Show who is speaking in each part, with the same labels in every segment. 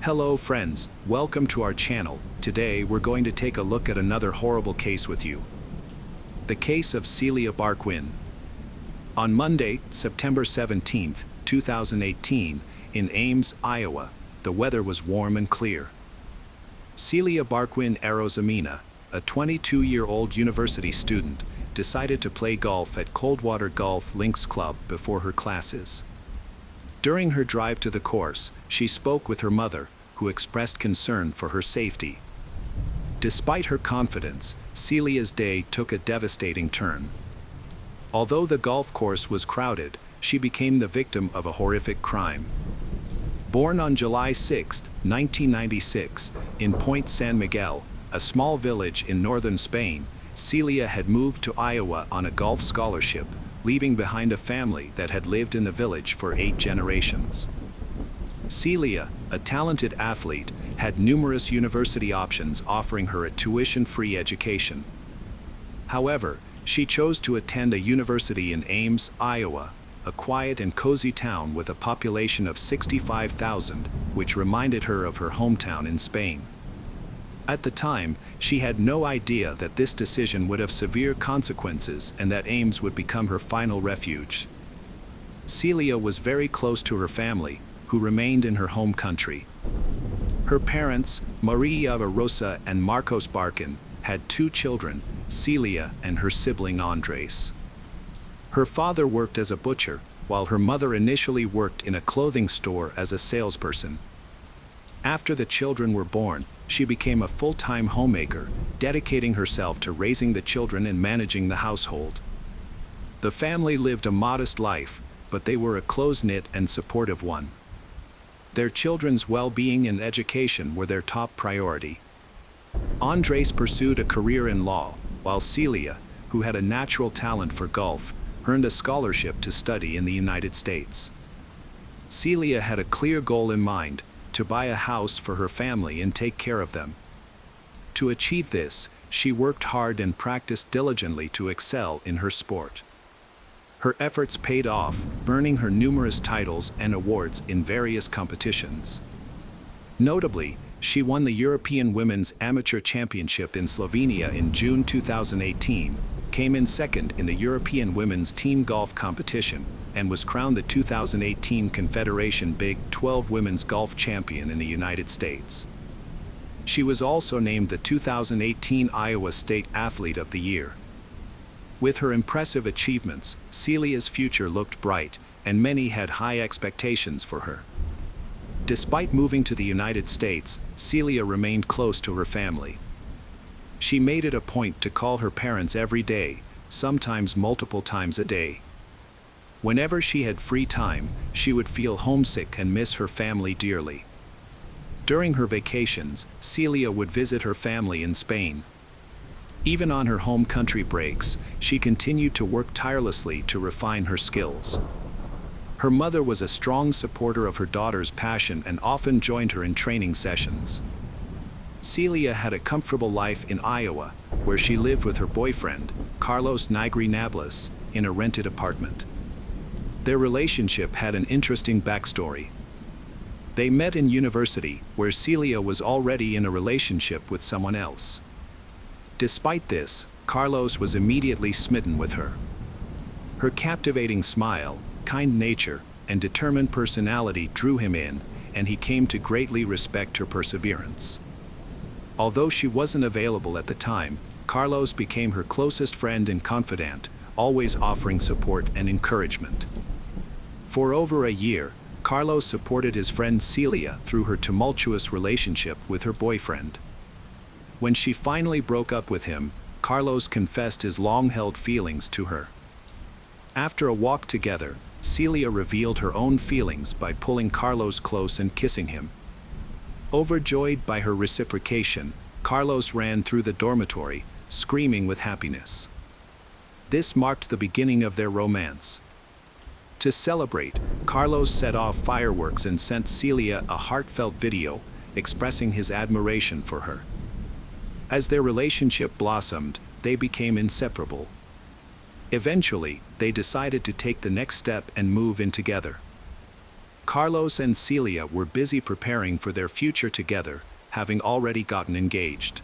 Speaker 1: Hello friends, welcome to our channel. Today we're going to take a look at another horrible case with you. The case of Celia Barquin. On Monday, September 17, 2018, in Ames, Iowa, the weather was warm and clear. Celia Barquin Arozamena, a 22-year-old university student, decided to play golf at Coldwater Golf Links Club before her classes. During her drive to the course, she spoke with her mother, who expressed concern for her safety. Despite her confidence, Celia's day took a devastating turn. Although the golf course was crowded, she became the victim of a horrific crime. Born on July 6, 1996, in Point San Miguel, a small village in northern Spain, Celia had moved to Iowa on a golf scholarship, leaving behind a family that had lived in the village for 8 generations. Celia, a talented athlete, had numerous university options offering her a tuition-free education. However, she chose to attend a university in Ames, Iowa, a quiet and cozy town with a population of 65,000, which reminded her of her hometown in Spain. At the time, she had no idea that this decision would have severe consequences and that Ames would become her final refuge. Celia was very close to her family, who remained in her home country. Her parents, Maria Rosa and Marcos Barquin, had 2 children, Celia and her sibling Andres. Her father worked as a butcher, while her mother initially worked in a clothing store as a salesperson. After the children were born, she became a full-time homemaker, dedicating herself to raising the children and managing the household. The family lived a modest life, but they were a close-knit and supportive one. Their children's well-being and education were their top priority. Andres pursued a career in law, while Celia, who had a natural talent for golf, earned a scholarship to study in the United States. Celia had a clear goal in mind: to buy a house for her family and take care of them. To achieve this, she worked hard and practiced diligently to excel in her sport. Her efforts paid off, earning her numerous titles and awards in various competitions. Notably, she won the European Women's Amateur Championship in Slovenia in June 2018, came in second in the European Women's Team Golf Competition, and was crowned the 2018 Confederation Big 12 Women's Golf Champion in the United States. She was also named the 2018 Iowa State Athlete of the Year. With her impressive achievements, Celia's future looked bright, and many had high expectations for her. Despite moving to the United States, Celia remained close to her family. She made it a point to call her parents every day, sometimes multiple times a day. Whenever she had free time, she would feel homesick and miss her family dearly. During her vacations, Celia would visit her family in Spain. Even on her home country breaks, she continued to work tirelessly to refine her skills. Her mother was a strong supporter of her daughter's passion and often joined her in training sessions. Celia had a comfortable life in Iowa, where she lived with her boyfriend, Carlos Nigri Nablas, in a rented apartment. Their relationship had an interesting backstory. They met in university, where Celia was already in a relationship with someone else. Despite this, Carlos was immediately smitten with her. Her captivating smile, kind nature, and determined personality drew him in, and he came to greatly respect her perseverance. Although she wasn't available at the time, Carlos became her closest friend and confidant, always offering support and encouragement. For over a year, Carlos supported his friend Celia through her tumultuous relationship with her boyfriend. When she finally broke up with him, Carlos confessed his long-held feelings to her. After a walk together, Celia revealed her own feelings by pulling Carlos close and kissing him. Overjoyed by her reciprocation, Carlos ran through the dormitory, screaming with happiness. This marked the beginning of their romance. To celebrate, Carlos set off fireworks and sent Celia a heartfelt video, expressing his admiration for her. As their relationship blossomed, they became inseparable. Eventually, they decided to take the next step and move in together. Carlos and Celia were busy preparing for their future together, having already gotten engaged.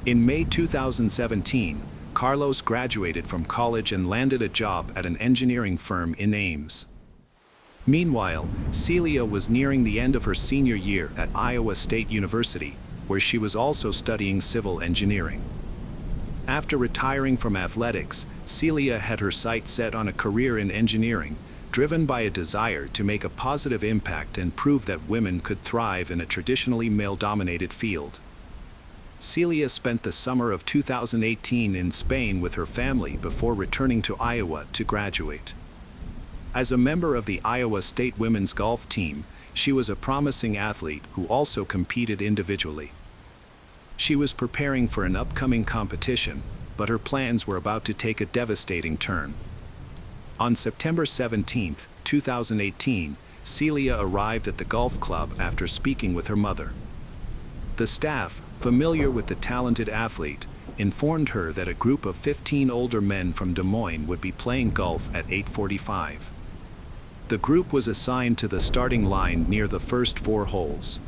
Speaker 1: In May 2017, Carlos graduated from college and landed a job at an engineering firm in Ames. Meanwhile, Celia was nearing the end of her senior year at Iowa State University, where she was also studying civil engineering. After retiring from athletics, Celia had her sights set on a career in engineering, driven by a desire to make a positive impact and prove that women could thrive in a traditionally male-dominated field. Celia spent the summer of 2018 in Spain with her family before returning to Iowa to graduate. As a member of the Iowa State women's golf team, she was a promising athlete who also competed individually. She was preparing for an upcoming competition, but her plans were about to take a devastating turn. On September 17, 2018, Celia arrived at the golf club after speaking with her mother. The staff, familiar with the talented athlete, informed her that a group of 15 older men from Des Moines would be playing golf at 8:45. The group was assigned to the starting line near the first 4 holes.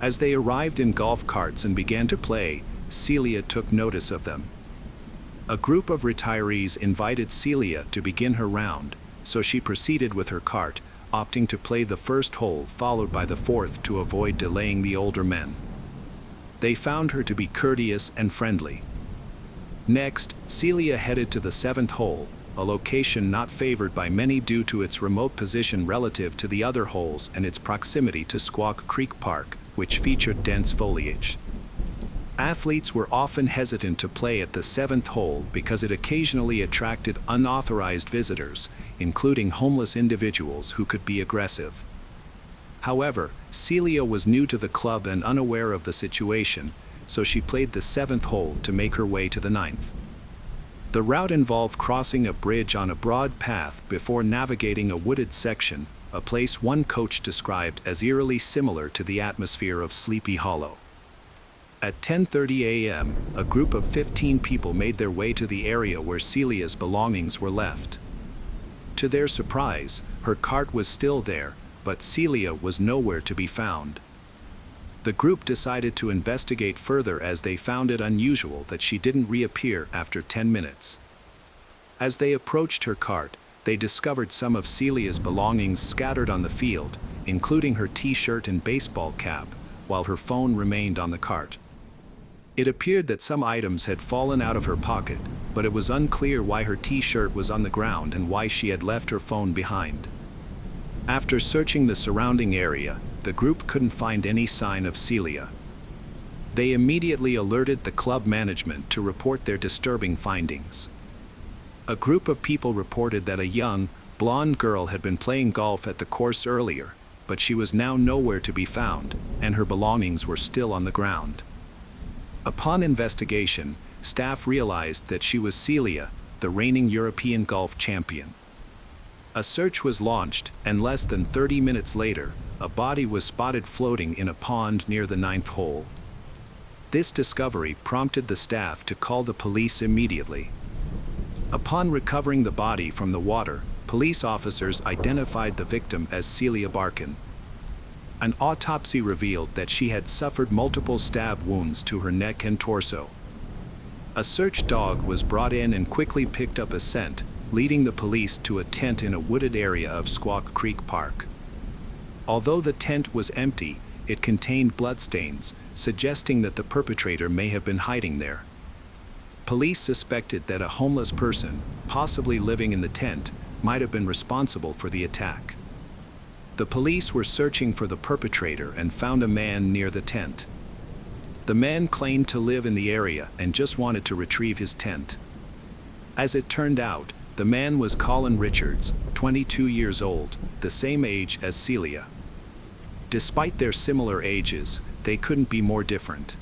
Speaker 1: As they arrived in golf carts and began to play, Celia took notice of them. A group of retirees invited Celia to begin her round, so she proceeded with her cart, opting to play the first hole followed by the 4th to avoid delaying the older men. They found her to be courteous and friendly. Next, Celia headed to the 7th hole, a location not favored by many due to its remote position relative to the other holes and its proximity to Squaw Creek Park, which featured dense foliage. Athletes were often hesitant to play at the 7th hole because it occasionally attracted unauthorized visitors, including homeless individuals who could be aggressive. However, Celia was new to the club and unaware of the situation, so she played the 7th hole to make her way to the 9th. The route involved crossing a bridge on a broad path before navigating a wooded section, a place one coach described as eerily similar to the atmosphere of Sleepy Hollow. At 10:30 a.m., a group of 15 people made their way to the area where Celia's belongings were left. To their surprise, her cart was still there, but Celia was nowhere to be found. The group decided to investigate further as they found it unusual that she didn't reappear after 10 minutes. As they approached her cart, they discovered some of Celia's belongings scattered on the field, including her t-shirt and baseball cap, while her phone remained on the cart. It appeared that some items had fallen out of her pocket, but it was unclear why her t-shirt was on the ground and why she had left her phone behind. After searching the surrounding area, the group couldn't find any sign of Celia. They immediately alerted the club management to report their disturbing findings. A group of people reported that a young, blonde girl had been playing golf at the course earlier, but she was now nowhere to be found, and her belongings were still on the ground. Upon investigation, staff realized that she was Celia, the reigning European golf champion. A search was launched, and less than 30 minutes later, a body was spotted floating in a pond near the 9th hole. This discovery prompted the staff to call the police immediately. Upon recovering the body from the water, police officers identified the victim as Celia Barkin. An autopsy revealed that she had suffered multiple stab wounds to her neck and torso. A search dog was brought in and quickly picked up a scent, leading the police to a tent in a wooded area of Squaw Creek Park. Although the tent was empty, it contained bloodstains, suggesting that the perpetrator may have been hiding there. Police suspected that a homeless person, possibly living in the tent, might have been responsible for the attack. The police were searching for the perpetrator and found a man near the tent. The man claimed to live in the area and just wanted to retrieve his tent. As it turned out, the man was Colin Richards, 22 years old, the same age as Celia. Despite their similar ages, they couldn't be more different.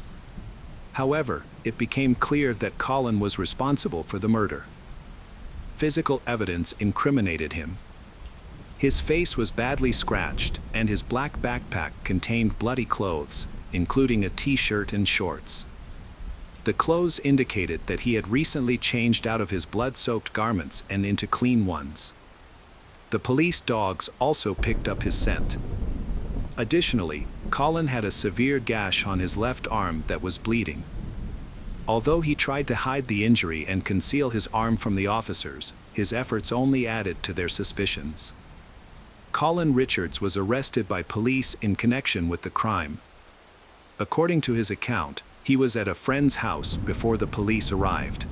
Speaker 1: However, it became clear that Colin was responsible for the murder. Physical evidence incriminated him. His face was badly scratched, and his black backpack contained bloody clothes, including a t-shirt and shorts. The clothes indicated that he had recently changed out of his blood-soaked garments and into clean ones. The police dogs also picked up his scent. Additionally, Colin had a severe gash on his left arm that was bleeding. Although he tried to hide the injury and conceal his arm from the officers, his efforts only added to their suspicions. Colin Richards was arrested by police in connection with the crime. According to his account, he was at a friend's house before the police arrived.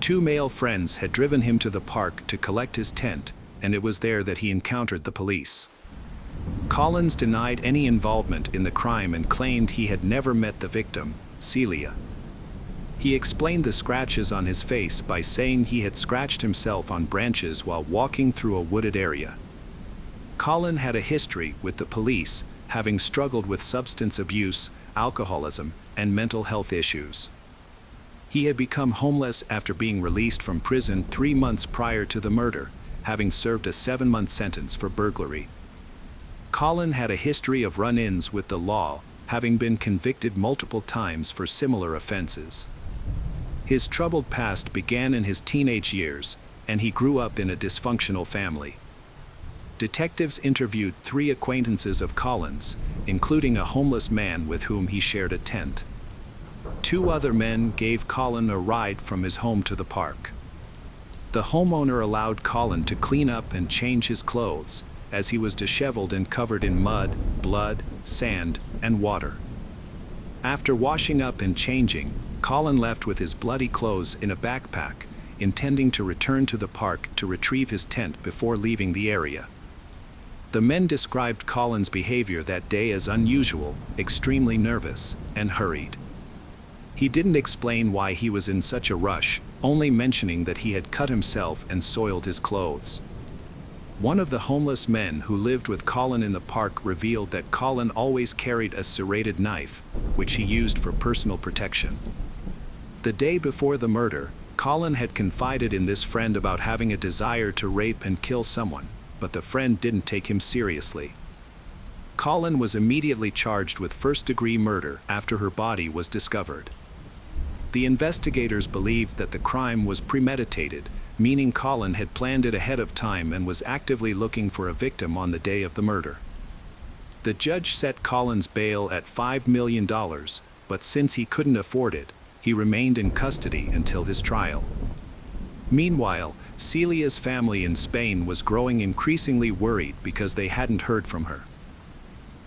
Speaker 1: Two male friends had driven him to the park to collect his tent, and it was there that he encountered the police. Collins denied any involvement in the crime and claimed he had never met the victim, Celia. He explained the scratches on his face by saying he had scratched himself on branches while walking through a wooded area. Colin had a history with the police, having struggled with substance abuse, alcoholism, and mental health issues. He had become homeless after being released from prison 3 months prior to the murder, having served a 7-month sentence for burglary. Colin had a history of run-ins with the law, having been convicted multiple times for similar offenses. His troubled past began in his teenage years, and he grew up in a dysfunctional family. Detectives interviewed 3 acquaintances of Colin's, including a homeless man with whom he shared a tent. 2 other men gave Colin a ride from his home to the park. The homeowner allowed Colin to clean up and change his clothes, as he was disheveled and covered in mud, blood, sand, and water. After washing up and changing, Colin left with his bloody clothes in a backpack, intending to return to the park to retrieve his tent before leaving the area. The men described Colin's behavior that day as unusual, extremely nervous, and hurried. He didn't explain why he was in such a rush, only mentioning that he had cut himself and soiled his clothes. One of the homeless men who lived with Colin in the park revealed that Colin always carried a serrated knife, which he used for personal protection. The day before the murder, Colin had confided in this friend about having a desire to rape and kill someone, but the friend didn't take him seriously. Colin was immediately charged with first-degree murder after her body was discovered. The investigators believed that the crime was premeditated, meaning Colin had planned it ahead of time and was actively looking for a victim on the day of the murder. The judge set Colin's bail at $5 million, but since he couldn't afford it, he remained in custody until his trial. Meanwhile, Celia's family in Spain was growing increasingly worried because they hadn't heard from her.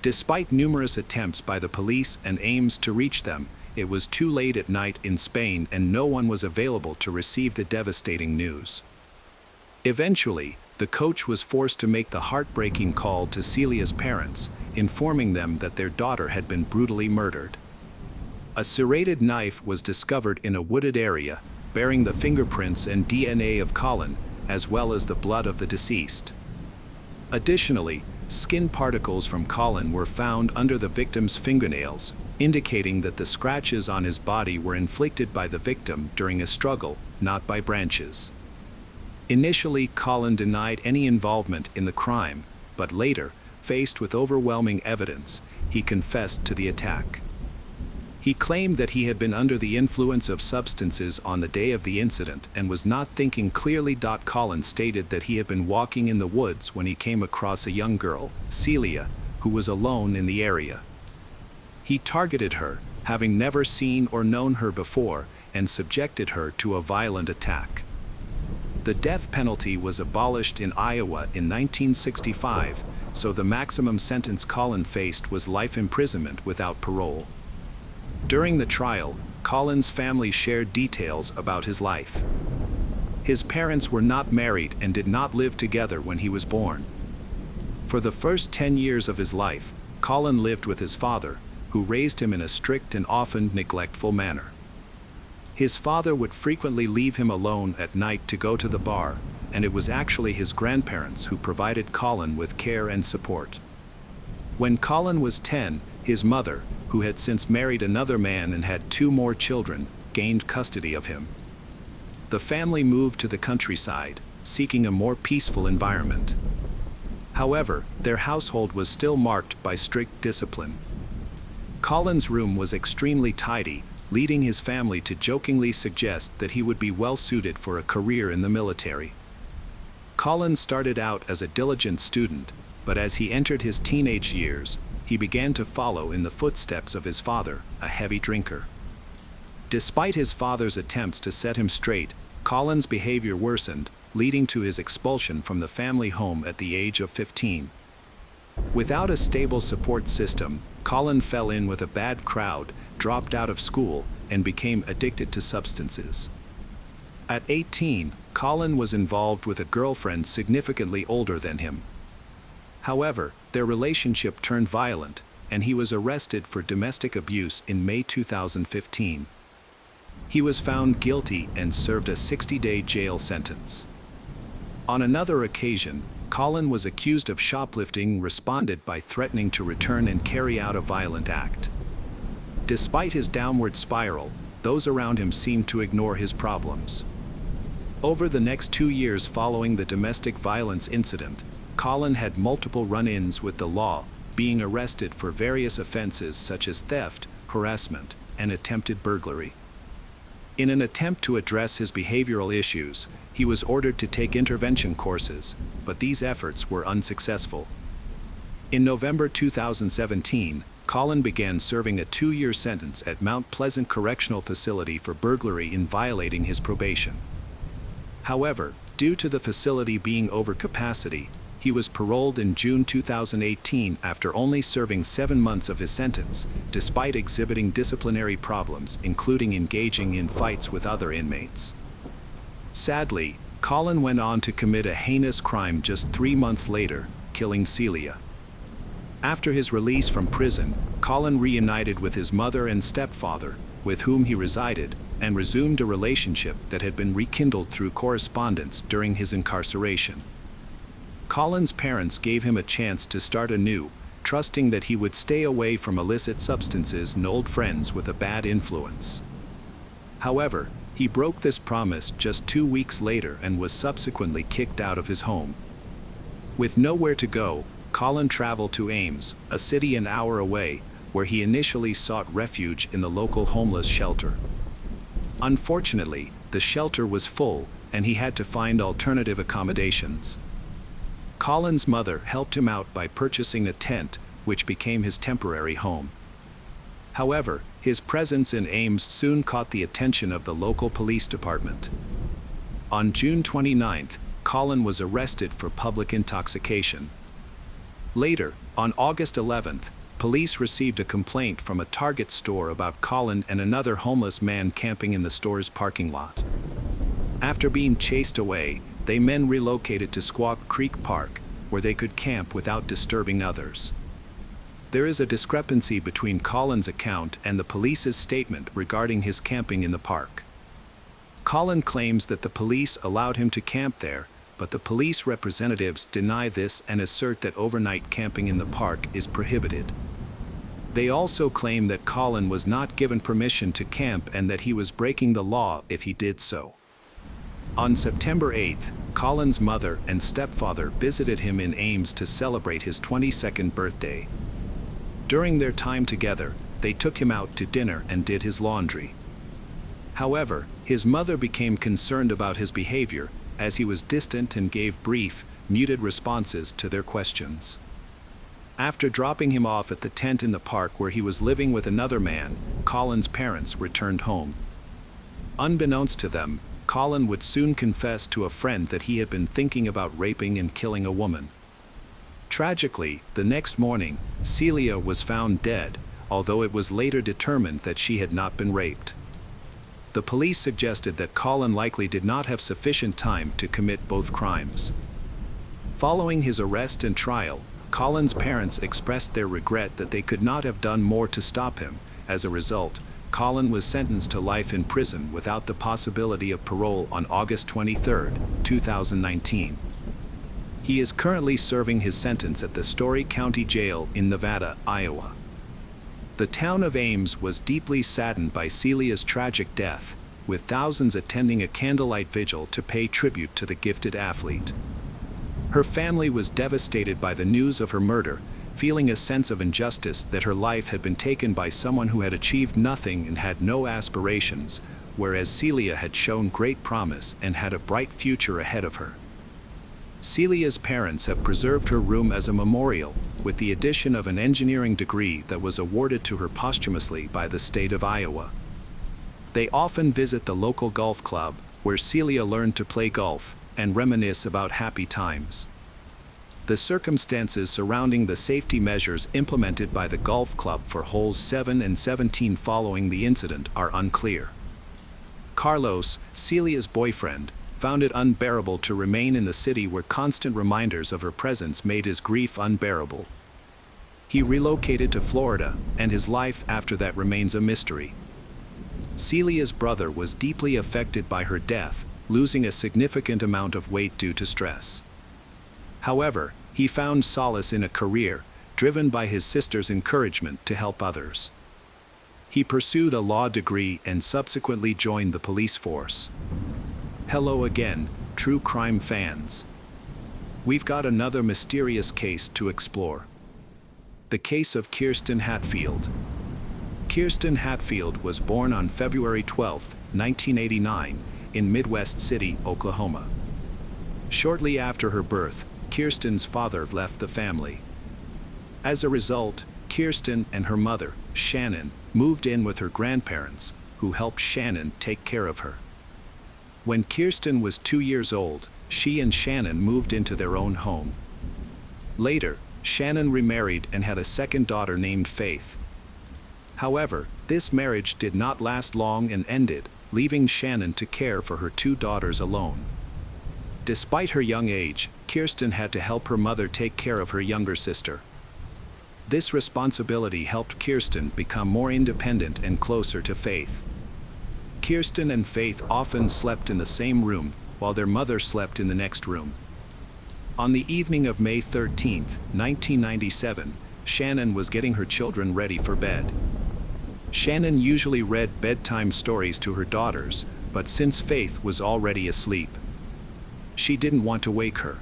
Speaker 1: Despite numerous attempts by the police and aims to reach them, it was too late at night in Spain and no one was available to receive the devastating news. Eventually, the coach was forced to make the heartbreaking call to Celia's parents, informing them that their daughter had been brutally murdered. A serrated knife was discovered in a wooded area, bearing the fingerprints and DNA of Colin, as well as the blood of the deceased. Additionally, skin particles from Colin were found under the victim's fingernails, indicating that the scratches on his body were inflicted by the victim during a struggle, not by branches. Initially, Colin denied any involvement in the crime, but later, faced with overwhelming evidence, he confessed to the attack. He claimed that he had been under the influence of substances on the day of the incident and was not thinking clearly. Colin stated that he had been walking in the woods when he came across a young girl, Celia, who was alone in the area. He targeted her, having never seen or known her before, and subjected her to a violent attack. The death penalty was abolished in Iowa in 1965, so the maximum sentence Colin faced was life imprisonment without parole. During the trial, Colin's family shared details about his life. His parents were not married and did not live together when he was born. For the first 10 years of his life, Colin lived with his father, who raised him in a strict and often neglectful manner. His father would frequently leave him alone at night to go to the bar, and it was actually his grandparents who provided Colin with care and support. When Colin was 10, his mother, who had since married another man and had 2 more children, gained custody of him. The family moved to the countryside, seeking a more peaceful environment. However, their household was still marked by strict discipline. Colin's room was extremely tidy, leading his family to jokingly suggest that he would be well suited for a career in the military. Colin started out as a diligent student, but as he entered his teenage years, he began to follow in the footsteps of his father, a heavy drinker. Despite his father's attempts to set him straight, Colin's behavior worsened, leading to his expulsion from the family home at the age of 15. Without a stable support system, Colin fell in with a bad crowd, dropped out of school, and became addicted to substances. At 18, Colin was involved with a girlfriend significantly older than him. However, their relationship turned violent, and he was arrested for domestic abuse in May 2015. He was found guilty and served a 60-day jail sentence. On another occasion, Colin was accused of shoplifting, responded by threatening to return and carry out a violent act. Despite his downward spiral, those around him seemed to ignore his problems. Over the next 2 years following the domestic violence incident, Colin had multiple run-ins with the law, being arrested for various offenses such as theft, harassment, and attempted burglary. In an attempt to address his behavioral issues, he was ordered to take intervention courses, but these efforts were unsuccessful. In November 2017, Colin began serving a 2-year sentence at Mount Pleasant Correctional Facility for burglary in violating his probation. However, due to the facility being over capacity, he was paroled in June 2018 after only serving 7 months of his sentence, despite exhibiting disciplinary problems, including engaging in fights with other inmates. Sadly, Colin went on to commit a heinous crime just 3 months later, killing Celia. After his release from prison, Colin reunited with his mother and stepfather, with whom he resided, and resumed a relationship that had been rekindled through correspondence during his incarceration. Colin's parents gave him a chance to start anew, trusting that he would stay away from illicit substances and old friends with a bad influence. However, he broke this promise just 2 weeks later and was subsequently kicked out of his home. With nowhere to go, Colin traveled to Ames, a city an hour away, where he initially sought refuge in the local homeless shelter. Unfortunately, the shelter was full, and he had to find alternative accommodations. Colin's mother helped him out by purchasing a tent, which became his temporary home. However, his presence in Ames soon caught the attention of the local police department. On June 29, Colin was arrested for public intoxication. Later, on August 11, police received a complaint from a Target store about Colin and another homeless man camping in the store's parking lot. After being chased away, they men relocated to Squaw Creek Park, where they could camp without disturbing others. There is a discrepancy between Colin's account and the police's statement regarding his camping in the park. Colin claims that the police allowed him to camp there, but the police representatives deny this and assert that overnight camping in the park is prohibited. They also claim that Colin was not given permission to camp and that he was breaking the law if he did so. On September 8, Colin's mother and stepfather visited him in Ames to celebrate his 22nd birthday. During their time together, they took him out to dinner and did his laundry. However, his mother became concerned about his behavior, as he was distant and gave brief, muted responses to their questions. After dropping him off at the tent in the park where he was living with another man, Colin's parents returned home. Unbeknownst to them, Colin would soon confess to a friend that he had been thinking about raping and killing a woman. Tragically, the next morning, Celia was found dead, although it was later determined that she had not been raped. The police suggested that Colin likely did not have sufficient time to commit both crimes. Following his arrest and trial, Colin's parents expressed their regret that they could not have done more to stop him. As a result, Colin was sentenced to life in prison without the possibility of parole on August 23, 2019. He is currently serving his sentence at the Story County Jail in Nevada, Iowa. The town of Ames was deeply saddened by Celia's tragic death, with thousands attending a candlelight vigil to pay tribute to the gifted athlete. Her family was devastated by the news of her murder, feeling a sense of injustice that her life had been taken by someone who had achieved nothing and had no aspirations, whereas Celia had shown great promise and had a bright future ahead of her. Celia's parents have preserved her room as a memorial, with the addition of an engineering degree that was awarded to her posthumously by the state of Iowa. They often visit the local golf club, where Celia learned to play golf, and reminisce about happy times. The circumstances surrounding the safety measures implemented by the golf club for holes 7 and 17 following the incident are unclear. Carlos, Celia's boyfriend, found it unbearable to remain in the city where constant reminders of her presence made his grief unbearable. He relocated to Florida, and his life after that remains a mystery. Celia's brother was deeply affected by her death, losing a significant amount of weight due to stress. However, he found solace in a career driven by his sister's encouragement to help others. He pursued a law degree and subsequently joined the police force. Hello again, true crime fans. We've got another mysterious case to explore. The case of Kirsten Hatfield. Kirsten Hatfield was born on February 12, 1989, in Midwest City, Oklahoma. Shortly after her birth, Kirsten's father left the family. As a result, Kirsten and her mother, Shannon, moved in with her grandparents, who helped Shannon take care of her. When Kirsten was 2 years old, she and Shannon moved into their own home. Later, Shannon remarried and had a second daughter named Faith. However, this marriage did not last long and ended, leaving Shannon to care for her 2 daughters alone. Despite her young age, Kirsten had to help her mother take care of her younger sister. This responsibility helped Kirsten become more independent and closer to Faith. Kirsten and Faith often slept in the same room, while their mother slept in the next room. On the evening of May 13, 1997, Shannon was getting her children ready for bed. Shannon usually read bedtime stories to her daughters, but since Faith was already asleep, she didn't want to wake her.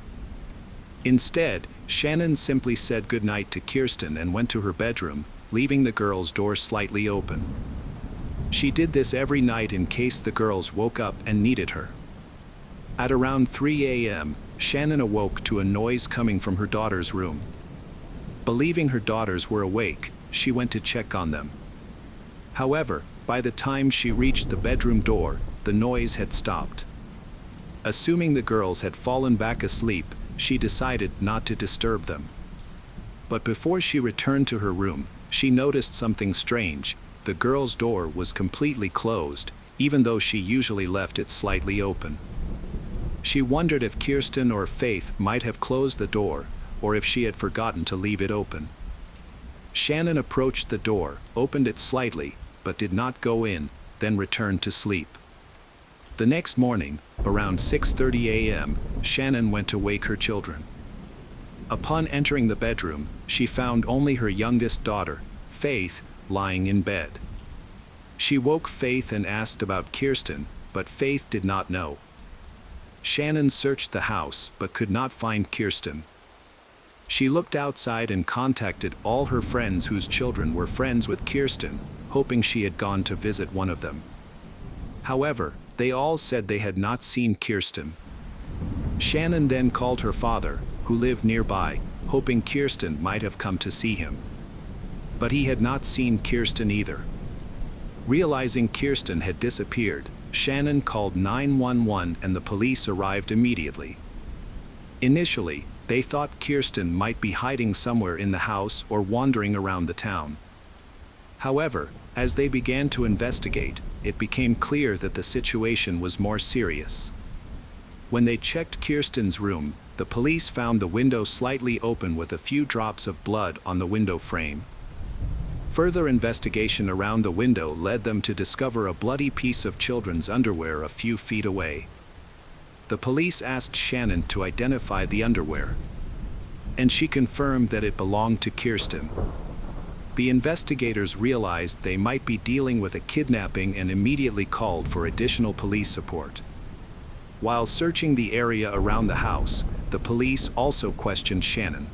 Speaker 1: Instead, Shannon simply said goodnight to Kirsten and went to her bedroom, leaving the girls' door slightly open. She did this every night in case the girls woke up and needed her. At around 3 a.m., Shannon awoke to a noise coming from her daughter's room. Believing her daughters were awake, she went to check on them. However, by the time she reached the bedroom door, the noise had stopped. Assuming the girls had fallen back asleep, she decided not to disturb them. But before she returned to her room, she noticed something strange. The girls' door was completely closed, even though she usually left it slightly open. She wondered if Kirsten or Faith might have closed the door, or if she had forgotten to leave it open. Shannon approached the door, opened it slightly, but did not go in, then returned to sleep. The next morning, around 6:30 a.m., Shannon went to wake her children. Upon entering the bedroom, she found only her youngest daughter, Faith, lying in bed. She woke Faith and asked about Kirsten, but Faith did not know. Shannon searched the house but could not find Kirsten. She looked outside and contacted all her friends whose children were friends with Kirsten, hoping she had gone to visit one of them. However, they all said they had not seen Kirsten. Shannon then called her father, who lived nearby, hoping Kirsten might have come to see him. But he had not seen Kirsten either. Realizing Kirsten had disappeared, Shannon called 911 and the police arrived immediately. Initially, they thought Kirsten might be hiding somewhere in the house or wandering around the town. However, as they began to investigate, it became clear that the situation was more serious. When they checked Kirsten's room, the police found the window slightly open with a few drops of blood on the window frame. Further investigation around the window led them to discover a bloody piece of children's underwear a few feet away. The police asked Shannon to identify the underwear, and she confirmed that it belonged to Kirsten. The investigators realized they might be dealing with a kidnapping and immediately called for additional police support. While searching the area around the house, the police also questioned Shannon.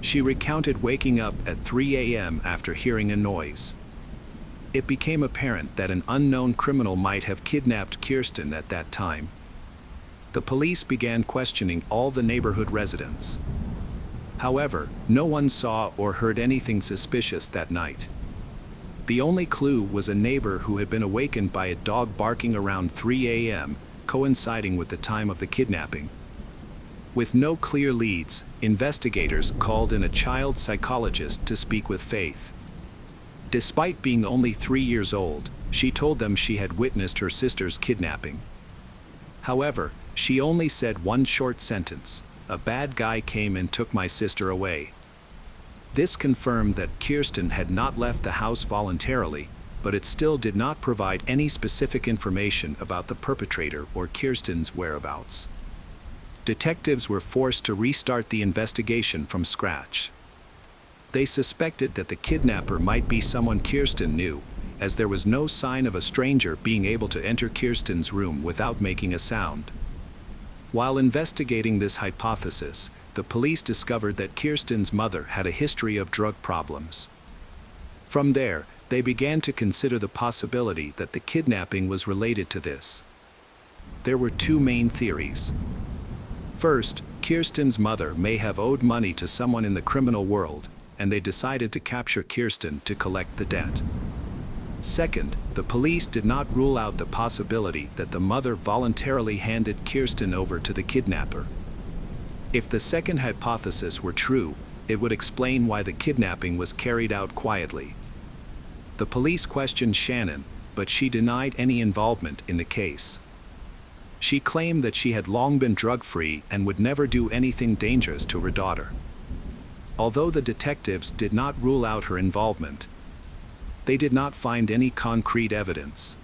Speaker 1: She recounted waking up at 3 a.m. after hearing a noise. It became apparent that an unknown criminal might have kidnapped Kirsten at that time. the police began questioning all the neighborhood residents. However, no one saw or heard anything suspicious that night. The only clue was a neighbor who had been awakened by a dog barking around 3 a.m., coinciding with the time of the kidnapping. With no clear leads, investigators called in a child psychologist to speak with Faith. Despite being only 3 years old, she told them she had witnessed her sister's kidnapping. However, she only said one short sentence: "A bad guy came and took my sister away." This confirmed that Kirsten had not left the house voluntarily, but it still did not provide any specific information about the perpetrator or Kirsten's whereabouts. Detectives were forced to restart the investigation from scratch. They suspected that the kidnapper might be someone Kirsten knew, as there was no sign of a stranger being able to enter Kirsten's room without making a sound. While investigating this hypothesis, the police discovered that Kirsten's mother had a history of drug problems. From there, they began to consider the possibility that the kidnapping was related to this. There were two main theories. First, Kirsten's mother may have owed money to someone in the criminal world, and they decided to capture Kirsten to collect the debt. Second, the police did not rule out the possibility that the mother voluntarily handed Kirsten over to the kidnapper. If the second hypothesis were true, it would explain why the kidnapping was carried out quietly. The police questioned Shannon, but she denied any involvement in the case. She claimed that she had long been drug-free and would never do anything dangerous to her daughter. Although the detectives did not rule out her involvement, they did not find any concrete evidence.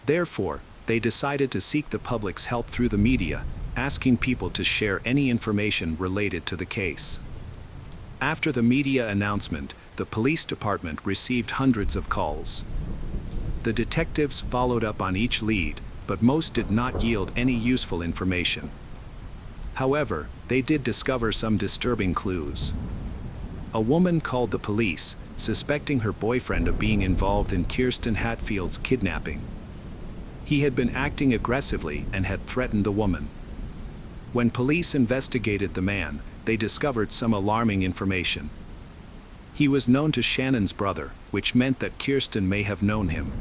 Speaker 1: Therefore, they decided to seek the public's help through the media, asking people to share any information related to the case. After the media announcement, the police department received hundreds of calls. The detectives followed up on each lead, but most did not yield any useful information. However, they did discover some disturbing clues. A woman called the police, suspecting her boyfriend of being involved in Kirsten Hatfield's kidnapping. He had been acting aggressively and had threatened the woman. When police investigated the man, they discovered some alarming information. He was known to Shannon's brother, which meant that Kirsten may have known him.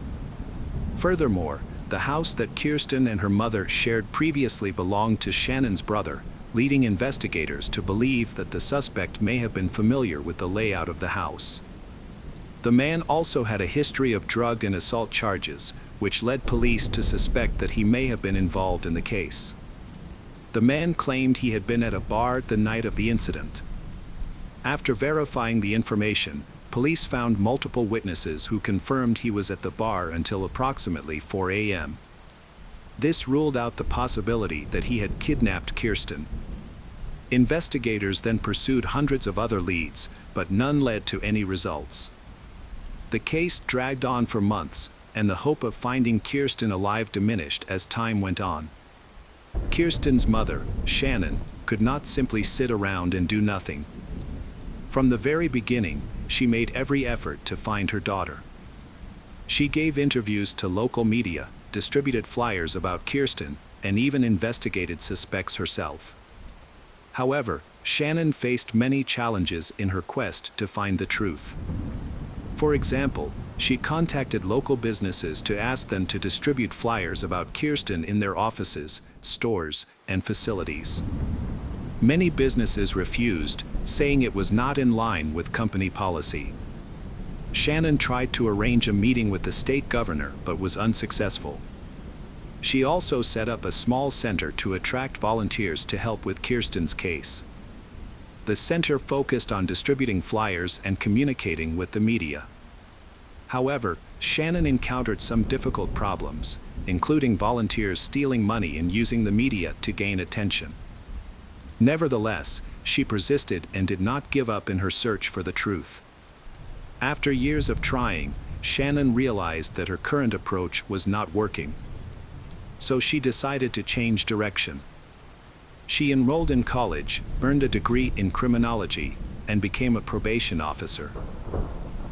Speaker 1: Furthermore, the house that Kirsten and her mother shared previously belonged to Shannon's brother, leading investigators to believe that the suspect may have been familiar with the layout of the house. The man also had a history of drug and assault charges, which led police to suspect that he may have been involved in the case. The man claimed he had been at a bar the night of the incident. After verifying the information, police found multiple witnesses who confirmed he was at the bar until approximately 4 a.m. This ruled out the possibility that he had kidnapped Kirsten. Investigators then pursued hundreds of other leads, but none led to any results. The case dragged on for months, and the hope of finding Kirsten alive diminished as time went on. Kirsten's mother, Shannon, could not simply sit around and do nothing. From the very beginning, she made every effort to find her daughter. She gave interviews to local media, distributed flyers about Kirsten, and even investigated suspects herself. However, Shannon faced many challenges in her quest to find the truth. For example, she contacted local businesses to ask them to distribute flyers about Kirsten in their offices, stores, and facilities. Many businesses refused, saying it was not in line with company policy. Shannon tried to arrange a meeting with the state governor but was unsuccessful. She also set up a small center to attract volunteers to help with Kirsten's case. The center focused on distributing flyers and communicating with the media. However, Shannon encountered some difficult problems, including volunteers stealing money and using the media to gain attention. Nevertheless, she persisted and did not give up in her search for the truth. After years of trying, Shannon realized that her current approach was not working. So she decided to change direction. She enrolled in college, earned a degree in criminology, and became a probation officer.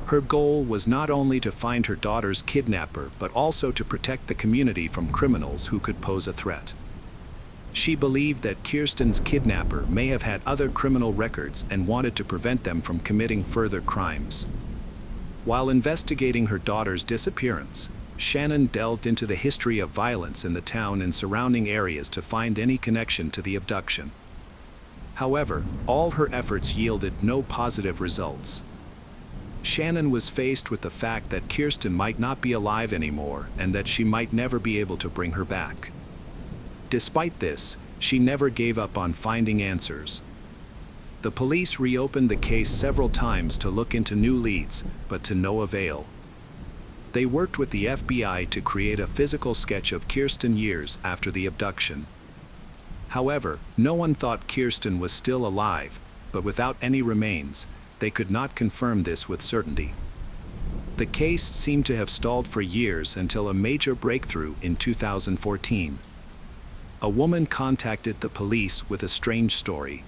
Speaker 1: Her goal was not only to find her daughter's kidnapper but also to protect the community from criminals who could pose a threat. She believed that Kirsten's kidnapper may have had other criminal records and wanted to prevent them from committing further crimes. While investigating her daughter's disappearance, Shannon delved into the history of violence in the town and surrounding areas to find any connection to the abduction. However, all her efforts yielded no positive results. Shannon was faced with the fact that Kirsten might not be alive anymore and that she might never be able to bring her back. Despite this, she never gave up on finding answers. The police reopened the case several times to look into new leads, but to no avail. They worked with the FBI to create a physical sketch of Kirsten years after the abduction. However, no one thought Kirsten was still alive, but without any remains, they could not confirm this with certainty. The case seemed to have stalled for years until a major breakthrough in 2014. A woman contacted the police with a strange story.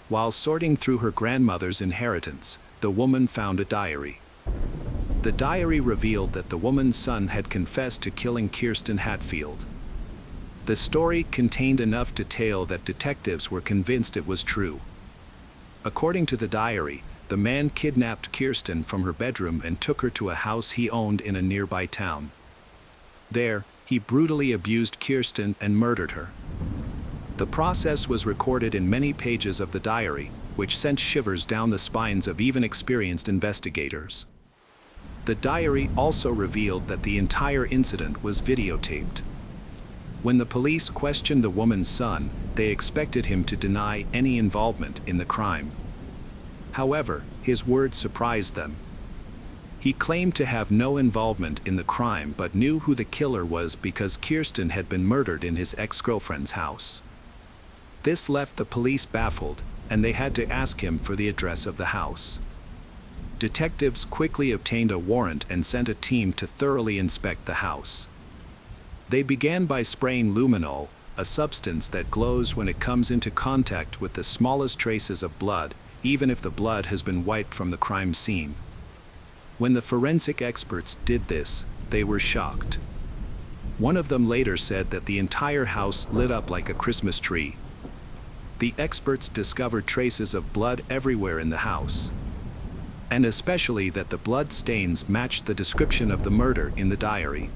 Speaker 1: While sorting through her grandmother's inheritance, the woman found a diary. The diary revealed that the woman's son had confessed to killing Kirsten Hatfield. The story contained enough detail that detectives were convinced it was true. According to the diary, the man kidnapped Kirsten from her bedroom and took her to a house he owned in a nearby town. There, he brutally abused Kirsten and murdered her. The process was recorded in many pages of the diary, which sent shivers down the spines of even experienced investigators. The diary also revealed that the entire incident was videotaped. When the police questioned the woman's son, they expected him to deny any involvement in the crime. However, his words surprised them. He claimed to have no involvement in the crime but knew who the killer was because Kirsten had been murdered in his ex-girlfriend's house. This left the police baffled, and they had to ask him for the address of the house. Detectives quickly obtained a warrant and sent a team to thoroughly inspect the house. They began by spraying luminol, a substance that glows when it comes into contact with the smallest traces of blood, even if the blood has been wiped from the crime scene. When the forensic experts did this, they were shocked. One of them later said that the entire house lit up like a Christmas tree. The experts discovered traces of blood everywhere in the house, and especially that the blood stains matched the description of the murder in the diary.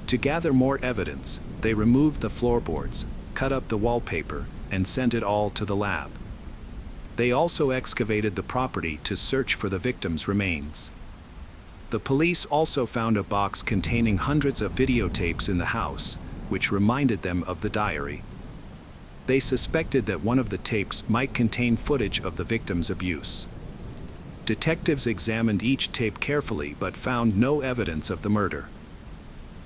Speaker 1: To gather more evidence, they removed the floorboards, cut up the wallpaper, and sent it all to the lab. They also excavated the property to search for the victim's remains. The police also found a box containing hundreds of videotapes in the house, which reminded them of the diary. They suspected that one of the tapes might contain footage of the victim's abuse. Detectives examined each tape carefully but found no evidence of the murder.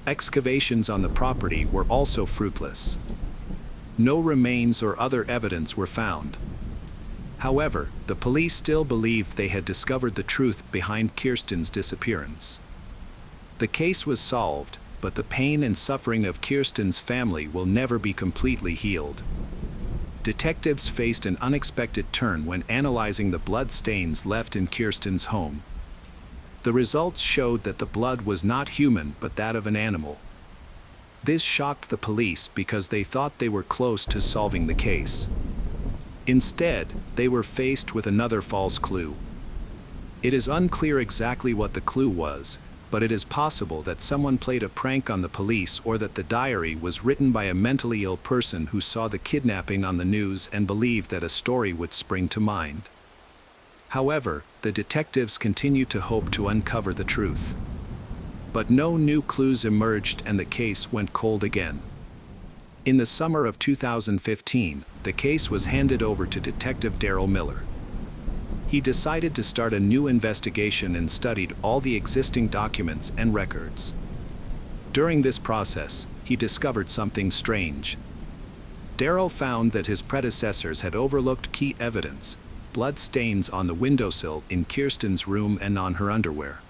Speaker 1: Excavations on the property were also fruitless. No remains or other evidence were found. However, the police still believed they had discovered the truth behind Kirsten's disappearance. The case was solved, but the pain and suffering of Kirsten's family will never be completely healed. Detectives faced an unexpected turn when analyzing the blood stains left in Kirsten's home. The results showed that the blood was not human but that of an animal. This shocked the police because they thought they were close to solving the case. Instead, they were faced with another false clue. It is unclear exactly what the clue was, but it is possible that someone played a prank on the police or that the diary was written by a mentally ill person who saw the kidnapping on the news and believed that a story would spring to mind. However, the detectives continued to hope to uncover the truth. But no new clues emerged and the case went cold again. In the summer of 2015, the case was handed over to Detective Daryl Miller. He decided to start a new investigation and studied all the existing documents and records. During this process, he discovered something strange. Daryl found that his predecessors had overlooked key evidence: blood stains on the windowsill in Kirsten's room and on her underwear.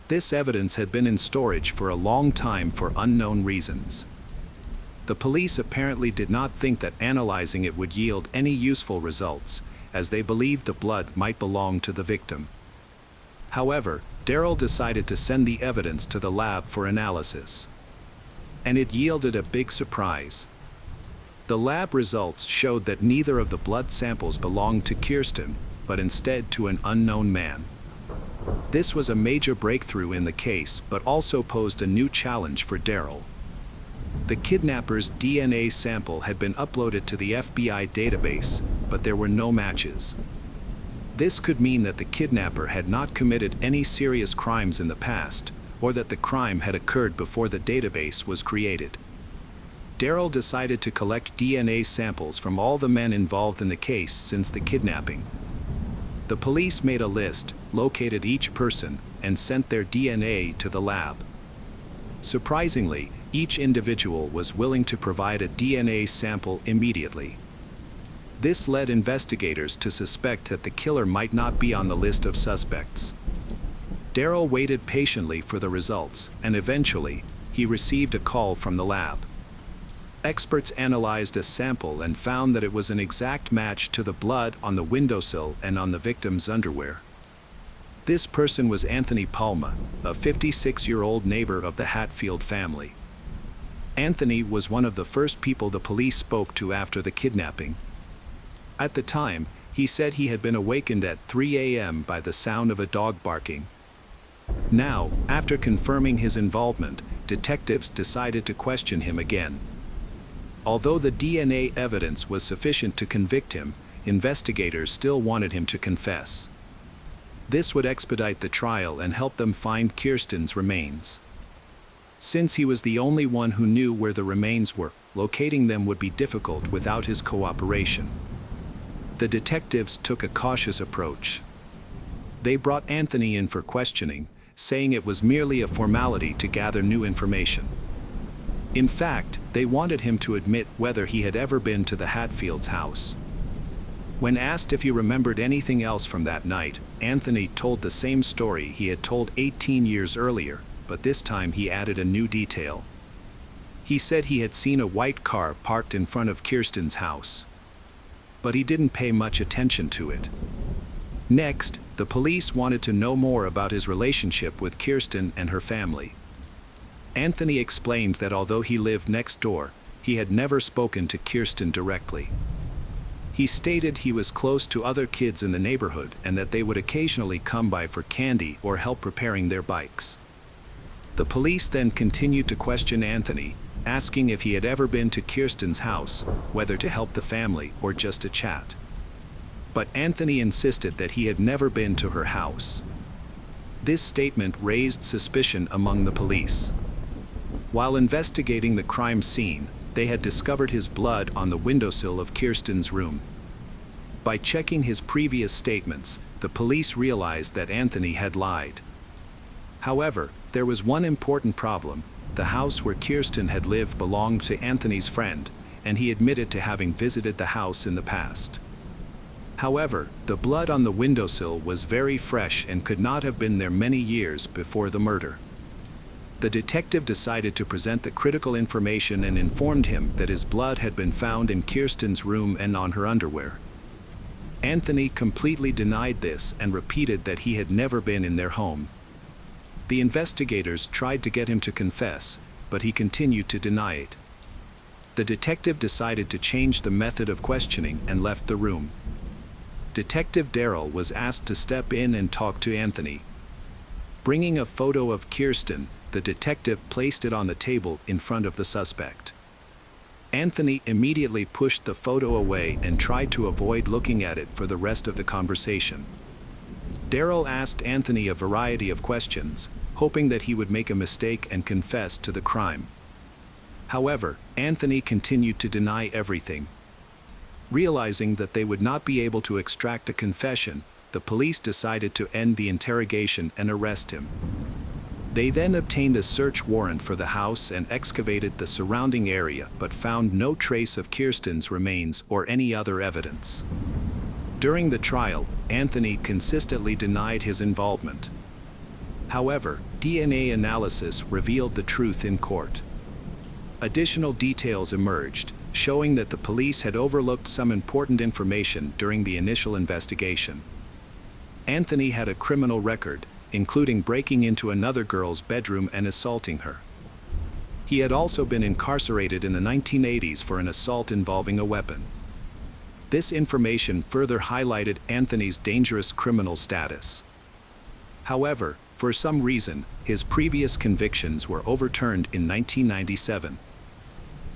Speaker 1: This evidence had been in storage for a long time for unknown reasons. The police apparently did not think that analyzing it would yield any useful results, as they believed the blood might belong to the victim. However, Daryl decided to send the evidence to the lab for analysis. And it yielded a big surprise. The lab results showed that neither of the blood samples belonged to Kirsten, but instead to an unknown man. This was a major breakthrough in the case, but also posed a new challenge for Daryl. The kidnapper's DNA sample had been uploaded to the FBI database, but there were no matches. This could mean that the kidnapper had not committed any serious crimes in the past, or that the crime had occurred before the database was created. Daryl decided to collect DNA samples from all the men involved in the case since the kidnapping. The police made a list, located each person, and sent their DNA to the lab. Surprisingly, each individual was willing to provide a DNA sample immediately. This led investigators to suspect that the killer might not be on the list of suspects. Daryl waited patiently for the results, and eventually, he received a call from the lab. Experts analyzed a sample and found that it was an exact match to the blood on the windowsill and on the victim's underwear. This person was Anthony Palma, a 56-year-old neighbor of the Hatfield family. Anthony was one of the first people the police spoke to after the kidnapping. At the time, he said he had been awakened at 3 a.m. by the sound of a dog barking. Now, after confirming his involvement, detectives decided to question him again. Although the DNA evidence was sufficient to convict him, investigators still wanted him to confess. This would expedite the trial and help them find Kirsten's remains. Since he was the only one who knew where the remains were, locating them would be difficult without his cooperation. The detectives took a cautious approach. They brought Anthony in for questioning, saying it was merely a formality to gather new information. In fact, they wanted him to admit whether he had ever been to the Hatfields' house. When asked if he remembered anything else from that night, Anthony told the same story he had told 18 years earlier, but this time he added a new detail. He said he had seen a white car parked in front of Kirsten's house. But he didn't pay much attention to it. Next, the police wanted to know more about his relationship with Kirsten and her family. Anthony explained that although he lived next door, he had never spoken to Kirsten directly. He stated he was close to other kids in the neighborhood and that they would occasionally come by for candy or help repairing their bikes. The police then continued to question Anthony, asking if he had ever been to Kirsten's house, whether to help the family or just to chat. But Anthony insisted that he had never been to her house. This statement raised suspicion among the police. While investigating the crime scene, they had discovered his blood on the windowsill of Kirsten's room. By checking his previous statements, the police realized that Anthony had lied. However, there was one important problem. The house where Kirsten had lived belonged to Anthony's friend, and he admitted to having visited the house in the past. However, the blood on the windowsill was very fresh and could not have been there many years before the murder. The detective decided to present the critical information and informed him that his blood had been found in Kirsten's room and on her underwear. Anthony completely denied this and repeated that he had never been in their home. The investigators tried to get him to confess, but he continued to deny it. The detective decided to change the method of questioning and left the room. Detective Daryl was asked to step in and talk to Anthony. Bringing a photo of Kirsten, the detective placed it on the table in front of the suspect. Anthony immediately pushed the photo away and tried to avoid looking at it for the rest of the conversation. Daryl asked Anthony a variety of questions, hoping that he would make a mistake and confess to the crime. However, Anthony continued to deny everything. Realizing that they would not be able to extract a confession, the police decided to end the interrogation and arrest him. They then obtained a search warrant for the house and excavated the surrounding area, but found no trace of Kirsten's remains or any other evidence. During the trial, Anthony consistently denied his involvement. However, DNA analysis revealed the truth in court. Additional details emerged, showing that the police had overlooked some important information during the initial investigation. Anthony had a criminal record, including breaking into another girl's bedroom and assaulting her. He had also been incarcerated in the 1980s for an assault involving a weapon. This information further highlighted Anthony's dangerous criminal status. However, for some reason, his previous convictions were overturned in 1997.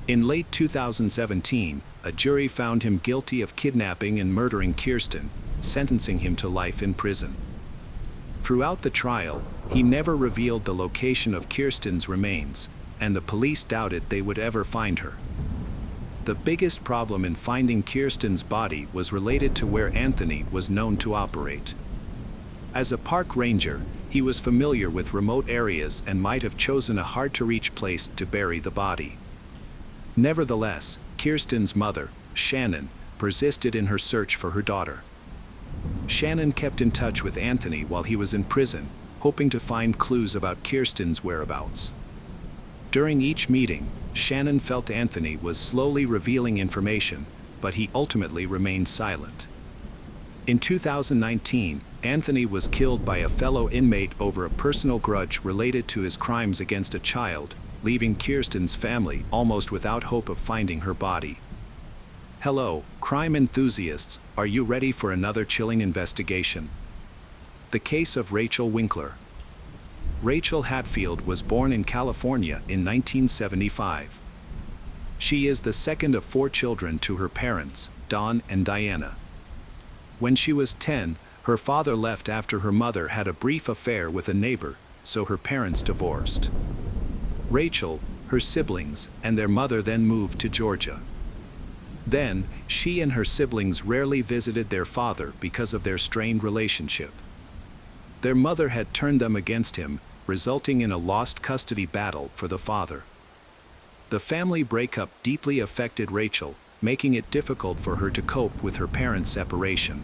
Speaker 1: In late 2017, a jury found him guilty of kidnapping and murdering Kirsten, sentencing him to life in prison. Throughout the trial, he never revealed the location of Kirsten's remains, and the police doubted they would ever find her. The biggest problem in finding Kirsten's body was related to where Anthony was known to operate. As a park ranger, he was familiar with remote areas and might have chosen a hard-to-reach place to bury the body. Nevertheless, Kirsten's mother, Shannon, persisted in her search for her daughter. Shannon kept in touch with Anthony while he was in prison, hoping to find clues about Kirsten's whereabouts. During each meeting, Shannon felt Anthony was slowly revealing information, but he ultimately remained silent. In 2019, Anthony was killed by a fellow inmate over a personal grudge related to his crimes against a child, leaving Kirsten's family almost without hope of finding her body. Hello, crime enthusiasts, are you ready for another chilling investigation? The case of Rachel Winkler. Rachel Hatfield was born in California in 1975. She is the second of 4 children to her parents, Dawn and Diana. When she was 10, her father left after her mother had a brief affair with a neighbor, so her parents divorced. Rachel, her siblings, and their mother then moved to Georgia. Then, she and her siblings rarely visited their father because of their strained relationship. Their mother had turned them against him, resulting in a lost custody battle for the father. The family breakup deeply affected Rachel, making it difficult for her to cope with her parents' separation.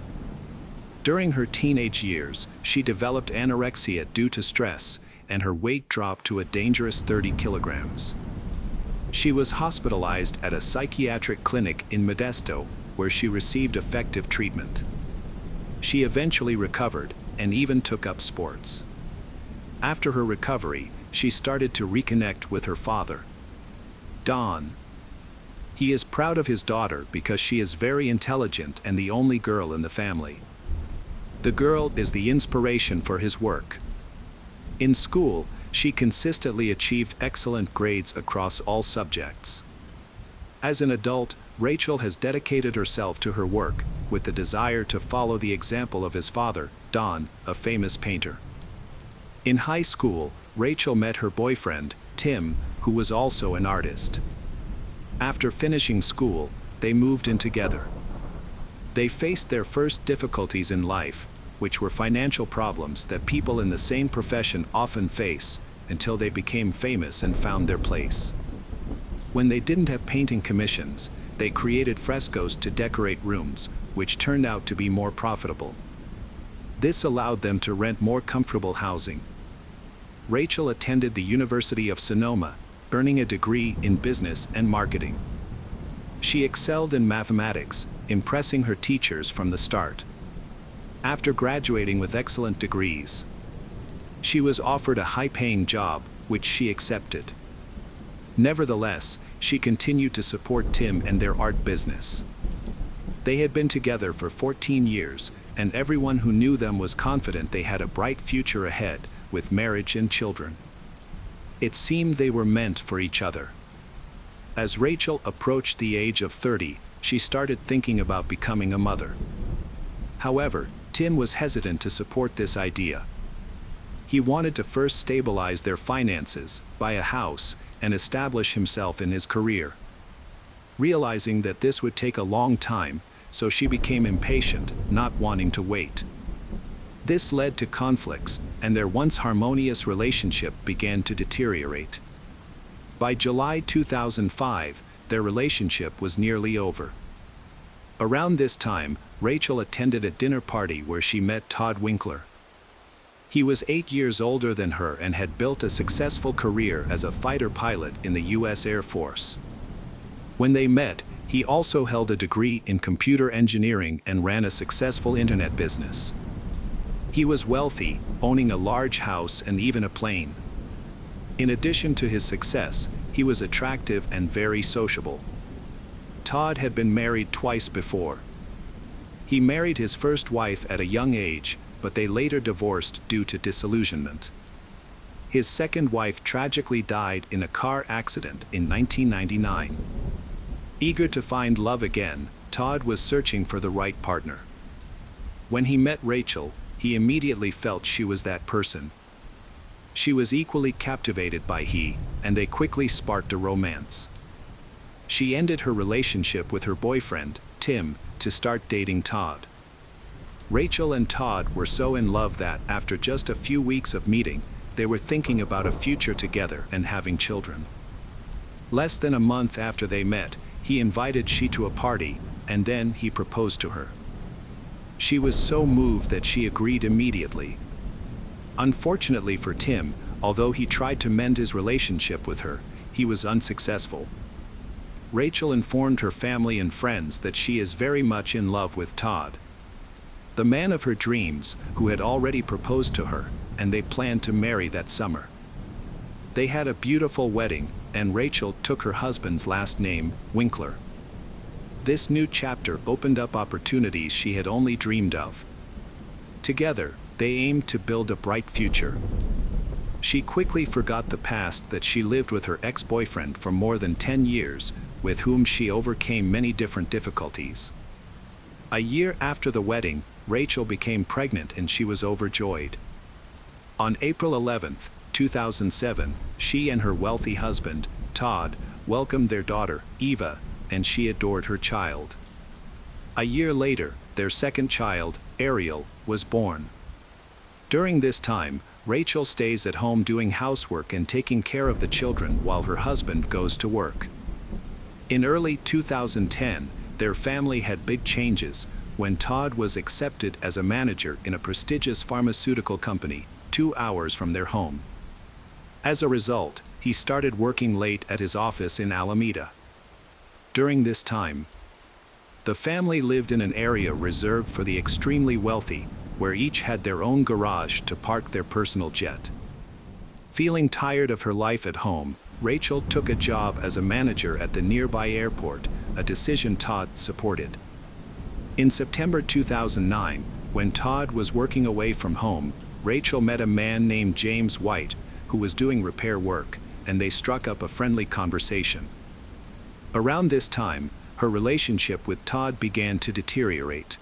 Speaker 1: During her teenage years, she developed anorexia due to stress, and her weight dropped to a dangerous 30 kilograms. She was hospitalized at a psychiatric clinic in Modesto, where she received effective treatment. She eventually recovered, and even took up sports. After her recovery, she started to reconnect with her father. Dawn. He is proud of his daughter because she is very intelligent and the only girl in the family. The girl is the inspiration for his work. In school, she consistently achieved excellent grades across all subjects. As an adult, Rachel has dedicated herself to her work, with the desire to follow the example of his father, Don, a famous painter. In high school, Rachel met her boyfriend, Tim, who was also an artist. After finishing school, they moved in together. They faced their first difficulties in life, which were financial problems that people in the same profession often face, until they became famous and found their place. When they didn't have painting commissions, they created frescoes to decorate rooms, which turned out to be more profitable. This allowed them to rent more comfortable housing. Rachel attended the University of Sonoma, earning a degree in business and marketing. She excelled in mathematics, impressing her teachers from the start. After graduating with excellent degrees, she was offered a high-paying job, which she accepted. Nevertheless, she continued to support Tim and their art business. They had been together for 14 years, and everyone who knew them was confident they had a bright future ahead, with marriage and children. It seemed they were meant for each other. As Rachel approached the age of 30, she started thinking about becoming a mother. However, Tim was hesitant to support this idea. He wanted to first stabilize their finances, buy a house, and establish himself in his career. Realizing that this would take a long time, so she became impatient, not wanting to wait. This led to conflicts, and their once harmonious relationship began to deteriorate. By July 2005, their relationship was nearly over. Around this time, Rachel attended a dinner party where she met Todd Winkler. He was 8 years older than her and had built a successful career as a fighter pilot in the U.S. Air Force. When they met, he also held a degree in computer engineering and ran a successful internet business. He was wealthy, owning a large house and even a plane. In addition to his success, He was attractive and very sociable. Todd had been married twice before. He married his first wife at a young age, but they later divorced due to disillusionment. His second wife tragically died in a car accident in 1999. Eager to find love again, Todd was searching for the right partner. When he met Rachel, he immediately felt she was that person. She was equally captivated by he, and they quickly sparked a romance. She ended her relationship with her boyfriend, Tim, to start dating Todd. Rachel and Todd were so in love that, after just a few weeks of meeting, they were thinking about a future together and having children. Less than a month after they met, he invited she to a party, and then he proposed to her. She was so moved that she agreed immediately. Unfortunately for Tim, although he tried to mend his relationship with her, he was unsuccessful. Rachel informed her family and friends that she is very much in love with Todd, the man of her dreams, who had already proposed to her, and they planned to marry that summer. They had a beautiful wedding, and Rachel took her husband's last name, Winkler. This new chapter opened up opportunities she had only dreamed of. Together, they aimed to build a bright future. She quickly forgot the past that she lived with her ex-boyfriend for more than 10 years, with whom she overcame many different difficulties. A year after the wedding, Rachel became pregnant and she was overjoyed. On April 11, 2007, she and her wealthy husband, Todd, welcomed their daughter, Eva, and she adored her child. A year later, their second child, Ariel, was born. During this time, Rachel stays at home doing housework and taking care of the children while her husband goes to work. In early 2010, their family had big changes when Todd was accepted as a manager in a prestigious pharmaceutical company, 2 hours from their home. As a result, he started working late at his office in Alameda. During this time, the family lived in an area reserved for the extremely wealthy, where each had their own garage to park their personal jet. Feeling tired of her life at home, Rachel took a job as a manager at the nearby airport, a decision Todd supported. In September 2009, when Todd was working away from home, Rachel met a man named James White, who was doing repair work, and they struck up a friendly conversation. Around this time, her relationship with Todd began to deteriorate.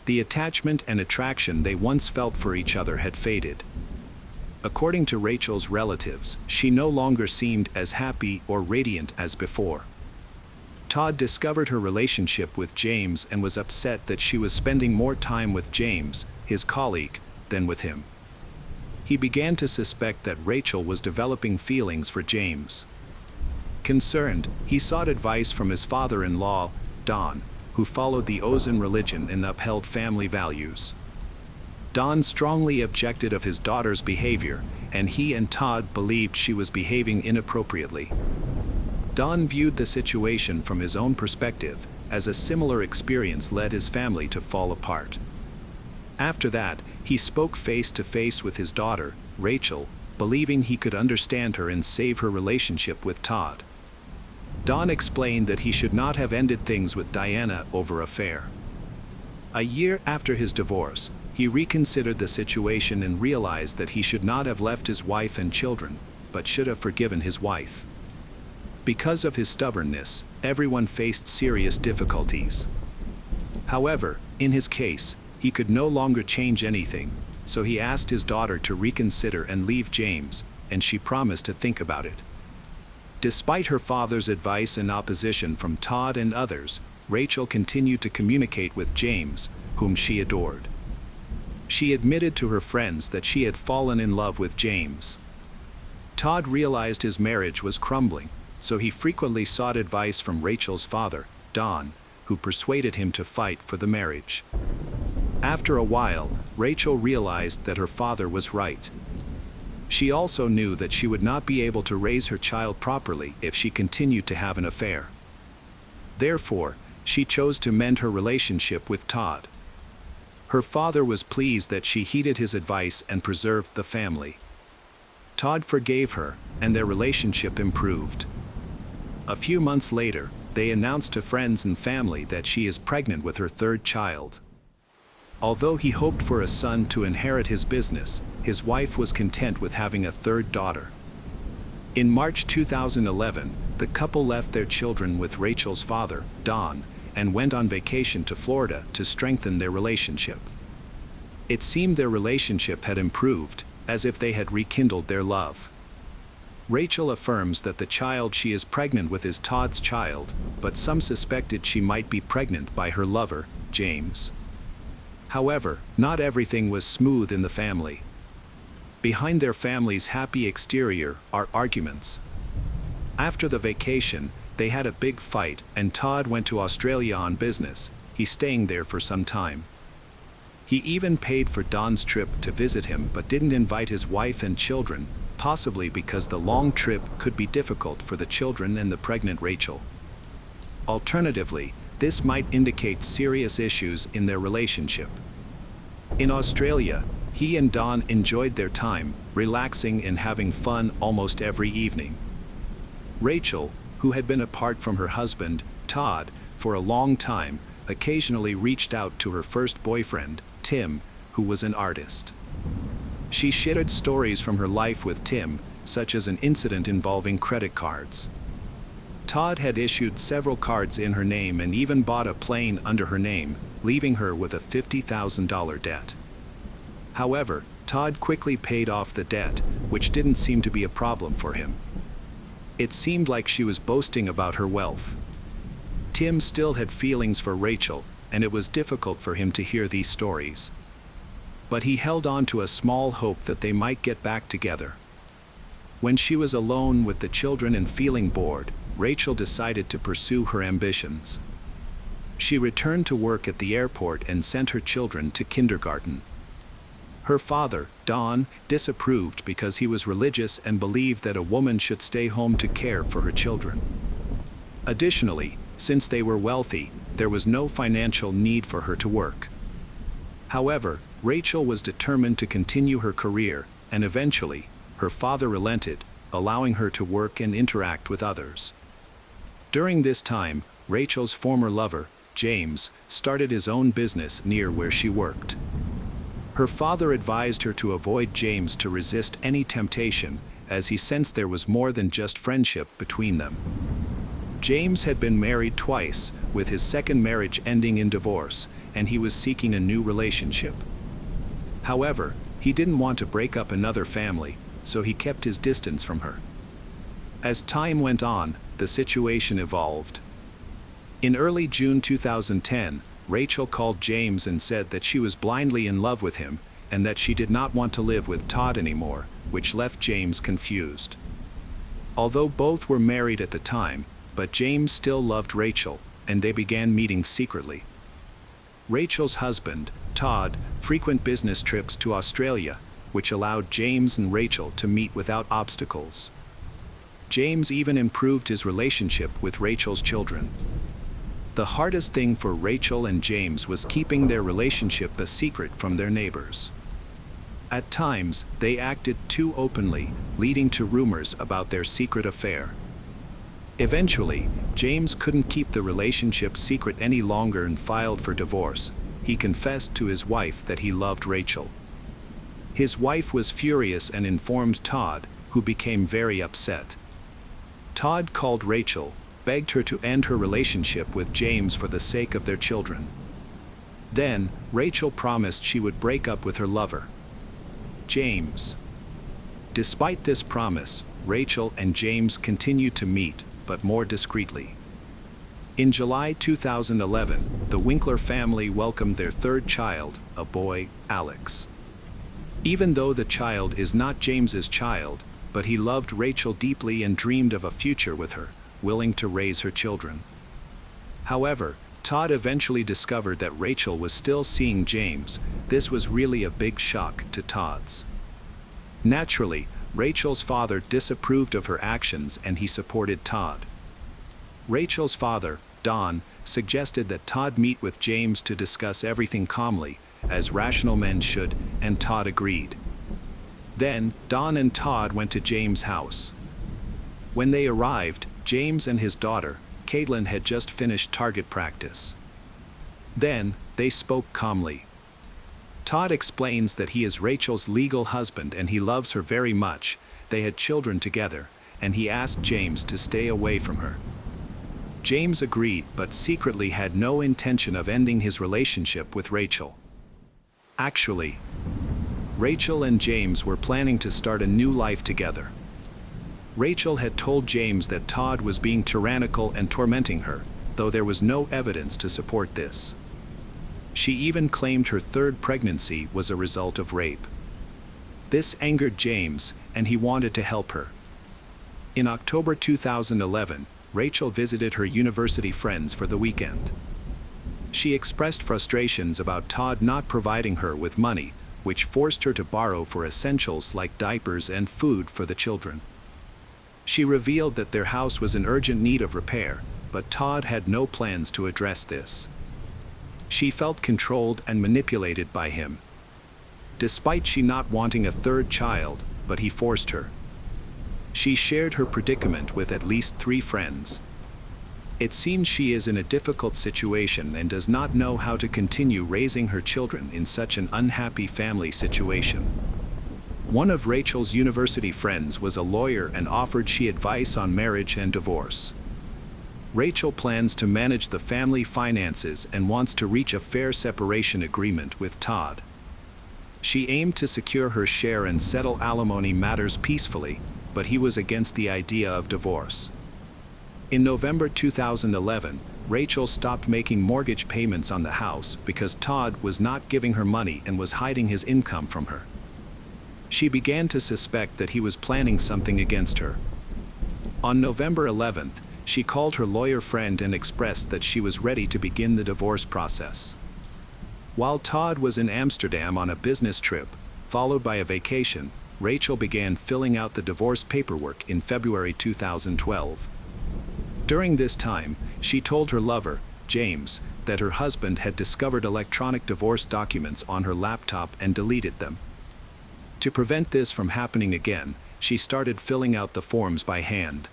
Speaker 1: The attachment and attraction they once felt for each other had faded. According to Rachel's relatives, she no longer seemed as happy or radiant as before. Todd discovered her relationship with James and was upset that she was spending more time with James, his colleague, than with him. He began to suspect that Rachel was developing feelings for James. Concerned, he sought advice from his father-in-law, Don, who followed the Ozan religion and upheld family values. Don strongly objected of his daughter's behavior, and he and Todd believed she was behaving inappropriately. Don viewed the situation from his own perspective, as a similar experience led his family to fall apart. After that, he spoke face to face with his daughter, Rachel, believing he could understand her and save her relationship with Todd. Don explained that he should not have ended things with Diana over affair. A year after his divorce, he reconsidered the situation and realized that he should not have left his wife and children, but should have forgiven his wife. Because of his stubbornness, everyone faced serious difficulties. However, in his case, he could no longer change anything, so he asked his daughter to reconsider and leave James, and she promised to think about it. Despite her father's advice and opposition from Todd and others, Rachel continued to communicate with James, whom she adored. She admitted to her friends that she had fallen in love with James. Todd realized his marriage was crumbling, so he frequently sought advice from Rachel's father, Don, who persuaded him to fight for the marriage. After a while, Rachel realized that her father was right. She also knew that she would not be able to raise her child properly if she continued to have an affair. Therefore, she chose to mend her relationship with Todd. Her father was pleased that she heeded his advice and preserved the family. Todd forgave her, and their relationship improved. A few months later, they announced to friends and family that she is pregnant with her third child. Although he hoped for a son to inherit his business, his wife was content with having a third daughter. In March 2011, the couple left their children with Rachel's father, Don, and went on vacation to Florida to strengthen their relationship. It seemed their relationship had improved, as if they had rekindled their love. Rachel affirms that the child she is pregnant with is Todd's child, but some suspected she might be pregnant by her lover, James. However, not everything was smooth in the family. Behind their family's happy exterior are arguments. After the vacation, they had a big fight, and Todd went to Australia on business. He's staying there for some time. He even paid for Don's trip to visit him but didn't invite his wife and children, possibly because the long trip could be difficult for the children and the pregnant Rachel. Alternatively, this might indicate serious issues in their relationship. In Australia, he and Don enjoyed their time, relaxing and having fun almost every evening. Rachel, who had been apart from her husband, Todd, for a long time, occasionally reached out to her first boyfriend, Tim, who was an artist. She shared stories from her life with Tim, such as an incident involving credit cards. Todd had issued several cards in her name and even bought a plane under her name, leaving her with a $50,000 debt. However, Todd quickly paid off the debt, which didn't seem to be a problem for him. It seemed like she was boasting about her wealth. Tim still had feelings for Rachel, and it was difficult for him to hear these stories. But he held on to a small hope that they might get back together. When she was alone with the children and feeling bored, Rachel decided to pursue her ambitions. She returned to work at the airport and sent her children to kindergarten. Her father, Don, disapproved because he was religious and believed that a woman should stay home to care for her children. Additionally, since they were wealthy, there was no financial need for her to work. However, Rachel was determined to continue her career, and eventually, her father relented, allowing her to work and interact with others. During this time, Rachel's former lover, James, started his own business near where she worked. Her father advised her to avoid James to resist any temptation, as he sensed there was more than just friendship between them. James had been married twice, with his second marriage ending in divorce, and he was seeking a new relationship. However, he didn't want to break up another family, so he kept his distance from her. As time went on, the situation evolved. In early June 2010, Rachel called James and said that she was blindly in love with him, and that she did not want to live with Todd anymore, which left James confused. Although both were married at the time, but James still loved Rachel, and they began meeting secretly. Rachel's husband, Todd, frequent business trips to Australia, which allowed James and Rachel to meet without obstacles. James even improved his relationship with Rachel's children. The hardest thing for Rachel and James was keeping their relationship a secret from their neighbors. At times, they acted too openly, leading to rumors about their secret affair. Eventually, James couldn't keep the relationship secret any longer and filed for divorce. He confessed to his wife that he loved Rachel. His wife was furious and informed Todd, who became very upset. Todd called Rachel, begged her to end her relationship with James for the sake of their children. Then, Rachel promised she would break up with her lover, James. Despite this promise, Rachel and James continued to meet, but more discreetly. In July 2011, the Winkler family welcomed their third child, a boy, Alex. Even though the child is not James's child, but he loved Rachel deeply and dreamed of a future with her, willing to raise her children. However, Todd eventually discovered that Rachel was still seeing James. This was really a big shock to Todd's. Naturally, Rachel's father disapproved of her actions and he supported Todd. Rachel's father, Don, suggested that Todd meet with James to discuss everything calmly, as rational men should, and Todd agreed. Then, Don and Todd went to James' house. When they arrived, James and his daughter, Caitlin, had just finished target practice. Then, they spoke calmly. Todd explains that he is Rachel's legal husband and he loves her very much. They had children together, and he asked James to stay away from her. James agreed, but secretly had no intention of ending his relationship with Rachel. Actually, Rachel and James were planning to start a new life together. Rachel had told James that Todd was being tyrannical and tormenting her, though there was no evidence to support this. She even claimed her third pregnancy was a result of rape. This angered James, and he wanted to help her. In October 2011, Rachel visited her university friends for the weekend. She expressed frustrations about Todd not providing her with money, which forced her to borrow for essentials like diapers and food for the children. She revealed that their house was in urgent need of repair, but Todd had no plans to address this. She felt controlled and manipulated by him. Despite she not wanting a third child, but he forced her. She shared her predicament with at least 3 friends. It seems she is in a difficult situation and does not know how to continue raising her children in such an unhappy family situation. One of Rachel's university friends was a lawyer and offered she advice on marriage and divorce. Rachel plans to manage the family finances and wants to reach a fair separation agreement with Todd. She aimed to secure her share and settle alimony matters peacefully, but he was against the idea of divorce. In November 2011, Rachel stopped making mortgage payments on the house because Todd was not giving her money and was hiding his income from her. She began to suspect that he was planning something against her. On November 11th, she called her lawyer friend and expressed that she was ready to begin the divorce process. While Todd was in Amsterdam on a business trip, followed by a vacation, Rachel began filling out the divorce paperwork in February 2012. During this time, she told her lover, James, that her husband had discovered electronic divorce documents on her laptop and deleted them. To prevent this from happening again, she started filling out the forms by hand.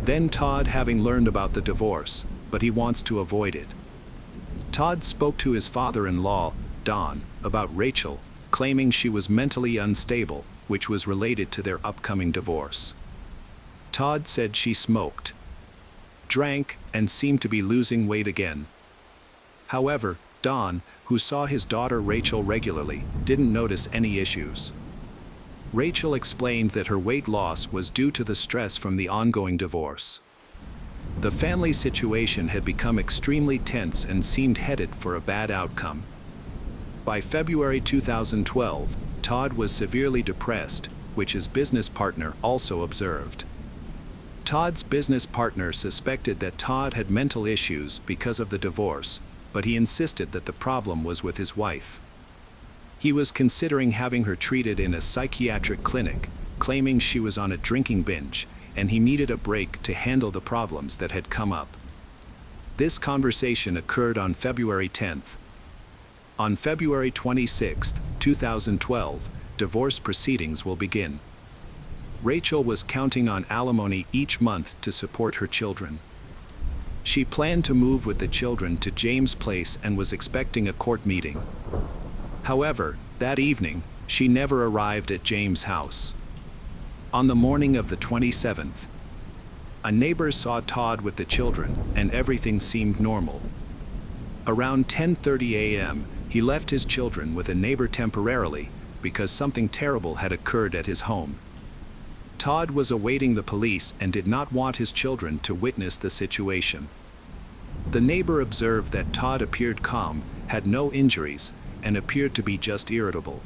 Speaker 1: Then Todd having learned about the divorce, but he wants to avoid it. Todd spoke to his father-in-law, Don, about Rachel, claiming she was mentally unstable, which was related to their upcoming divorce. Todd said she smoked, drank, and seemed to be losing weight again. However, Don, who saw his daughter Rachel regularly, didn't notice any issues. Rachel explained that her weight loss was due to the stress from the ongoing divorce. The family situation had become extremely tense and seemed headed for a bad outcome. By February 2012, Todd was severely depressed, which his business partner also observed. Todd's business partner suspected that Todd had mental issues because of the divorce, but he insisted that the problem was with his wife. He was considering having her treated in a psychiatric clinic, claiming she was on a drinking binge, and he needed a break to handle the problems that had come up. This conversation occurred on February 10th. On February 26, 2012, divorce proceedings will begin. Rachel was counting on alimony each month to support her children. She planned to move with the children to James' place and was expecting a court meeting. However, that evening, she never arrived at James' house. On the morning of the 27th, a neighbor saw Todd with the children, and everything seemed normal. Around 10:30 a.m., he left his children with a neighbor temporarily because something terrible had occurred at his home. Todd was awaiting the police and did not want his children to witness the situation. The neighbor observed that Todd appeared calm, had no injuries, and appeared to be just irritable.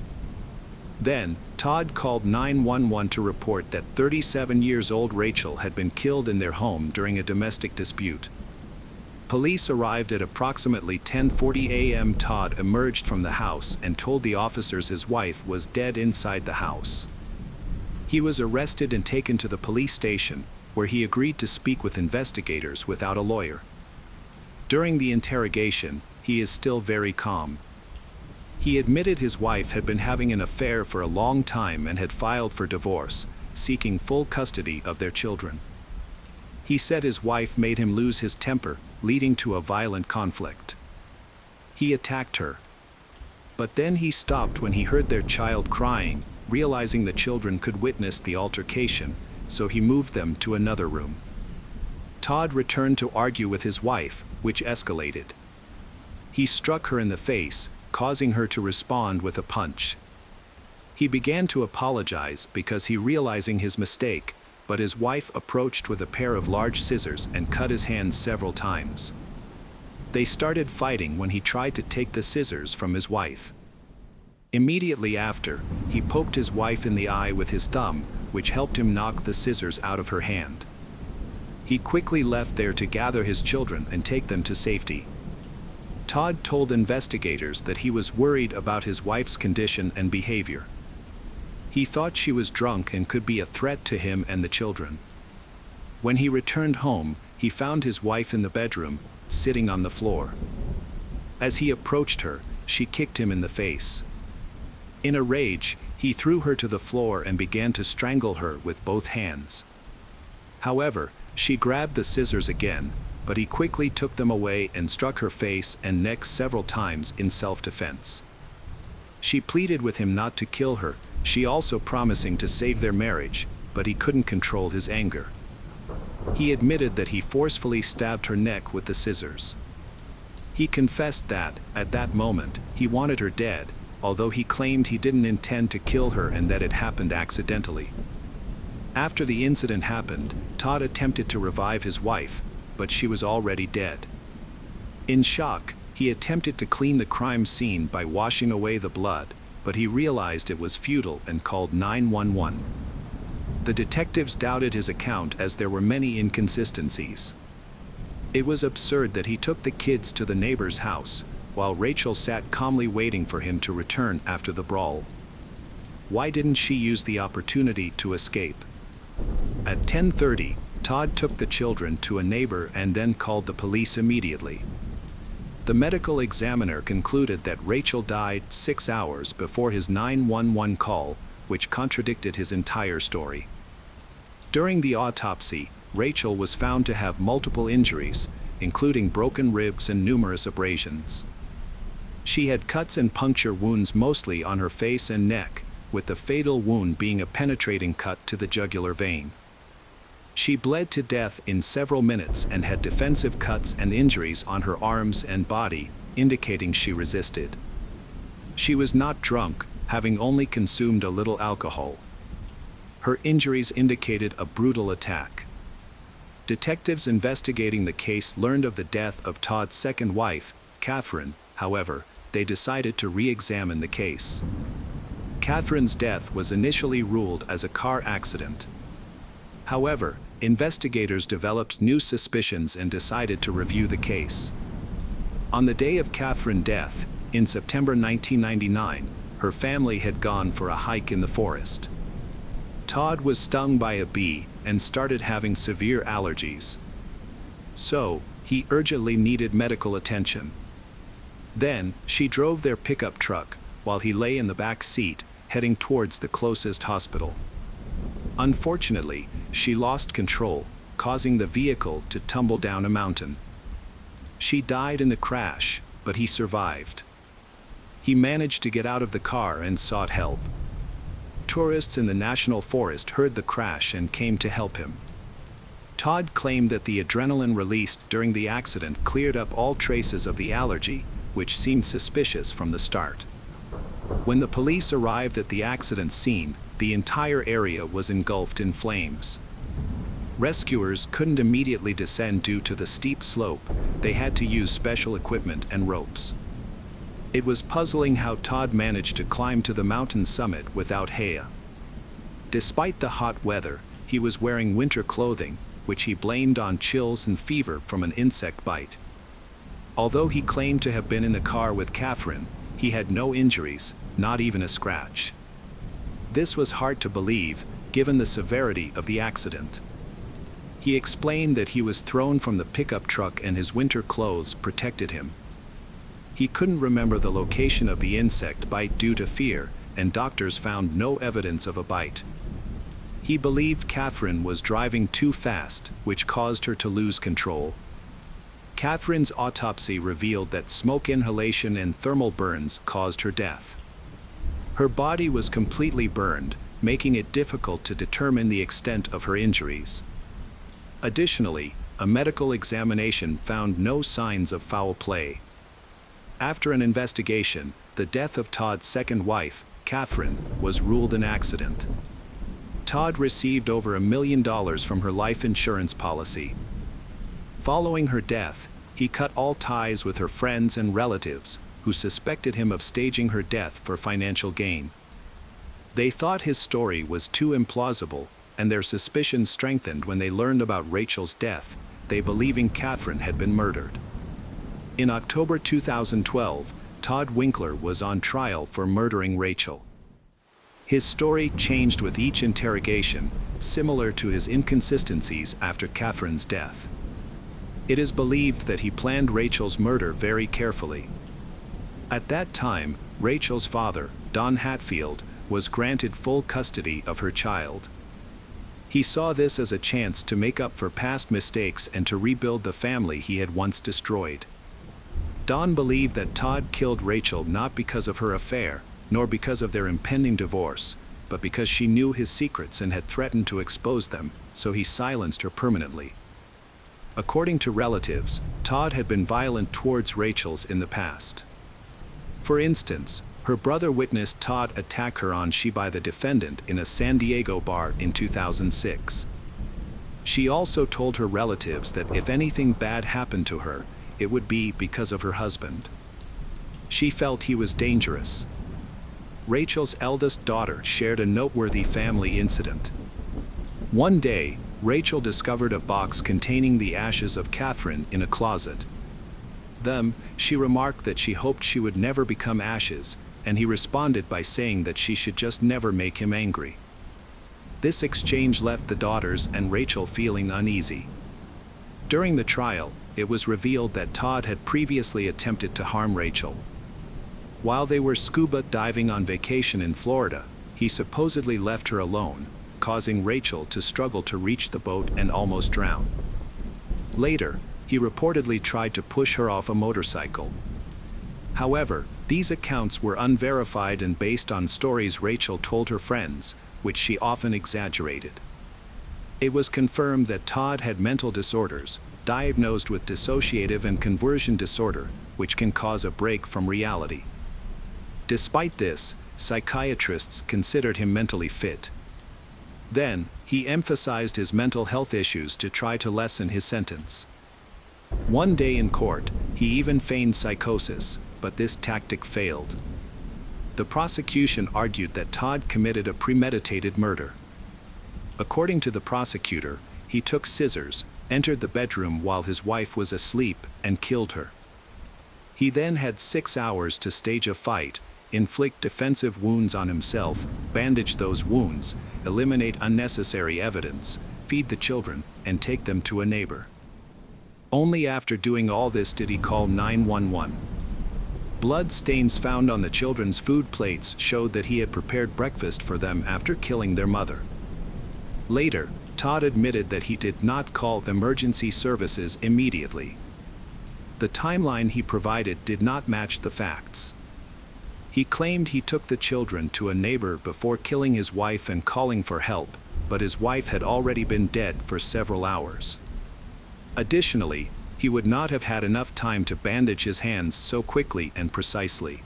Speaker 1: Then, Todd called 911 to report that 37-year-old Rachel had been killed in their home during a domestic dispute. Police arrived at approximately 10:40 a.m. Todd emerged from the house and told the officers his wife was dead inside the house. He was arrested and taken to the police station, where he agreed to speak with investigators without a lawyer. During the interrogation, he is still very calm. He admitted his wife had been having an affair for a long time and had filed for divorce, seeking full custody of their children. He said his wife made him lose his temper, leading to a violent conflict. He attacked her. But then he stopped when he heard their child crying, realizing the children could witness the altercation, so he moved them to another room. Todd returned to argue with his wife, which escalated. He struck her in the face, causing her to respond with a punch. He began to apologize because he realizing his mistake, but his wife approached with a pair of large scissors and cut his hands several times. They started fighting when he tried to take the scissors from his wife. Immediately after, he poked his wife in the eye with his thumb, which helped him knock the scissors out of her hand. He quickly left there to gather his children and take them to safety. Todd told investigators that he was worried about his wife's condition and behavior. He thought she was drunk and could be a threat to him and the children. When he returned home, he found his wife in the bedroom, sitting on the floor. As he approached her, she kicked him in the face. In a rage, he threw her to the floor and began to strangle her with both hands. However, she grabbed the scissors again, but he quickly took them away and struck her face and neck several times in self-defense. She pleaded with him not to kill her, she also promising to save their marriage, but he couldn't control his anger. He admitted that he forcefully stabbed her neck with the scissors. He confessed that, at that moment, he wanted her dead, although he claimed he didn't intend to kill her and that it happened accidentally. After the incident happened, Todd attempted to revive his wife, but she was already dead. In shock, he attempted to clean the crime scene by washing away the blood, but he realized it was futile and called 911. The detectives doubted his account as there were many inconsistencies. It was absurd that he took the kids to the neighbor's house, while Rachel sat calmly waiting for him to return after the brawl. Why didn't she use the opportunity to escape? At 10:30, Todd took the children to a neighbor and then called the police immediately. The medical examiner concluded that Rachel died 6 hours before his 911 call, which contradicted his entire story. During the autopsy, Rachel was found to have multiple injuries, including broken ribs and numerous abrasions. She had cuts and puncture wounds mostly on her face and neck, with the fatal wound being a penetrating cut to the jugular vein. She bled to death in several minutes and had defensive cuts and injuries on her arms and body, indicating she resisted. She was not drunk, having only consumed a little alcohol. Her injuries indicated a brutal attack. Detectives investigating the case learned of the death of Todd's second wife, Catherine. However, they decided to re-examine the case. Catherine's death was initially ruled as a car accident. However, investigators developed new suspicions and decided to review the case. On the day of Catherine's death, in September 1999, her family had gone for a hike in the forest. Todd was stung by a bee and started having severe allergies. So, he urgently needed medical attention. Then, she drove their pickup truck, while he lay in the back seat, heading towards the closest hospital. Unfortunately, she lost control, causing the vehicle to tumble down a mountain. She died in the crash, but he survived. He managed to get out of the car and sought help. Tourists in the national forest heard the crash and came to help him. Todd claimed that the adrenaline released during the accident cleared up all traces of the allergy, which seemed suspicious from the start. When the police arrived at the accident scene, the entire area was engulfed in flames. Rescuers couldn't immediately descend due to the steep slope. They had to use special equipment and ropes. It was puzzling how Todd managed to climb to the mountain summit without Haya. Despite the hot weather, he was wearing winter clothing, which he blamed on chills and fever from an insect bite. Although he claimed to have been in the car with Catherine, he had no injuries, not even a scratch. This was hard to believe, given the severity of the accident. He explained that he was thrown from the pickup truck and his winter clothes protected him. He couldn't remember the location of the insect bite due to fear, and doctors found no evidence of a bite. He believed Catherine was driving too fast, which caused her to lose control. Catherine's autopsy revealed that smoke inhalation and thermal burns caused her death. Her body was completely burned, making it difficult to determine the extent of her injuries. Additionally, a medical examination found no signs of foul play. After an investigation, the death of Todd's second wife, Catherine, was ruled an accident. Todd received over $1 million from her life insurance policy. Following her death, he cut all ties with her friends and relatives, who suspected him of staging her death for financial gain. They thought his story was too implausible, and their suspicions strengthened when they learned about Rachel's death, they believing Catherine had been murdered. In October 2012, Todd Winkler was on trial for murdering Rachel. His story changed with each interrogation, similar to his inconsistencies after Catherine's death. It is believed that he planned Rachel's murder very carefully. At that time, Rachel's father, Don Hatfield, was granted full custody of her child. He saw this as a chance to make up for past mistakes and to rebuild the family he had once destroyed. Don believed that Todd killed Rachel not because of her affair, nor because of their impending divorce, but because she knew his secrets and had threatened to expose them, so he silenced her permanently. According to relatives, Todd had been violent towards Rachel's in the past. For instance, her brother witnessed Todd attack her on she by the defendant in a San Diego bar in 2006. She also told her relatives that if anything bad happened to her, it would be because of her husband. She felt he was dangerous. Rachel's eldest daughter shared a noteworthy family incident. One day, Rachel discovered a box containing the ashes of Catherine in a closet. Then, she remarked that she hoped she would never become ashes, and he responded by saying that she should just never make him angry. This exchange left the daughters and Rachel feeling uneasy. During the trial, it was revealed that Todd had previously attempted to harm Rachel. While they were scuba diving on vacation in Florida, he supposedly left her alone, causing Rachel to struggle to reach the boat and almost drown. Later, he reportedly tried to push her off a motorcycle. However, these accounts were unverified and based on stories Rachel told her friends, which she often exaggerated. It was confirmed that Todd had mental disorders, diagnosed with dissociative and conversion disorder, which can cause a break from reality. Despite this, psychiatrists considered him mentally fit. Then, he emphasized his mental health issues to try to lessen his sentence. One day in court, he even feigned psychosis, but this tactic failed. The prosecution argued that Todd committed a premeditated murder. According to the prosecutor, he took scissors, entered the bedroom while his wife was asleep, and killed her. He then had 6 hours to stage a fight, inflict defensive wounds on himself, bandage those wounds, eliminate unnecessary evidence, feed the children, and take them to a neighbor. Only after doing all this did he call 911. Blood stains found on the children's food plates showed that he had prepared breakfast for them after killing their mother. Later, Todd admitted that he did not call emergency services immediately. The timeline he provided did not match the facts. He claimed he took the children to a neighbor before killing his wife and calling for help, but his wife had already been dead for several hours. Additionally, he would not have had enough time to bandage his hands so quickly and precisely.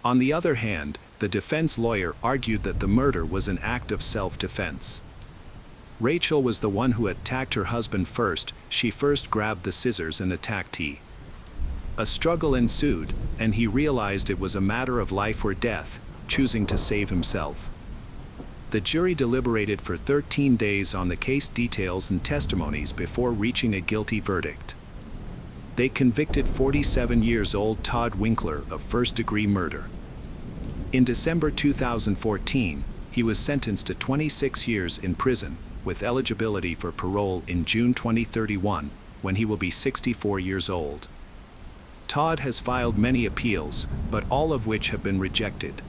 Speaker 1: On the other hand, the defense lawyer argued that the murder was an act of self-defense. Rachel was the one who attacked her husband first. She first grabbed the scissors and attacked him. A struggle ensued, and he realized it was a matter of life or death, choosing to save himself. The jury deliberated for 13 days on the case details and testimonies before reaching a guilty verdict. They convicted 47-year-old Todd Winkler of first-degree murder. In December 2014, he was sentenced to 26 years in prison, with eligibility for parole in June 2031, when he will be 64 years old. Todd has filed many appeals, but all of which have been rejected.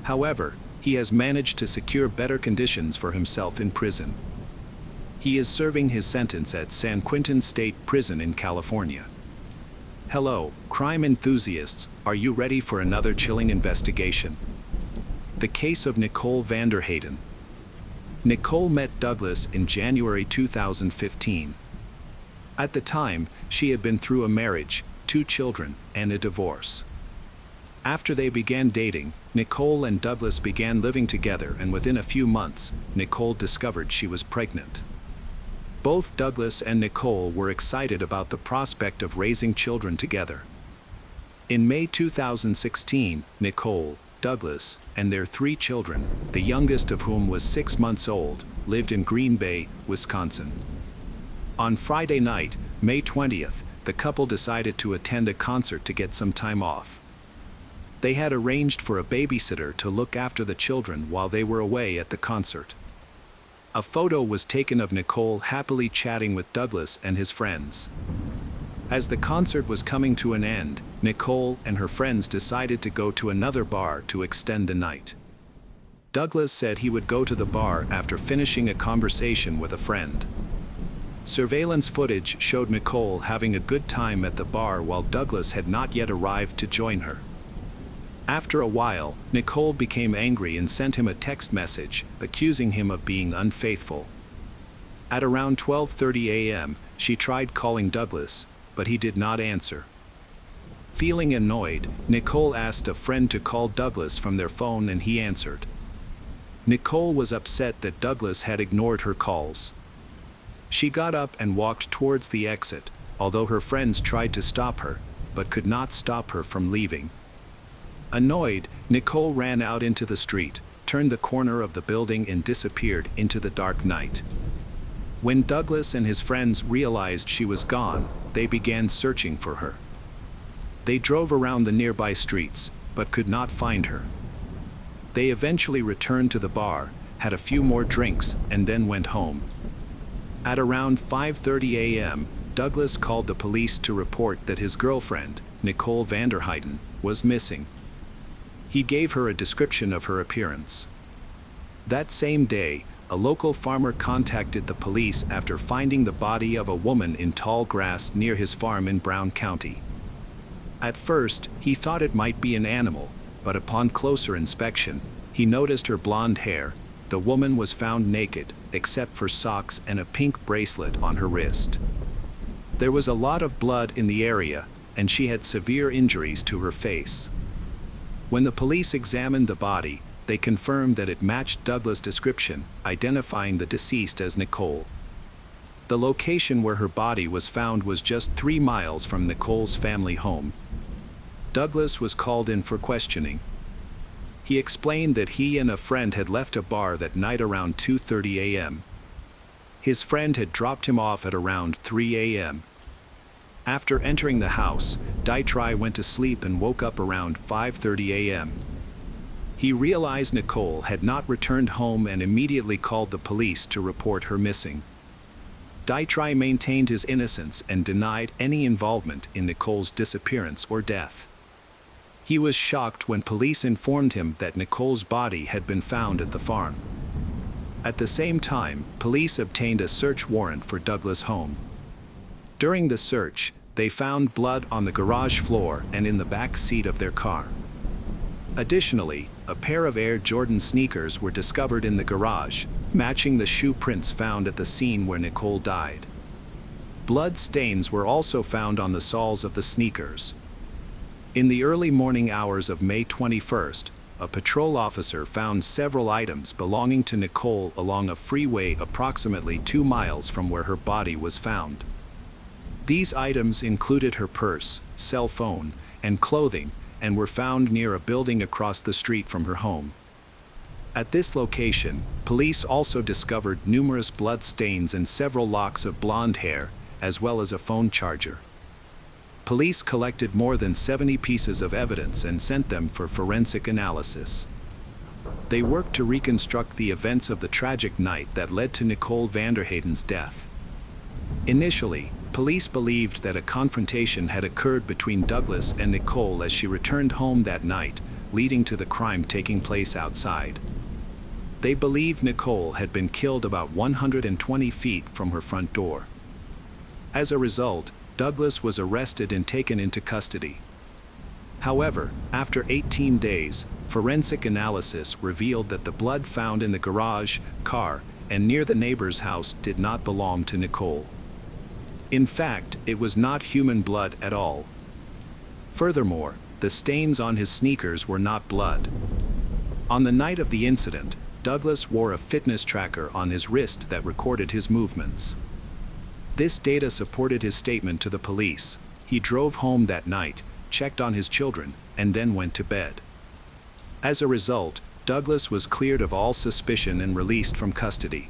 Speaker 1: However, he has managed to secure better conditions for himself in prison. He is serving his sentence at San Quentin State Prison in California. Hello, crime enthusiasts, are you ready for another chilling investigation? The case of Nicole Vanderheyden. Nicole met Douglas in January 2015. At the time, she had been through a marriage, 2 children, and a divorce. After they began dating, Nicole and Douglas began living together, and within a few months, Nicole discovered she was pregnant. Both Douglas and Nicole were excited about the prospect of raising children together. In May 2016, Nicole, Douglas, and their 3 children, the youngest of whom was 6 months old, lived in Green Bay, Wisconsin. On Friday night, May 20th, the couple decided to attend a concert to get some time off. They had arranged for a babysitter to look after the children while they were away at the concert. A photo was taken of Nicole happily chatting with Douglas and his friends. As the concert was coming to an end, Nicole and her friends decided to go to another bar to extend the night. Douglas said he would go to the bar after finishing a conversation with a friend. Surveillance footage showed Nicole having a good time at the bar while Douglas had not yet arrived to join her. After a while, Nicole became angry and sent him a text message, accusing him of being unfaithful. At around 12:30 a.m., she tried calling Douglas, but he did not answer. Feeling annoyed, Nicole asked a friend to call Douglas from their phone, and he answered. Nicole was upset that Douglas had ignored her calls. She got up and walked towards the exit, although her friends tried to stop her, but could not stop her from leaving. Annoyed, Nicole ran out into the street, turned the corner of the building, and disappeared into the dark night. When Douglas and his friends realized she was gone, they began searching for her. They drove around the nearby streets, but could not find her. They eventually returned to the bar, had a few more drinks, and then went home. At around 5:30 a.m., Douglas called the police to report that his girlfriend, Nicole Vanderheyden, was missing. He gave her a description of her appearance. That same day, a local farmer contacted the police after finding the body of a woman in tall grass near his farm in Brown County. At first, he thought it might be an animal, but upon closer inspection, he noticed her blonde hair. The woman was found naked, except for socks and a pink bracelet on her wrist. There was a lot of blood in the area, and she had severe injuries to her face. When the police examined the body, they confirmed that it matched Douglas' description, identifying the deceased as Nicole. The location where her body was found was just 3 miles from Nicole's family home. Douglas was called in for questioning. He explained that he and a friend had left a bar that night around 2:30 a.m. His friend had dropped him off at around 3 a.m. After entering the house, Ditry went to sleep and woke up around 5:30 a.m. He realized Nicole had not returned home and immediately called the police to report her missing. Ditry maintained his innocence and denied any involvement in Nicole's disappearance or death. He was shocked when police informed him that Nicole's body had been found at the farm. At the same time, police obtained a search warrant for Douglas' home. During the search, they found blood on the garage floor and in the back seat of their car. Additionally, a pair of Air Jordan sneakers were discovered in the garage, matching the shoe prints found at the scene where Nicole died. Blood stains were also found on the soles of the sneakers. In the early morning hours of May 21st, a patrol officer found several items belonging to Nicole along a freeway approximately 2 miles from where her body was found. These items included her purse, cell phone, and clothing, and were found near a building across the street from her home. At this location, police also discovered numerous blood stains and several locks of blonde hair, as well as a phone charger. Police collected more than 70 pieces of evidence and sent them for forensic analysis. They worked to reconstruct the events of the tragic night that led to Nicole Vanderheyden's death. Initially, Police believed that a confrontation had occurred between Douglas and Nicole as she returned home that night, leading to the crime taking place outside. They believed Nicole had been killed about 120 feet from her front door. As a result, Douglas was arrested and taken into custody. However, after 18 days, forensic analysis revealed that the blood found in the garage, car, and near the neighbor's house did not belong to Nicole. In fact, it was not human blood at all. Furthermore, the stains on his sneakers were not blood. On the night of the incident, Douglas wore a fitness tracker on his wrist that recorded his movements. This data supported his statement to the police. He drove home that night, checked on his children, and then went to bed. As a result, Douglas was cleared of all suspicion and released from custody.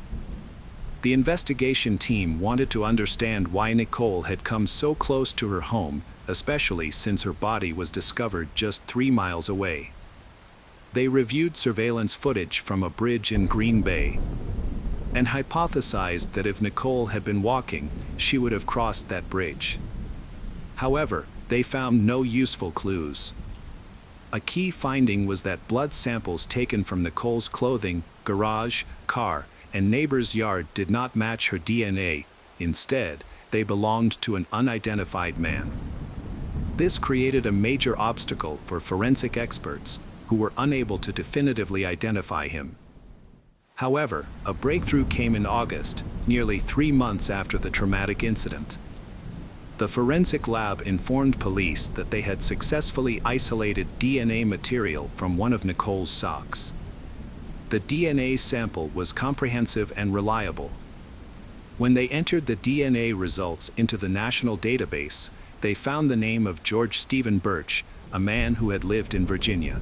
Speaker 1: The investigation team wanted to understand why Nicole had come so close to her home, especially since her body was discovered just 3 miles away. They reviewed surveillance footage from a bridge in Green Bay and hypothesized that if Nicole had been walking, she would have crossed that bridge. However, they found no useful clues. A key finding was that blood samples taken from Nicole's clothing, garage, car, and neighbor's yard did not match her DNA. Instead, they belonged to an unidentified man. This created a major obstacle for forensic experts, who were unable to definitively identify him. However, a breakthrough came in August, nearly 3 months after the traumatic incident. The forensic lab informed police that they had successfully isolated DNA material from one of Nicole's socks. The DNA sample was comprehensive and reliable. When they entered the DNA results into the national database, they found the name of George Stephen Birch, a man who had lived in Virginia.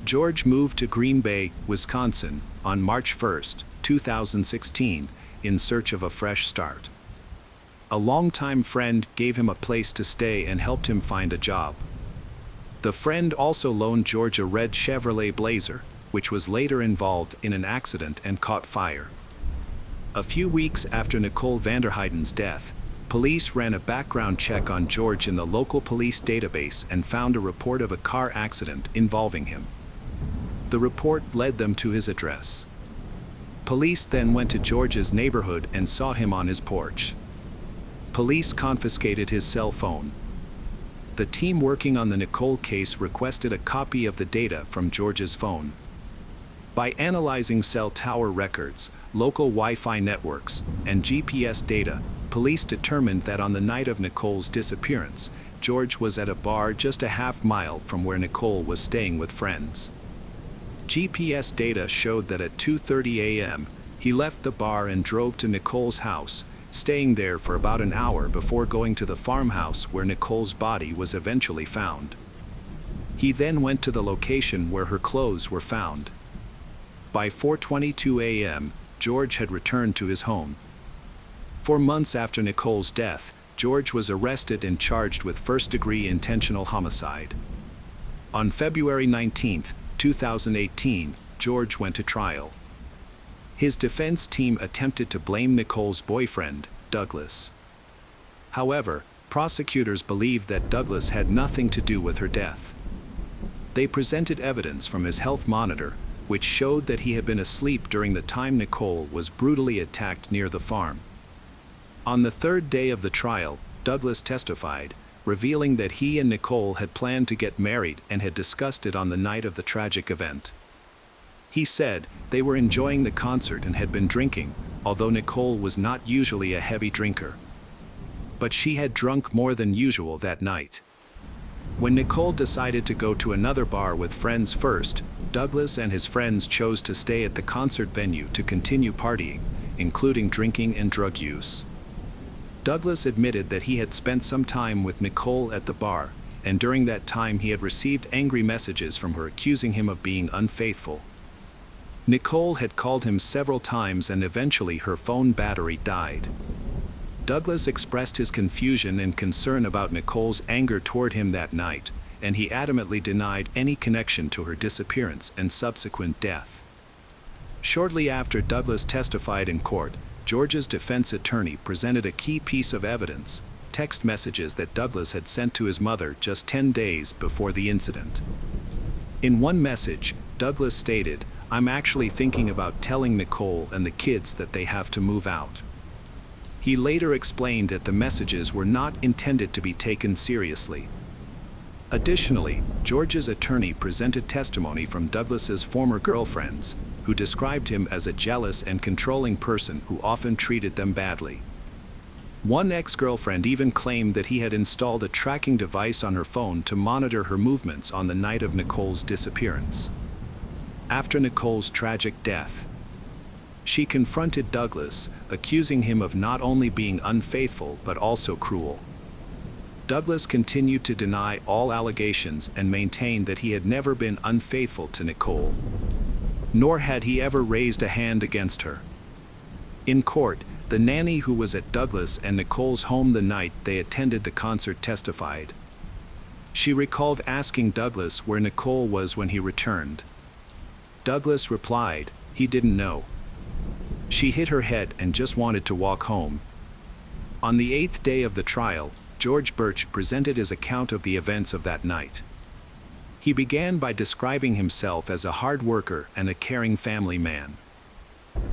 Speaker 1: George moved to Green Bay, Wisconsin, on March 1, 2016, in search of a fresh start. A longtime friend gave him a place to stay and helped him find a job. The friend also loaned George a red Chevrolet Blazer, which was later involved in an accident and caught fire. A few weeks after Nicole Vanderheiden's death, police ran a background check on George in the local police database and found a report of a car accident involving him. The report led them to his address. Police then went to George's neighborhood and saw him on his porch. Police confiscated his cell phone. The team working on the Nicole case requested a copy of the data from George's phone. By analyzing cell tower records, local Wi-Fi networks, and GPS data, police determined that on the night of Nicole's disappearance, George was at a bar just a half-mile from where Nicole was staying with friends. GPS data showed that at 2:30 a.m., he left the bar and drove to Nicole's house, staying there for about an hour before going to the farmhouse where Nicole's body was eventually found. He then went to the location where her clothes were found. By 4:22 a.m., George had returned to his home. 4 months after Nicole's death, George was arrested and charged with first-degree intentional homicide. On February 19, 2018, George went to trial. His defense team attempted to blame Nicole's boyfriend, Douglas. However, prosecutors believed that Douglas had nothing to do with her death. They presented evidence from his health monitor, which showed that he had been asleep during the time Nicole was brutally attacked near the farm. On the 3rd day of the trial, Douglas testified, revealing that he and Nicole had planned to get married and had discussed it on the night of the tragic event. He said they were enjoying the concert and had been drinking, although Nicole was not usually a heavy drinker. But she had drunk more than usual that night. When Nicole decided to go to another bar with friends first, Douglas and his friends chose to stay at the concert venue to continue partying, including drinking and drug use. Douglas admitted that he had spent some time with Nicole at the bar, and during that time he had received angry messages from her accusing him of being unfaithful. Nicole had called him several times and eventually her phone battery died. Douglas expressed his confusion and concern about Nicole's anger toward him that night, and he adamantly denied any connection to her disappearance and subsequent death. Shortly after Douglas testified in court, George's defense attorney presented a key piece of evidence: text messages that Douglas had sent to his mother just 10 days before the incident. In one message, Douglas stated, "I'm actually thinking about telling Nicole and the kids that they have to move out." He later explained that the messages were not intended to be taken seriously. Additionally, George's attorney presented testimony from Douglas's former girlfriends, who described him as a jealous and controlling person who often treated them badly. One ex-girlfriend even claimed that he had installed a tracking device on her phone to monitor her movements on the night of Nicole's disappearance. After Nicole's tragic death, she confronted Douglas, accusing him of not only being unfaithful but also cruel. Douglas continued to deny all allegations and maintained that he had never been unfaithful to Nicole, nor had he ever raised a hand against her. In court, the nanny who was at Douglas and Nicole's home the night they attended the concert testified. She recalled asking Douglas where Nicole was when he returned. Douglas replied, he didn't know. She hit her head and just wanted to walk home. On the 8th day of the trial, George Birch presented his account of the events of that night. He began by describing himself as a hard worker and a caring family man.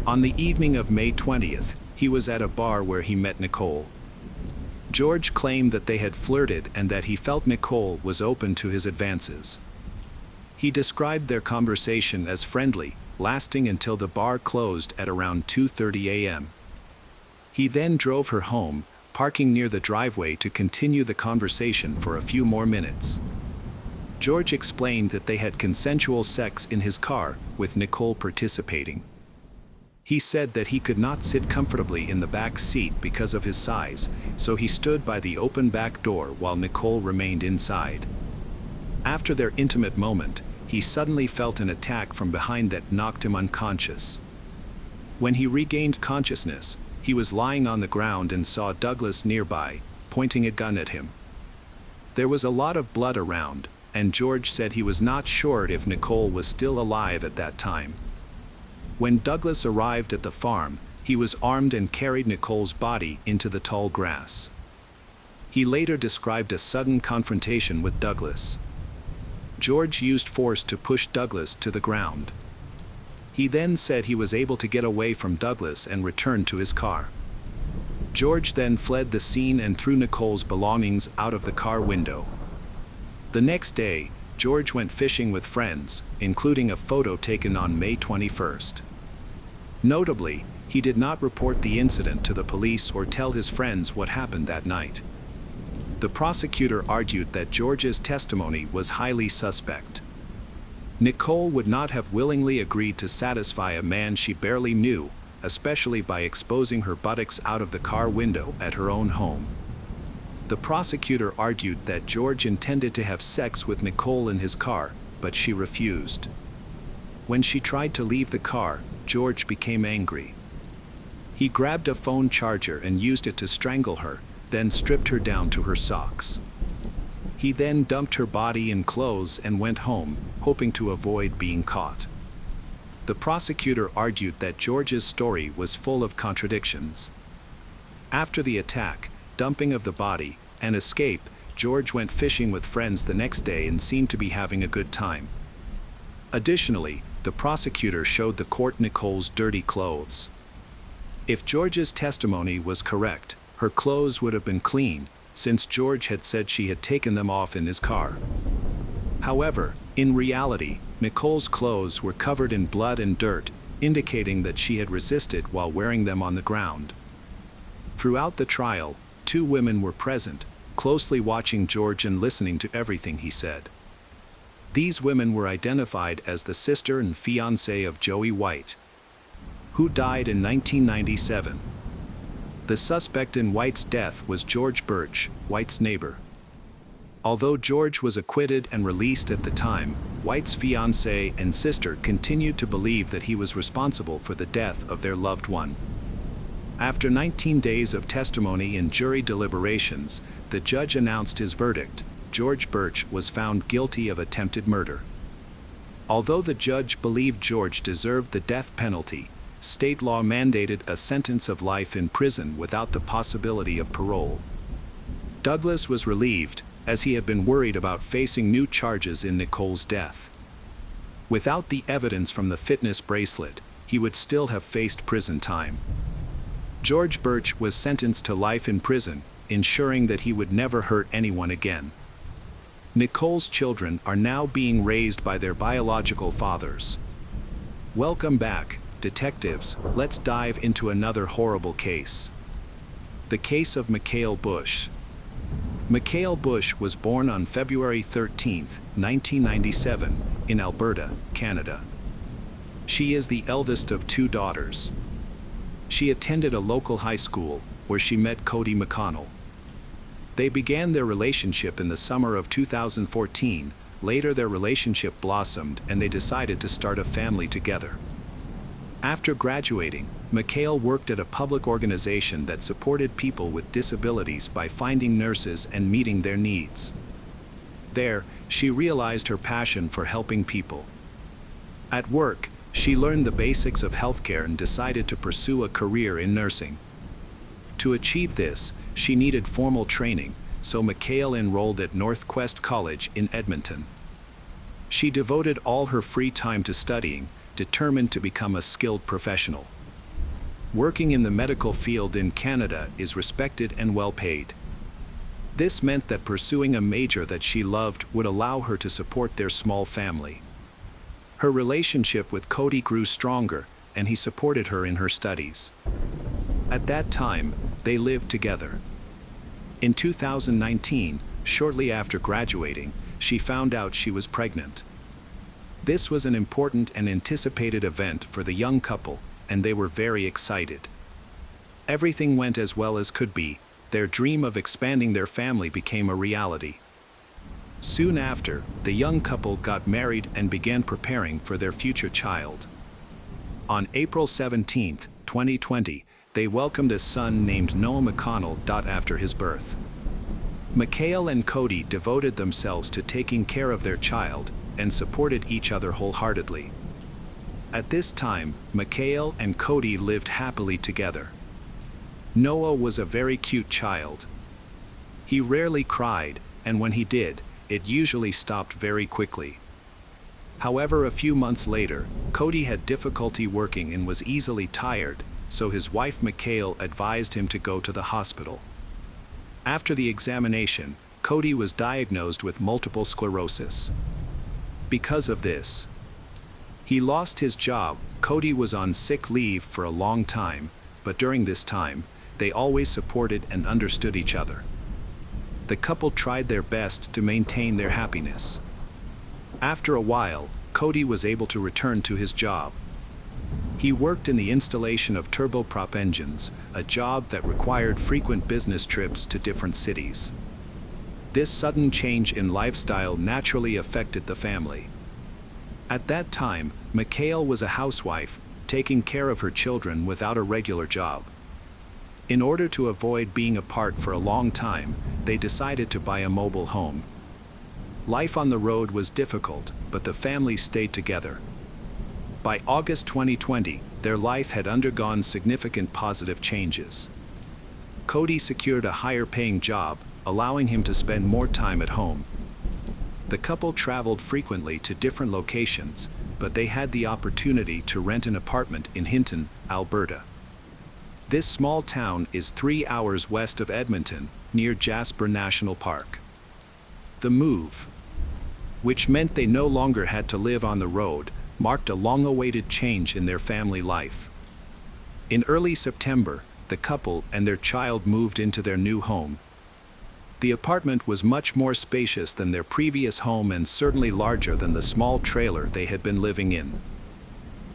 Speaker 1: On the evening of May 20th, he was at a bar where he met Nicole. George claimed that they had flirted and that he felt Nicole was open to his advances. He described their conversation as friendly, lasting until the bar closed at around 2:30 a.m. He then drove her home, parking near the driveway to continue the conversation for a few more minutes. George explained that they had consensual sex in his car, with Nicole participating. He said that he could not sit comfortably in the back seat because of his size, so he stood by the open back door while Nicole remained inside. After their intimate moment, he suddenly felt an attack from behind that knocked him unconscious. When he regained consciousness, he was lying on the ground and saw Douglas nearby, pointing a gun at him. There was a lot of blood around, and George said he was not sure if Nicole was still alive at that time. When Douglas arrived at the farm, he was armed and carried Nicole's body into the tall grass. He later described a sudden confrontation with Douglas. George used force to push Douglas to the ground. He then said he was able to get away from Douglas and return to his car. George then fled the scene and threw Nicole's belongings out of the car window. The next day, George went fishing with friends, including a photo taken on May 21st. Notably, he did not report the incident to the police or tell his friends what happened that night. The prosecutor argued that George's testimony was highly suspect. Nicole would not have willingly agreed to satisfy a man she barely knew, especially by exposing her buttocks out of the car window at her own home. The prosecutor argued that George intended to have sex with Nicole in his car, but she refused. When she tried to leave the car, George became angry. He grabbed a phone charger and used it to strangle her, then stripped her down to her socks. He then dumped her body in clothes and went home, hoping to avoid being caught. The prosecutor argued that George's story was full of contradictions. After the attack, dumping of the body, and escape, George went fishing with friends the next day and seemed to be having a good time. Additionally, the prosecutor showed the court Nicole's dirty clothes. If George's testimony was correct, her clothes would have been clean, since George had said she had taken them off in his car. However, in reality, Nicole's clothes were covered in blood and dirt, indicating that she had resisted while wearing them on the ground. Throughout the trial, 2 women were present, closely watching George and listening to everything he said. These women were identified as the sister and fiancée of Joey White, who died in 1997. The suspect in White's death was George Birch, White's neighbor. Although George was acquitted and released at the time, White's fiancée and sister continued to believe that he was responsible for the death of their loved one. After 19 days of testimony and jury deliberations, the judge announced his verdict. George Birch was found guilty of attempted murder. Although the judge believed George deserved the death penalty, state law mandated a sentence of life in prison without the possibility of parole. Douglas was relieved, as he had been worried about facing new charges in Nicole's death. Without the evidence from the fitness bracelet, he would still have faced prison time. George Birch was sentenced to life in prison, ensuring that he would never hurt anyone again. Nicole's children are now being raised by their biological fathers. Welcome back, detectives. Let's dive into another horrible case. The case of Mikhail Bush. Mikhail Bush was born on February 13, 1997, in Alberta, Canada. She is the eldest of two daughters. She attended a local high school, where she met Cody McConnell. They began their relationship in the summer of 2014. Later their relationship blossomed and they decided to start a family together. After graduating, Mikhail worked at a public organization that supported people with disabilities by finding nurses and meeting their needs. There, she realized her passion for helping people. At work, she learned the basics of healthcare and decided to pursue a career in nursing. To achieve this, she needed formal training, so Mikhail enrolled at Northwest College in Edmonton. She devoted all her free time to studying, determined to become a skilled professional. Working in the medical field in Canada is respected and well paid. This meant that pursuing a major that she loved would allow her to support their small family. Her relationship with Cody grew stronger, and he supported her in her studies. At that time, they lived together. In 2019, shortly after graduating, she found out she was pregnant. This was an important and anticipated event for the young couple, and they were very excited. Everything went as well as could be. Their dream of expanding their family became a reality. Soon after, the young couple got married and began preparing for their future child. On April 17, 2020, they welcomed a son named Noah McConnell. After his birth, Mikhail and Cody devoted themselves to taking care of their child and supported each other wholeheartedly. At this time, Mikhail and Cody lived happily together. Noah was a very cute child. He rarely cried, and when he did, it usually stopped very quickly. However, a few months later, Cody had difficulty working and was easily tired, so his wife Mikhail advised him to go to the hospital. After the examination, Cody was diagnosed with multiple sclerosis. Because of this, he lost his job. Cody was on sick leave for a long time, but during this time, they always supported and understood each other. The couple tried their best to maintain their happiness. After a while, Cody was able to return to his job. He worked in the installation of turboprop engines, a job that required frequent business trips to different cities. This sudden change in lifestyle naturally affected the family. At that time, Mikhail was a housewife, taking care of her children without a regular job. In order to avoid being apart for a long time, they decided to buy a mobile home. Life on the road was difficult, but the family stayed together. By August 2020, their life had undergone significant positive changes. Cody secured a higher-paying job, allowing him to spend more time at home. The couple traveled frequently to different locations, but they had the opportunity to rent an apartment in Hinton, Alberta. This small town is 3 hours west of Edmonton, near Jasper National Park. The move, which meant they no longer had to live on the road, marked a long-awaited change in their family life. In early September, the couple and their child moved into their new home. The apartment was much more spacious than their previous home and certainly larger than the small trailer they had been living in.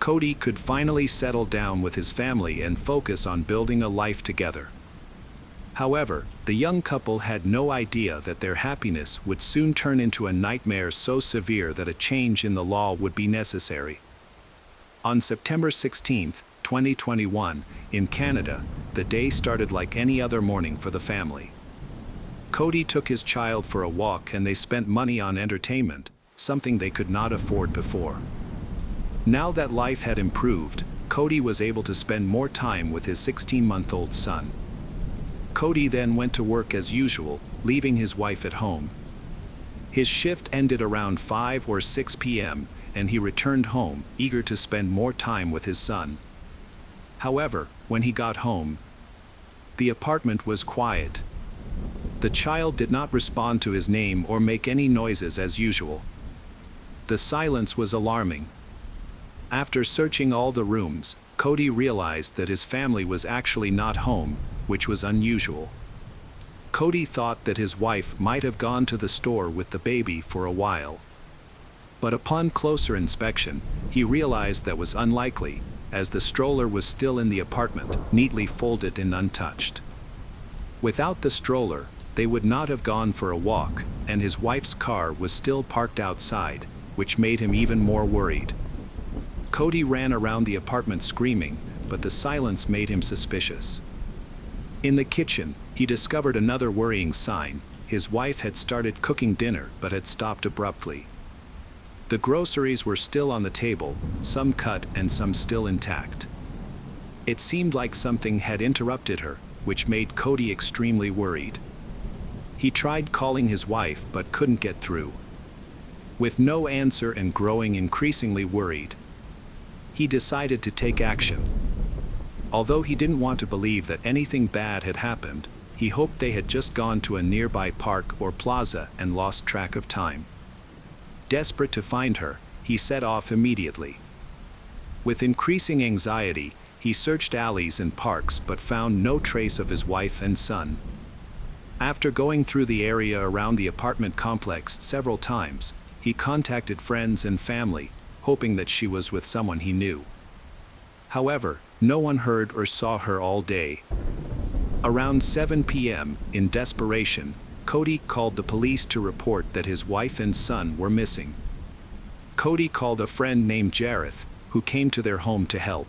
Speaker 1: Cody could finally settle down with his family and focus on building a life together. However, the young couple had no idea that their happiness would soon turn into a nightmare so severe that a change in the law would be necessary. On September 16, 2021, in Canada, the day started like any other morning for the family. Cody took his child for a walk and they spent money on entertainment, something they could not afford before. Now that life had improved, Cody was able to spend more time with his 16-month-old son. Cody then went to work as usual, leaving his wife at home. His shift ended around 5 or 6 p.m., and he returned home, eager to spend more time with his son. However, when he got home, the apartment was quiet. The child did not respond to his name or make any noises as usual. The silence was alarming. After searching all the rooms, Cody realized that his family was actually not home, which was unusual. Cody thought that his wife might have gone to the store with the baby for a while. But upon closer inspection, he realized that was unlikely, as the stroller was still in the apartment, neatly folded and untouched. Without the stroller, they would not have gone for a walk, and his wife's car was still parked outside, which made him even more worried. Cody ran around the apartment screaming, but the silence made him suspicious. In the kitchen, he discovered another worrying sign. His wife had started cooking dinner but had stopped abruptly. The groceries were still on the table, some cut and some still intact. It seemed like something had interrupted her, which made Cody extremely worried. He tried calling his wife but couldn't get through. With no answer and growing increasingly worried, he decided to take action. Although he didn't want to believe that anything bad had happened, he hoped they had just gone to a nearby park or plaza and lost track of time. Desperate to find her, he set off immediately. With increasing anxiety, he searched alleys and parks but found no trace of his wife and son. After going through the area around the apartment complex several times, he contacted friends and family, hoping that she was with someone he knew. However, no one heard or saw her all day. Around 7 p.m., in desperation, Cody called the police to report that his wife and son were missing. Cody called a friend named Jareth, who came to their home to help.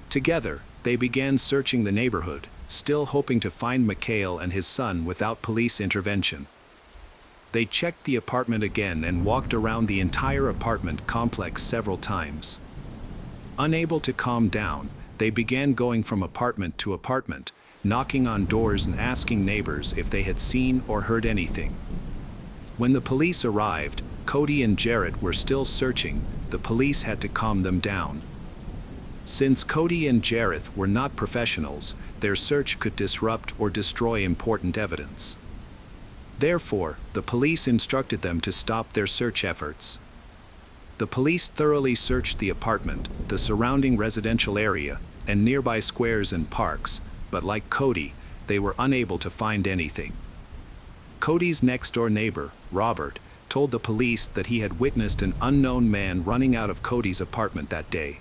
Speaker 1: Together, they began searching the neighborhood, still hoping to find Mikhail and his son without police intervention. They checked the apartment again and walked around the entire apartment complex several times. Unable to calm down, they began going from apartment to apartment, knocking on doors and asking neighbors if they had seen or heard anything. When the police arrived, Cody and Jareth were still searching. The police had to calm them down. Since Cody and Jareth were not professionals, their search could disrupt or destroy important evidence. Therefore, the police instructed them to stop their search efforts. The police thoroughly searched the apartment, the surrounding residential area, and nearby squares and parks, but like Cody, they were unable to find anything. Cody's next-door neighbor, Robert, told the police that he had witnessed an unknown man running out of Cody's apartment that day.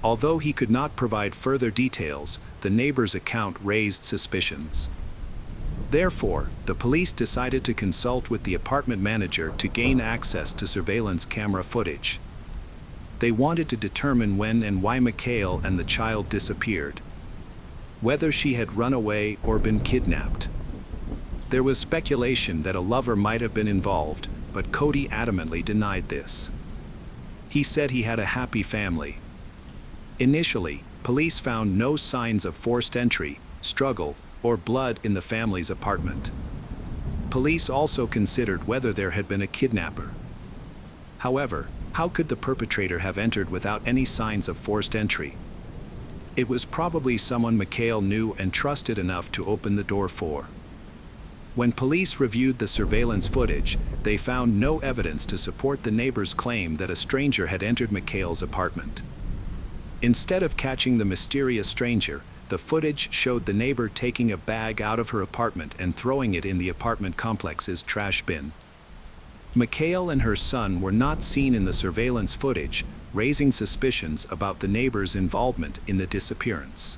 Speaker 1: Although he could not provide further details, the neighbor's account raised suspicions. Therefore, the police decided to consult with the apartment manager to gain access to surveillance camera footage. They wanted to determine when and why Mikhail and the child disappeared, whether she had run away or been kidnapped. There was speculation that a lover might have been involved, but Cody adamantly denied this. He said he had a happy family. Initially, police found no signs of forced entry, struggle, or blood in the family's apartment. Police also considered whether there had been a kidnapper. However, how could the perpetrator have entered without any signs of forced entry? It was probably someone Mikhail knew and trusted enough to open the door for. When police reviewed the surveillance footage, they found no evidence to support the neighbor's claim that a stranger had entered Mikhail's apartment. Instead of catching the mysterious stranger, the footage showed the neighbor taking a bag out of her apartment and throwing it in the apartment complex's trash bin. Mikhail and her son were not seen in the surveillance footage, raising suspicions about the neighbor's involvement in the disappearance.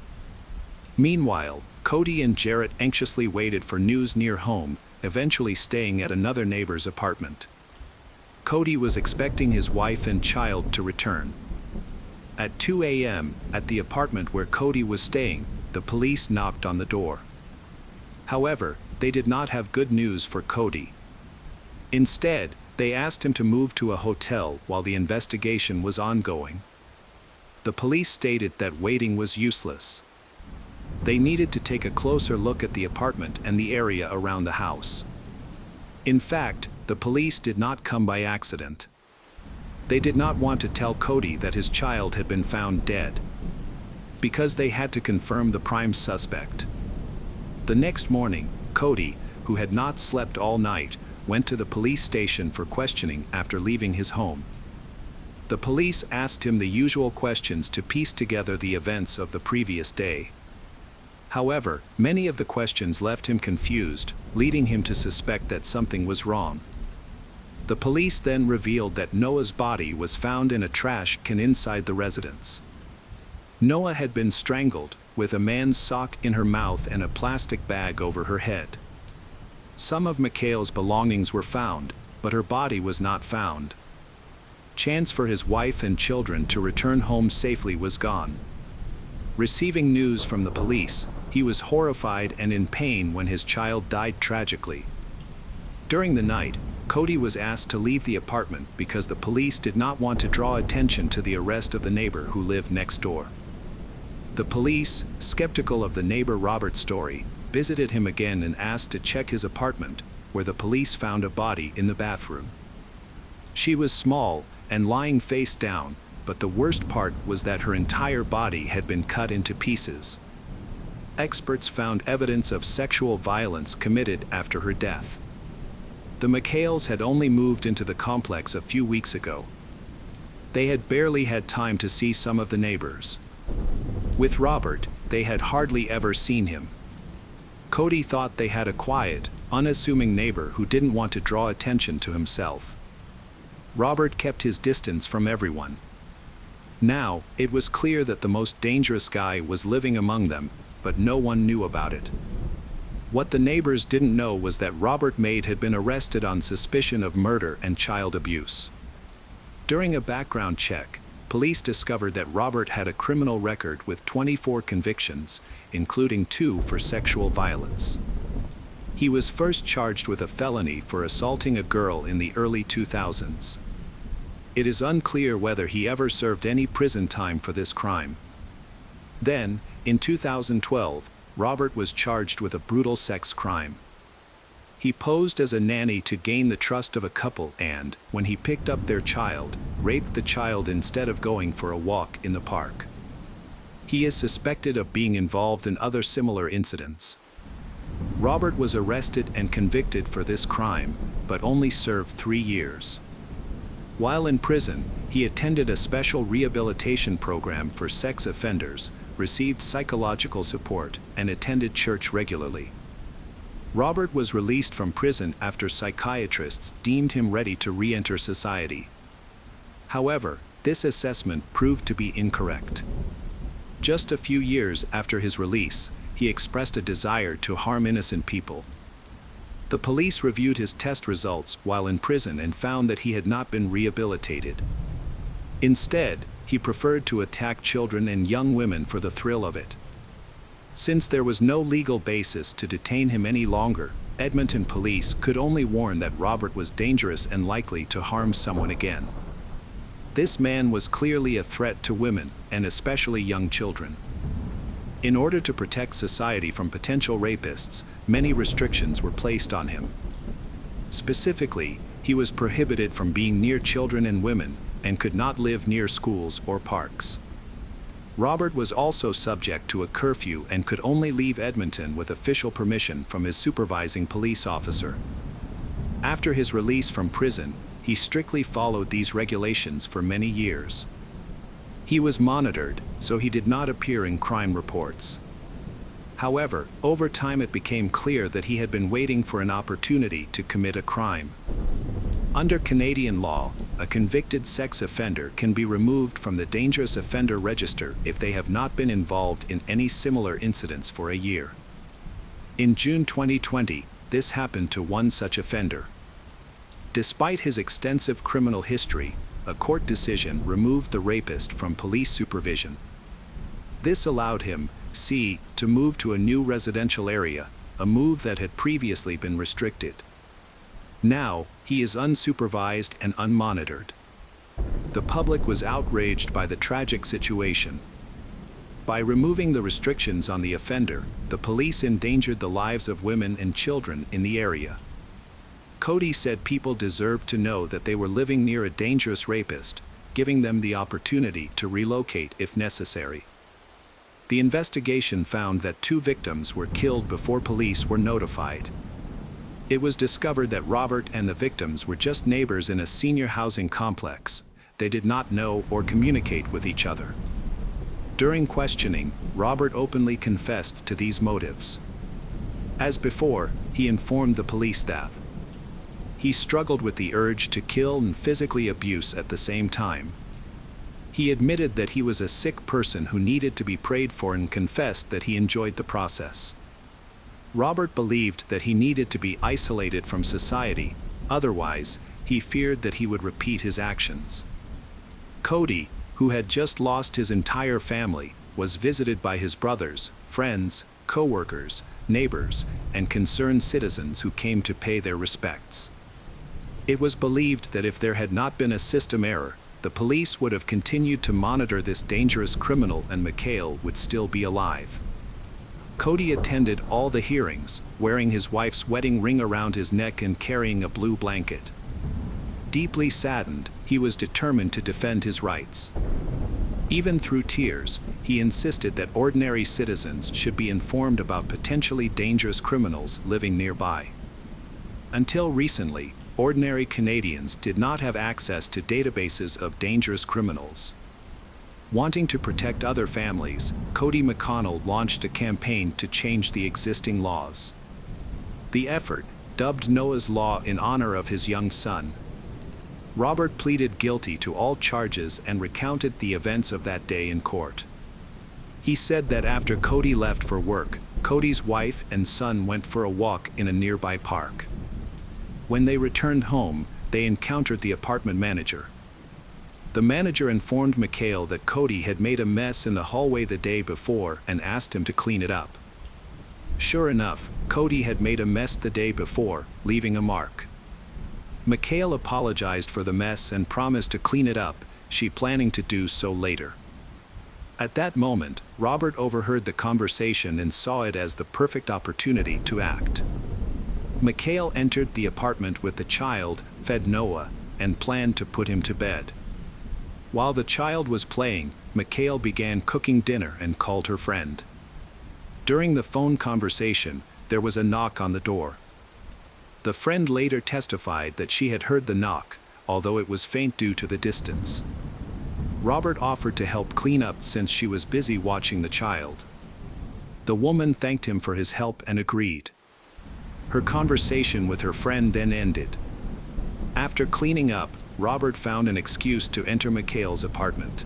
Speaker 1: Meanwhile, Cody and Jareth anxiously waited for news near home, eventually staying at another neighbor's apartment. Cody was expecting his wife and child to return. At 2 a.m., at the apartment where Cody was staying, the police knocked on the door. However, they did not have good news for Cody. Instead, they asked him to move to a hotel while the investigation was ongoing. The police stated that waiting was useless. They needed to take a closer look at the apartment and the area around the house. In fact, the police did not come by accident. They did not want to tell Cody that his child had been found dead, because they had to confirm the prime suspect. The next morning, Cody, who had not slept all night, went to the police station for questioning after leaving his home. The police asked him the usual questions to piece together the events of the previous day. However, many of the questions left him confused, leading him to suspect that something was wrong. The police then revealed that Noah's body was found in a trash can inside the residence. Noah had been strangled, with a man's sock in her mouth and a plastic bag over her head. Some of Mikhail's belongings were found, but her body was not found. Chance for his wife and children to return home safely was gone. Receiving news from the police, he was horrified and in pain when his child died tragically. During the night, Cody was asked to leave the apartment because the police did not want to draw attention to the arrest of the neighbor who lived next door. The police, skeptical of the neighbor Robert's story, visited him again and asked to check his apartment, where the police found a body in the bathroom. She was small and lying face down, but the worst part was that her entire body had been cut into pieces. Experts found evidence of sexual violence committed after her death. The Mikhails had only moved into the complex a few weeks ago. They had barely had time to see some of the neighbors. With Robert, they had hardly ever seen him. Cody thought they had a quiet, unassuming neighbor who didn't want to draw attention to himself. Robert kept his distance from everyone. Now, it was clear that the most dangerous guy was living among them, but no one knew about it. What the neighbors didn't know was that Robert Maid had been arrested on suspicion of murder and child abuse. During a background check, police discovered that Robert had a criminal record with 24 convictions, including 2 for sexual violence. He was first charged with a felony for assaulting a girl in the early 2000s. It is unclear whether he ever served any prison time for this crime. Then, in 2012, Robert was charged with a brutal sex crime. He posed as a nanny to gain the trust of a couple and, when he picked up their child, raped the child instead of going for a walk in the park. He is suspected of being involved in other similar incidents. Robert was arrested and convicted for this crime, but only served 3 years. While in prison, he attended a special rehabilitation program for sex offenders, received psychological support, and attended church regularly. Robert was released from prison after psychiatrists deemed him ready to re-enter society. However, this assessment proved to be incorrect. Just a few years after his release, he expressed a desire to harm innocent people. The police reviewed his test results while in prison and found that he had not been rehabilitated. Instead, he preferred to attack children and young women for the thrill of it. Since there was no legal basis to detain him any longer, Edmonton police could only warn that Robert was dangerous and likely to harm someone again. This man was clearly a threat to women, and especially young children. In order to protect society from potential rapists, many restrictions were placed on him. Specifically, he was prohibited from being near children and women, and could not live near schools or parks. Robert was also subject to a curfew and could only leave Edmonton with official permission from his supervising police officer. After his release from prison, he strictly followed these regulations for many years. He was monitored, so he did not appear in crime reports. However, over time it became clear that he had been waiting for an opportunity to commit a crime. Under Canadian law, a convicted sex offender can be removed from the Dangerous Offender Register if they have not been involved in any similar incidents for a year. In June 2020, this happened to one such offender. Despite his extensive criminal history, a court decision removed the rapist from police supervision. This allowed him, to move to a new residential area, a move that had previously been restricted. Now, he is unsupervised and unmonitored. The public was outraged by the tragic situation. By removing the restrictions on the offender, the police endangered the lives of women and children in the area. Cody said people deserved to know that they were living near a dangerous rapist, giving them the opportunity to relocate if necessary. The investigation found that 2 victims were killed before police were notified. It was discovered that Robert and the victims were just neighbors in a senior housing complex. They did not know or communicate with each other. During questioning, Robert openly confessed to these motives. As before, he informed the police staff. He struggled with the urge to kill and physically abuse at the same time. He admitted that he was a sick person who needed to be prayed for and confessed that he enjoyed the process. Robert believed that he needed to be isolated from society, otherwise, he feared that he would repeat his actions. Cody, who had just lost his entire family, was visited by his brothers, friends, co-workers, neighbors, and concerned citizens who came to pay their respects. It was believed that if there had not been a system error, the police would have continued to monitor this dangerous criminal and Mikhail would still be alive. Cody attended all the hearings, wearing his wife's wedding ring around his neck and carrying a blue blanket. Deeply saddened, he was determined to defend his rights. Even through tears, he insisted that ordinary citizens should be informed about potentially dangerous criminals living nearby. Until recently, ordinary Canadians did not have access to databases of dangerous criminals. Wanting to protect other families, Cody McConnell launched a campaign to change the existing laws. The effort, dubbed Noah's Law in honor of his young son. Robert pleaded guilty to all charges and recounted the events of that day in court. He said that after Cody left for work, Cody's wife and son went for a walk in a nearby park. When they returned home, they encountered the apartment manager. The manager informed Mikhail that Cody had made a mess in the hallway the day before and asked him to clean it up. Sure enough, Cody had made a mess the day before, leaving a mark. Mikhail apologized for the mess and promised to clean it up, she planning to do so later. At that moment, Robert overheard the conversation and saw it as the perfect opportunity to act. Mikhail entered the apartment with the child, fed Noah, and planned to put him to bed. While the child was playing, Mikhail began cooking dinner and called her friend. During the phone conversation, there was a knock on the door. The friend later testified that she had heard the knock, although it was faint due to the distance. Robert offered to help clean up since she was busy watching the child. The woman thanked him for his help and agreed. Her conversation with her friend then ended. After cleaning up, Robert found an excuse to enter Mikhail's apartment.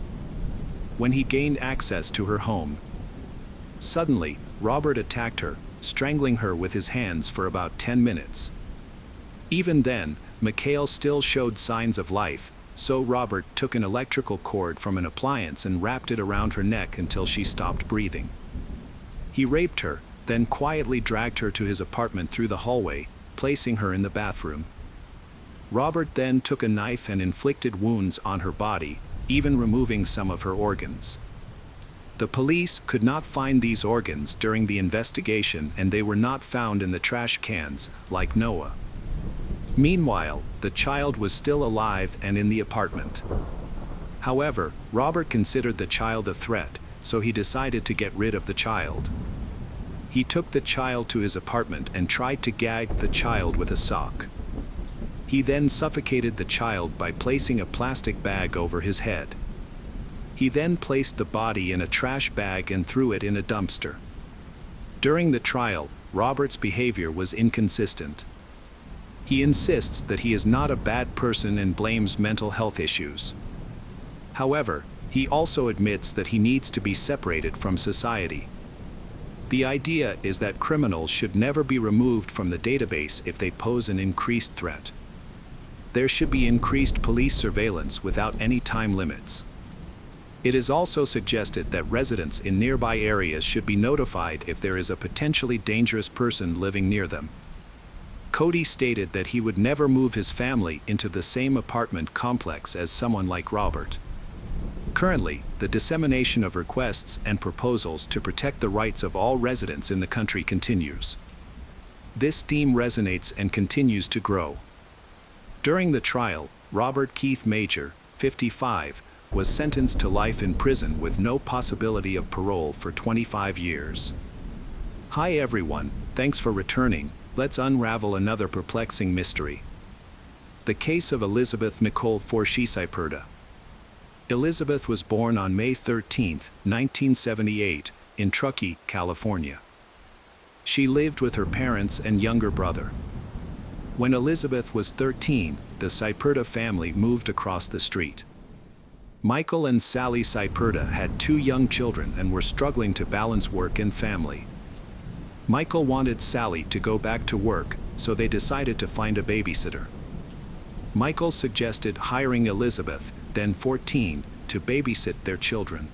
Speaker 1: When he gained access to her home, suddenly, Robert attacked her, strangling her with his hands for about 10 minutes. Even then, Mikhail still showed signs of life, so Robert took an electrical cord from an appliance and wrapped it around her neck until she stopped breathing. He raped her, then quietly dragged her to his apartment through the hallway, placing her in the bathroom. Robert then took a knife and inflicted wounds on her body, even removing some of her organs. The police could not find these organs during the investigation and they were not found in the trash cans, like Noah. Meanwhile, the child was still alive and in the apartment. However, Robert considered the child a threat, so he decided to get rid of the child. He took the child to his apartment and tried to gag the child with a sock. He then suffocated the child by placing a plastic bag over his head. He then placed the body in a trash bag and threw it in a dumpster. During the trial, Robert's behavior was inconsistent. He insists that he is not a bad person and blames mental health issues. However, he also admits that he needs to be separated from society. The idea is that criminals should never be removed from the database if they pose an increased threat. There should be increased police surveillance without any time limits. It is also suggested that residents in nearby areas should be notified if there is a potentially dangerous person living near them. Cody stated that he would never move his family into the same apartment complex as someone like Robert. Currently, the dissemination of requests and proposals to protect the rights of all residents in the country continues. This theme resonates and continues to grow. During the trial, Robert Keith Major, 55, was sentenced to life in prison with no possibility of parole for 25 years. Hi everyone, thanks for returning. Let's unravel another perplexing mystery. The case of Elizabeth Nicole Forshee Cyperda. Elizabeth was born on May 13, 1978, in Truckee, California. She lived with her parents and younger brother. When Elizabeth was 13, the Cyperda family moved across the street. Michael and Sally Cyperda had 2 young children and were struggling to balance work and family. Michael wanted Sally to go back to work, so they decided to find a babysitter. Michael suggested hiring Elizabeth, then 14, to babysit their children.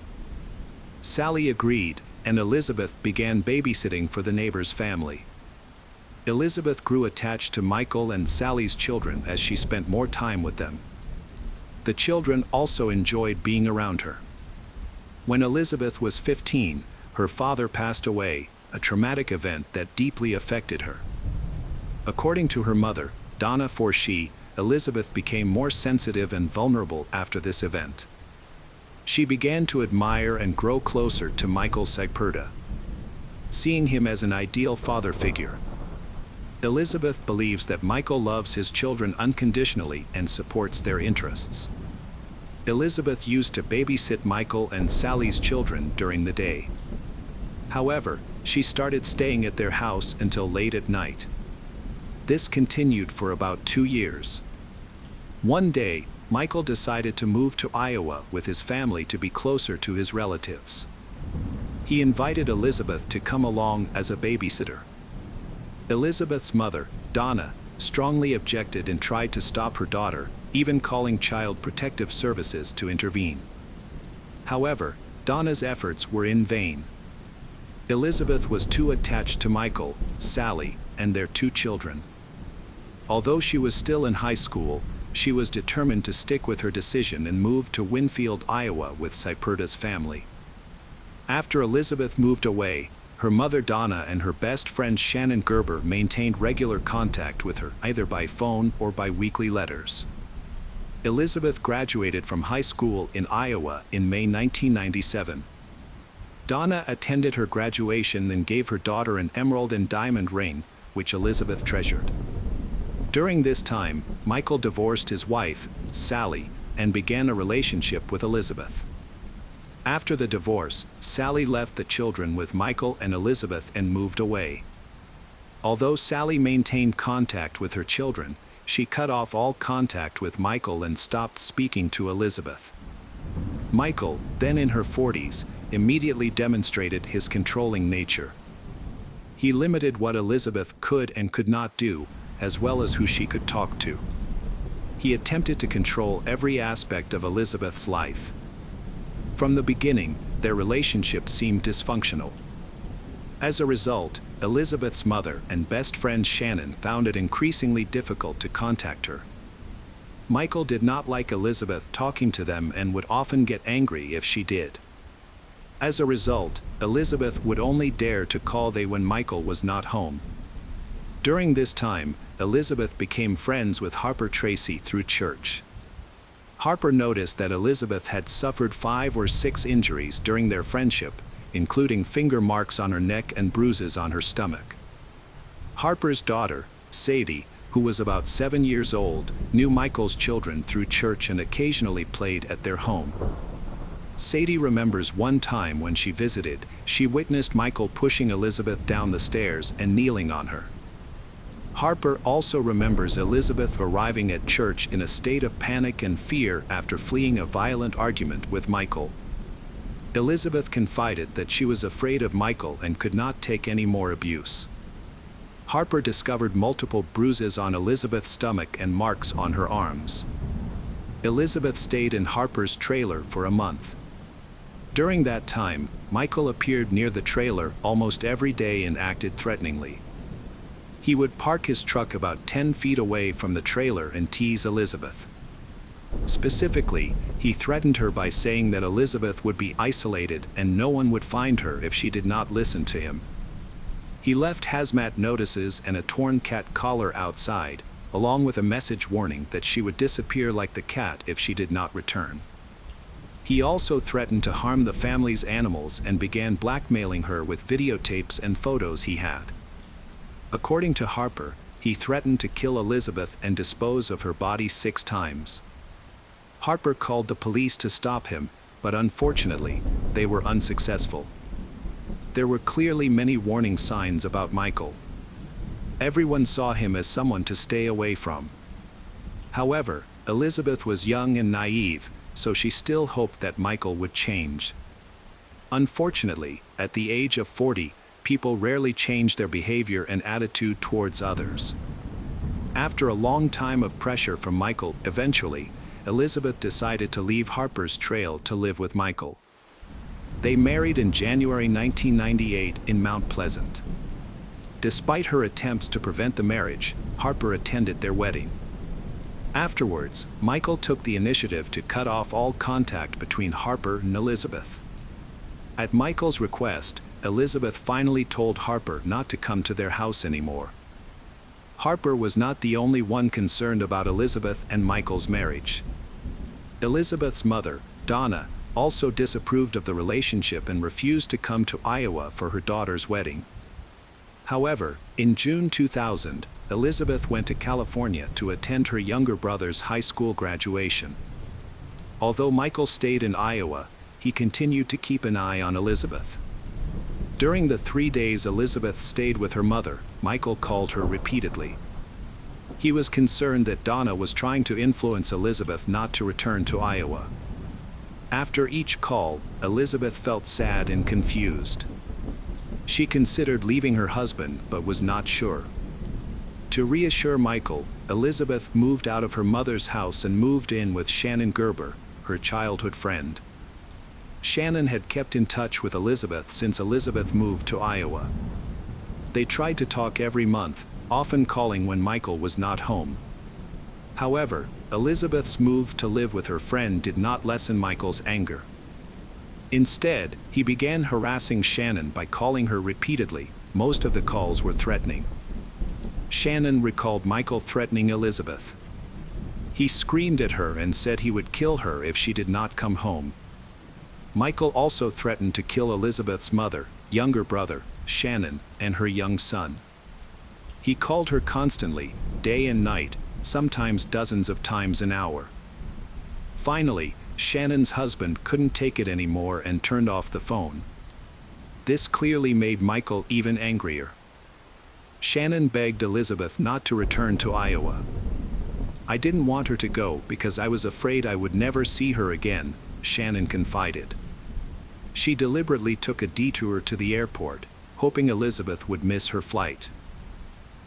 Speaker 1: Sally agreed, and Elizabeth began babysitting for the neighbor's family. Elizabeth grew attached to Michael and Sally's children as she spent more time with them. The children also enjoyed being around her. When Elizabeth was 15, her father passed away, a traumatic event that deeply affected her. According to her mother, Donna Forshee, Elizabeth became more sensitive and vulnerable after this event. She began to admire and grow closer to Michael Cyperda, seeing him as an ideal father figure. Elizabeth believes that Michael loves his children unconditionally and supports their interests. Elizabeth used to babysit Michael and Sally's children during the day. However, she started staying at their house until late at night. This continued for about 2 years. One day, Michael decided to move to Iowa with his family to be closer to his relatives. He invited Elizabeth to come along as a babysitter. Elizabeth's mother, Donna, strongly objected and tried to stop her daughter, even calling Child Protective Services to intervene. However, Donna's efforts were in vain. Elizabeth was too attached to Michael, Sally, and their 2 children. Although she was still in high school, she was determined to stick with her decision and moved to Winfield, Iowa with Cyperda's family. After Elizabeth moved away, her mother Donna and her best friend Shannon Gerber maintained regular contact with her, either by phone or by weekly letters. Elizabeth graduated from high school in Iowa in May 1997. Donna attended her graduation and gave her daughter an emerald and diamond ring, which Elizabeth treasured. During this time, Michael divorced his wife, Sally, and began a relationship with Elizabeth. After the divorce, Sally left the children with Michael and Elizabeth and moved away. Although Sally maintained contact with her children, she cut off all contact with Michael and stopped speaking to Elizabeth. Michael, then in her 40s, immediately demonstrated his controlling nature. He limited what Elizabeth could and could not do, as well as who she could talk to. He attempted to control every aspect of Elizabeth's life. From the beginning, their relationship seemed dysfunctional. As a result, Elizabeth's mother and best friend Shannon found it increasingly difficult to contact her. Michael did not like Elizabeth talking to them and would often get angry if she did. As a result, Elizabeth would only dare to call them when Michael was not home. During this time, Elizabeth became friends with Harper Tracy through church. Harper noticed that Elizabeth had suffered 5 or 6 injuries during their friendship, including finger marks on her neck and bruises on her stomach. Harper's daughter, Sadie, who was about 7 years old, knew Michael's children through church and occasionally played at their home. Sadie remembers one time when she visited, she witnessed Michael pushing Elizabeth down the stairs and kneeling on her. Harper also remembers Elizabeth arriving at church in a state of panic and fear after fleeing a violent argument with Michael. Elizabeth confided that she was afraid of Michael and could not take any more abuse. Harper discovered multiple bruises on Elizabeth's stomach and marks on her arms. Elizabeth stayed in Harper's trailer for a month. During that time, Michael appeared near the trailer almost every day and acted threateningly. He would park his truck about 10 feet away from the trailer and tease Elizabeth. Specifically, he threatened her by saying that Elizabeth would be isolated and no one would find her if she did not listen to him. He left hazmat notices and a torn cat collar outside, along with a message warning that she would disappear like the cat if she did not return. He also threatened to harm the family's animals and began blackmailing her with videotapes and photos he had. According to Harper, he threatened to kill Elizabeth and dispose of her body 6 times. Harper called the police to stop him, but unfortunately, they were unsuccessful. There were clearly many warning signs about Michael. Everyone saw him as someone to stay away from. However, Elizabeth was young and naive, so she still hoped that Michael would change. Unfortunately, at the age of 40, people rarely change their behavior and attitude towards others. After a long time of pressure from Michael, eventually, Elizabeth decided to leave Harper's trail to live with Michael. They married in January 1998 in Mount Pleasant. Despite her attempts to prevent the marriage, Harper attended their wedding. Afterwards, Michael took the initiative to cut off all contact between Harper and Elizabeth. At Michael's request, Elizabeth finally told Harper not to come to their house anymore. Harper was not the only one concerned about Elizabeth and Michael's marriage. Elizabeth's mother, Donna, also disapproved of the relationship and refused to come to Iowa for her daughter's wedding. However, in June 2000, Elizabeth went to California to attend her younger brother's high school graduation. Although Michael stayed in Iowa, he continued to keep an eye on Elizabeth. During the 3 days Elizabeth stayed with her mother, Michael called her repeatedly. He was concerned that Donna was trying to influence Elizabeth not to return to Iowa. After each call, Elizabeth felt sad and confused. She considered leaving her husband but was not sure. To reassure Michael, Elizabeth moved out of her mother's house and moved in with Shannon Gerber, her childhood friend. Shannon had kept in touch with Elizabeth since Elizabeth moved to Iowa. They tried to talk every month, often calling when Michael was not home. However, Elizabeth's move to live with her friend did not lessen Michael's anger. Instead, he began harassing Shannon by calling her repeatedly. Most of the calls were threatening. Shannon recalled Michael threatening Elizabeth. He screamed at her and said he would kill her if she did not come home. Michael also threatened to kill Elizabeth's mother, younger brother, Shannon, and her young son. He called her constantly, day and night, sometimes dozens of times an hour. Finally, Shannon's husband couldn't take it anymore and turned off the phone. This clearly made Michael even angrier. Shannon begged Elizabeth not to return to Iowa. "I didn't want her to go because I was afraid I would never see her again," Shannon confided. She deliberately took a detour to the airport, hoping Elizabeth would miss her flight.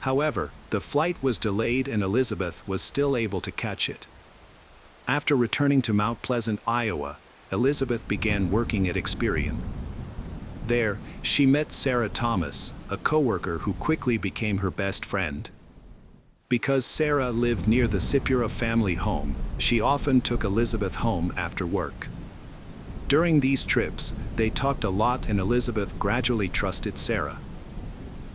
Speaker 1: However, the flight was delayed and Elizabeth was still able to catch it. After returning to Mount Pleasant, Iowa, Elizabeth began working at Experian. There, she met Sarah Thomas, a coworker who quickly became her best friend. Because Sarah lived near the Sipura family home, she often took Elizabeth home after work. During these trips, they talked a lot and Elizabeth gradually trusted Sarah.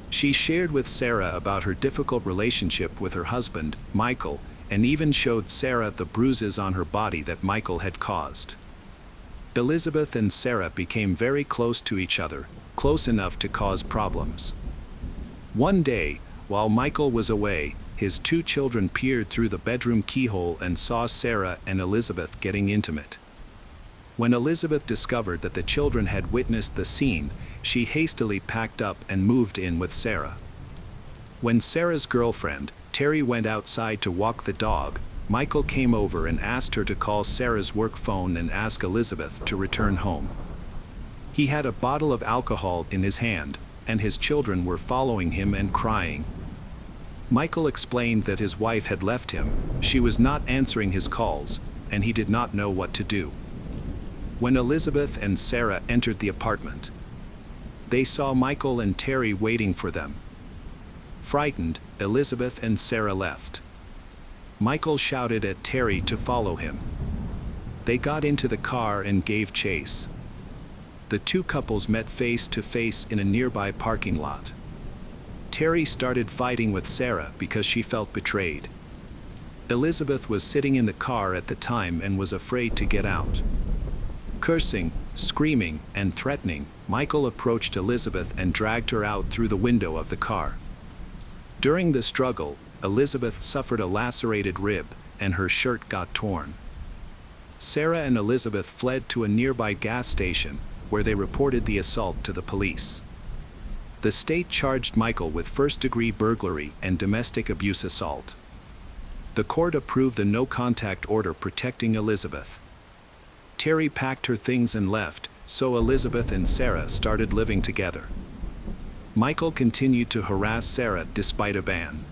Speaker 1: She shared with Sarah about her difficult relationship with her husband, Michael, and even showed Sarah the bruises on her body that Michael had caused. Elizabeth and Sarah became very close to each other, close enough to cause problems. One day, while Michael was away, his 2 children peered through the bedroom keyhole and saw Sarah and Elizabeth getting intimate. When Elizabeth discovered that the children had witnessed the scene, she hastily packed up and moved in with Sarah. When Sarah's girlfriend, Terry, went outside to walk the dog, Michael came over and asked her to call Sarah's work phone and ask Elizabeth to return home. He had a bottle of alcohol in his hand, and his children were following him and crying. Michael explained that his wife had left him, she was not answering his calls, and he did not know what to do. When Elizabeth and Sarah entered the apartment, they saw Michael and Terry waiting for them. Frightened, Elizabeth and Sarah left. Michael shouted at Terry to follow him. They got into the car and gave chase. The two couples met face to face in a nearby parking lot. Terry started fighting with Sarah because she felt betrayed. Elizabeth was sitting in the car at the time and was afraid to get out. Cursing, screaming, and threatening, Michael approached Elizabeth and dragged her out through the window of the car. During the struggle, Elizabeth suffered a lacerated rib, and her shirt got torn. Sarah and Elizabeth fled to a nearby gas station, where they reported the assault to the police. The state charged Michael with first-degree burglary and domestic abuse assault. The court approved the no-contact order protecting Elizabeth. Terry packed her things and left, so Elizabeth and Sarah started living together. Michael continued to harass Sarah despite a ban.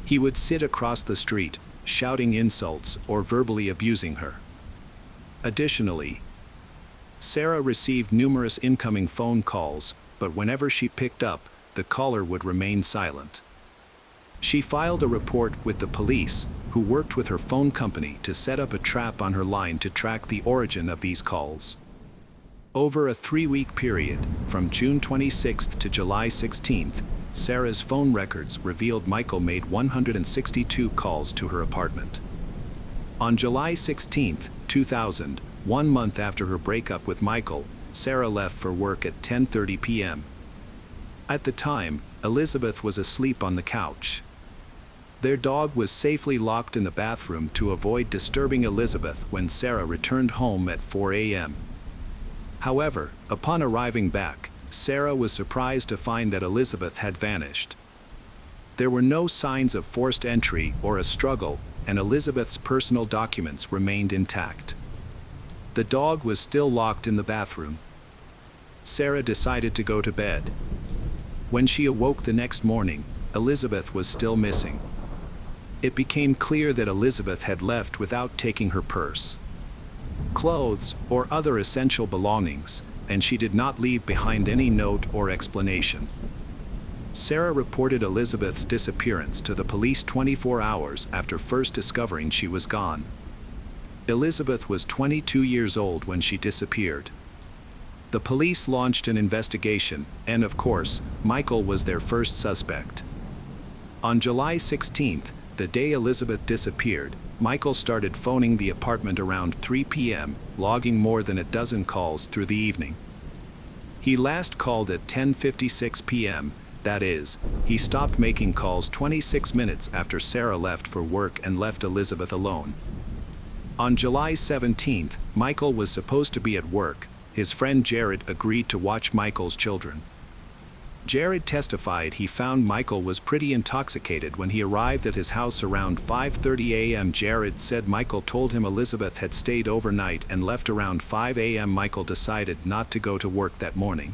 Speaker 1: He would sit across the street, shouting insults or verbally abusing her. Additionally, Sarah received numerous incoming phone calls, but whenever she picked up, the caller would remain silent. She filed a report with the police, who worked with her phone company to set up a trap on her line to track the origin of these calls. Over a 3-week period, from June 26th to July 16th, Sarah's phone records revealed Michael made 162 calls to her apartment. On July 16, 2000, 1 month after her breakup with Michael, Sarah left for work at 10:30 p.m. At the time, Elizabeth was asleep on the couch. Their dog was safely locked in the bathroom to avoid disturbing Elizabeth when Sarah returned home at 4 a.m. However, upon arriving back, Sarah was surprised to find that Elizabeth had vanished. There were no signs of forced entry or a struggle, and Elizabeth's personal documents remained intact. The dog was still locked in the bathroom. Sarah decided to go to bed. When she awoke the next morning, Elizabeth was still missing. It became clear that Elizabeth had left without taking her purse, clothes, or other essential belongings, and she did not leave behind any note or explanation. Sarah reported Elizabeth's disappearance to the police 24 hours after first discovering she was gone. Elizabeth was 22 years old when she disappeared. The police launched an investigation, and of course, Michael was their first suspect. On July 16th, the day Elizabeth disappeared, Michael started phoning the apartment around 3 p.m., logging more than a dozen calls through the evening. He last called at 10:56 p.m., that is, he stopped making calls 26 minutes after Sarah left for work and left Elizabeth alone. On July 17th, Michael was supposed to be at work. His friend Jared agreed to watch Michael's children. Jared testified he found Michael was pretty intoxicated when he arrived at his house around 5:30 a.m. Jared said Michael told him Elizabeth had stayed overnight and left around 5 a.m. Michael decided not to go to work that morning.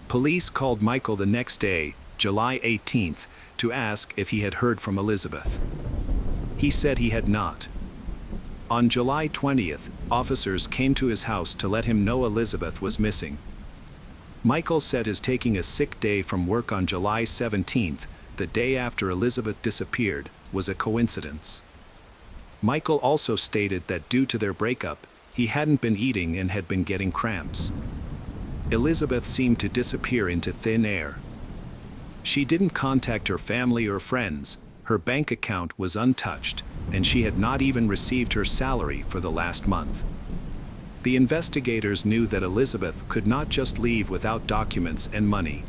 Speaker 1: Police called Michael the next day, July 18th, to ask if he had heard from Elizabeth. He said he had not. On July 20th, officers came to his house to let him know Elizabeth was missing. Michael said his taking a sick day from work on July 17th, the day after Elizabeth disappeared, was a coincidence. Michael also stated that due to their breakup, he hadn't been eating and had been getting cramps. Elizabeth seemed to disappear into thin air. She didn't contact her family or friends, her bank account was untouched, and she had not even received her salary for the last month. The investigators knew that Elizabeth could not just leave without documents and money.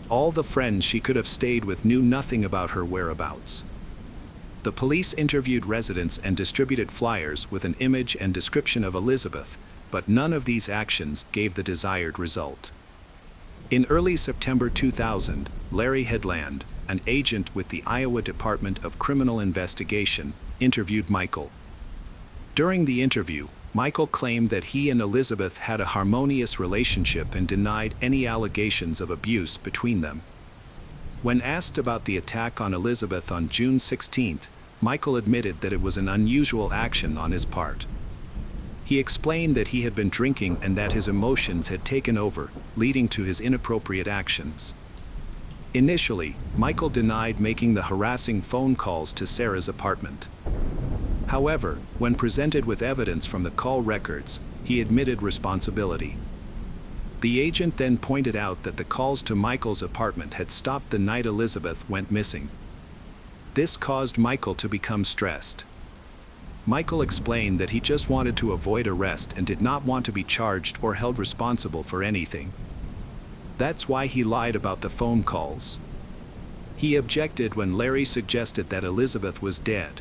Speaker 1: All the friends she could have stayed with knew nothing about her whereabouts. The police interviewed residents and distributed flyers with an image and description of Elizabeth, but none of these actions gave the desired result. In early September 2000, Larry Headland, an agent with the Iowa Department of Criminal Investigation, interviewed Michael. During the interview, Michael claimed that he and Elizabeth had a harmonious relationship and denied any allegations of abuse between them. When asked about the attack on Elizabeth on June 16th, Michael admitted that it was an unusual action on his part. He explained that he had been drinking and that his emotions had taken over, leading to his inappropriate actions. Initially, Michael denied making the harassing phone calls to Sarah's apartment. However, when presented with evidence from the call records, he admitted responsibility. The agent then pointed out that the calls to Michael's apartment had stopped the night Elizabeth went missing. This caused Michael to become stressed. Michael explained that he just wanted to avoid arrest and did not want to be charged or held responsible for anything. That's why he lied about the phone calls. He objected when Larry suggested that Elizabeth was dead.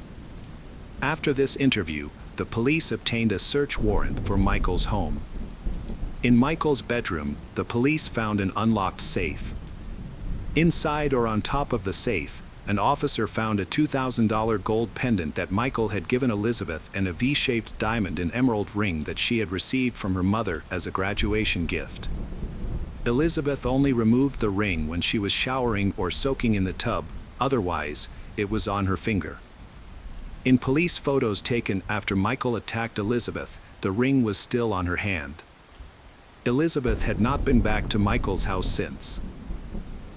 Speaker 1: After this interview, the police obtained a search warrant for Michael's home. In Michael's bedroom, the police found an unlocked safe. Inside or on top of the safe, an officer found a $2,000 gold pendant that Michael had given Elizabeth and a V-shaped diamond and emerald ring that she had received from her mother as a graduation gift. Elizabeth only removed the ring when she was showering or soaking in the tub, otherwise, it was on her finger. In police photos taken after Michael attacked Elizabeth, the ring was still on her hand. Elizabeth had not been back to Michael's house since.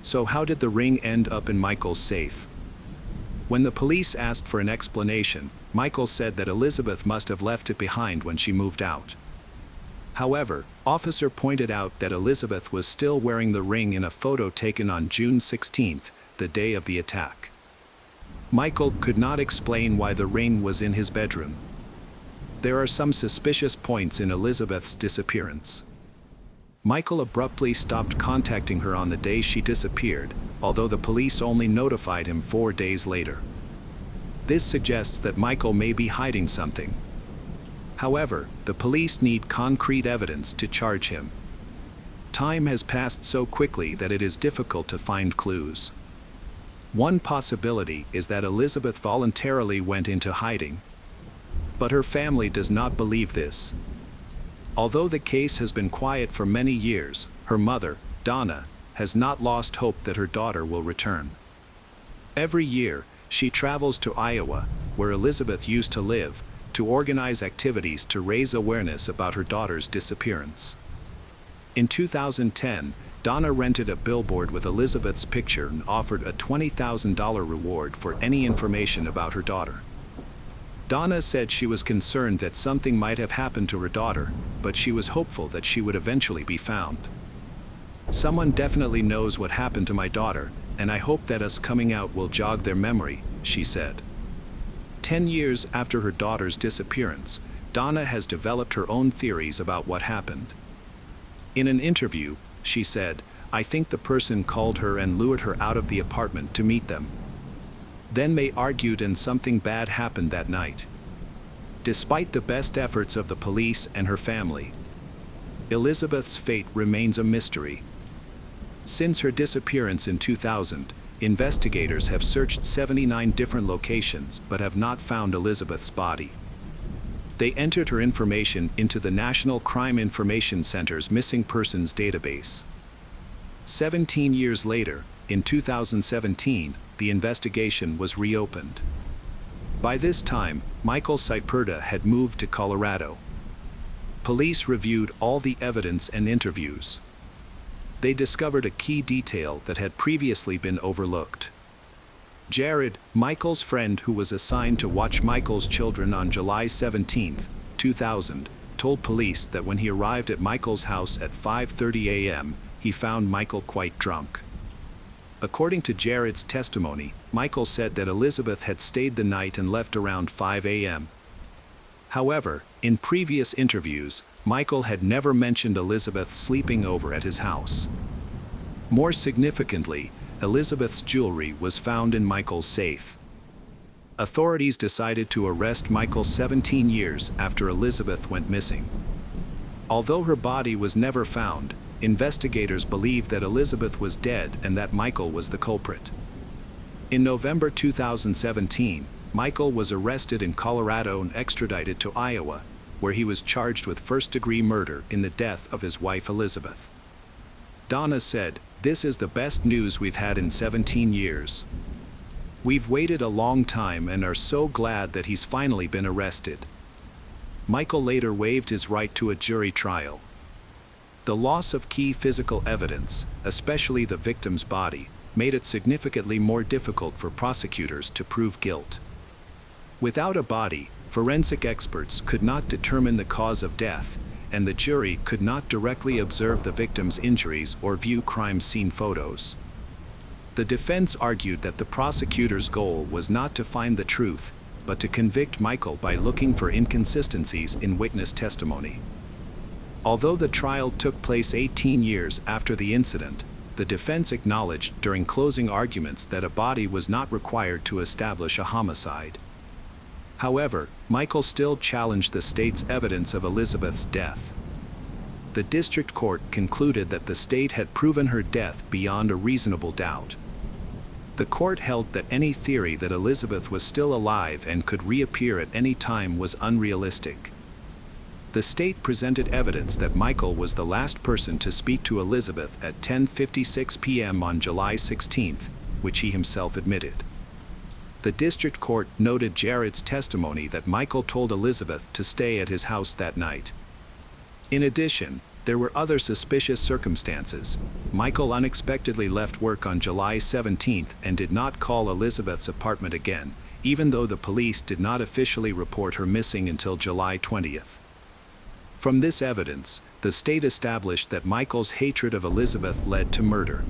Speaker 1: So how did the ring end up in Michael's safe? When the police asked for an explanation, Michael said that Elizabeth must have left it behind when she moved out. However, officer pointed out that Elizabeth was still wearing the ring in a photo taken on June 16, the day of the attack. Michael could not explain why the ring was in his bedroom. There are some suspicious points in Elizabeth's disappearance. Michael abruptly stopped contacting her on the day she disappeared, although the police only notified him 4 days later. This suggests that Michael may be hiding something. However, the police need concrete evidence to charge him. Time has passed so quickly that it is difficult to find clues. One possibility is that Elizabeth voluntarily went into hiding. But her family does not believe this. Although the case has been quiet for many years, her mother, Donna, has not lost hope that her daughter will return. Every year, she travels to Iowa, where Elizabeth used to live, to organize activities to raise awareness about her daughter's disappearance. In 2010, Donna rented a billboard with Elizabeth's picture and offered a $20,000 reward for any information about her daughter. Donna said she was concerned that something might have happened to her daughter, but she was hopeful that she would eventually be found. "Someone definitely knows what happened to my daughter, and I hope that us coming out will jog their memory," she said. 10 years after her daughter's disappearance, Donna has developed her own theories about what happened. In an interview, she said, "I think the person called her and lured her out of the apartment to meet them. Then they argued and something bad happened that night." Despite the best efforts of the police and her family, Elizabeth's fate remains a mystery. Since her disappearance in 2000, investigators have searched 79 different locations but have not found Elizabeth's body. They entered her information into the National Crime Information Center's Missing Persons database. 17 years later, in 2017, the investigation was reopened. By this time, Michael Seiperta had moved to Colorado. Police reviewed all the evidence and interviews. They discovered a key detail that had previously been overlooked. Jared, Michael's friend who was assigned to watch Michael's children on July 17, 2000, told police that when he arrived at Michael's house at 5:30 a.m., he found Michael quite drunk. According to Jared's testimony, Michael said that Elizabeth had stayed the night and left around 5 a.m. However, in previous interviews, Michael had never mentioned Elizabeth sleeping over at his house. More significantly, Elizabeth's jewelry was found in Michael's safe. Authorities decided to arrest Michael 17 years after Elizabeth went missing. Although her body was never found, investigators believe that Elizabeth was dead and that Michael was the culprit. In November 2017, Michael was arrested in Colorado and extradited to Iowa, where he was charged with first-degree murder in the death of his wife Elizabeth. Donna said, "This is the best news we've had in 17 years. We've waited a long time and are so glad that he's finally been arrested." Michael later waived his right to a jury trial. The loss of key physical evidence, especially the victim's body, made it significantly more difficult for prosecutors to prove guilt. Without a body, forensic experts could not determine the cause of death, and the jury could not directly observe the victim's injuries or view crime scene photos. The defense argued that the prosecutor's goal was not to find the truth, but to convict Michael by looking for inconsistencies in witness testimony. Although the trial took place 18 years after the incident, the defense acknowledged during closing arguments that a body was not required to establish a homicide. However, Michael still challenged the state's evidence of Elizabeth's death. The district court concluded that the state had proven her death beyond a reasonable doubt. The court held that any theory that Elizabeth was still alive and could reappear at any time was unrealistic. The state presented evidence that Michael was the last person to speak to Elizabeth at 10:56 p.m. on July 16, which he himself admitted. The district court noted Jared's testimony that Michael told Elizabeth to stay at his house that night. In addition, there were other suspicious circumstances. Michael unexpectedly left work on July 17 and did not call Elizabeth's apartment again, even though the police did not officially report her missing until July 20th. From this evidence, the state established that Michael's hatred of Elizabeth led to murder.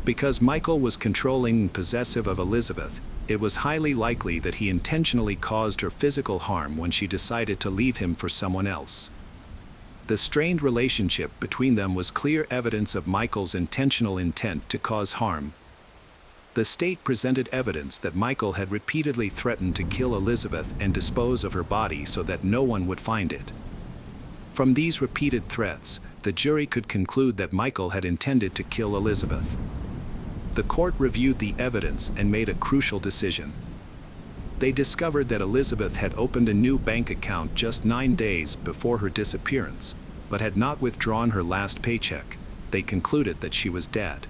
Speaker 1: Because Michael was controlling and possessive of Elizabeth, it was highly likely that he intentionally caused her physical harm when she decided to leave him for someone else. The strained relationship between them was clear evidence of Michael's intentional intent to cause harm. The state presented evidence that Michael had repeatedly threatened to kill Elizabeth and dispose of her body so that no one would find it. From these repeated threats, the jury could conclude that Michael had intended to kill Elizabeth. The court reviewed the evidence and made a crucial decision. They discovered that Elizabeth had opened a new bank account just 9 days before her disappearance, but had not withdrawn her last paycheck. They concluded that she was dead.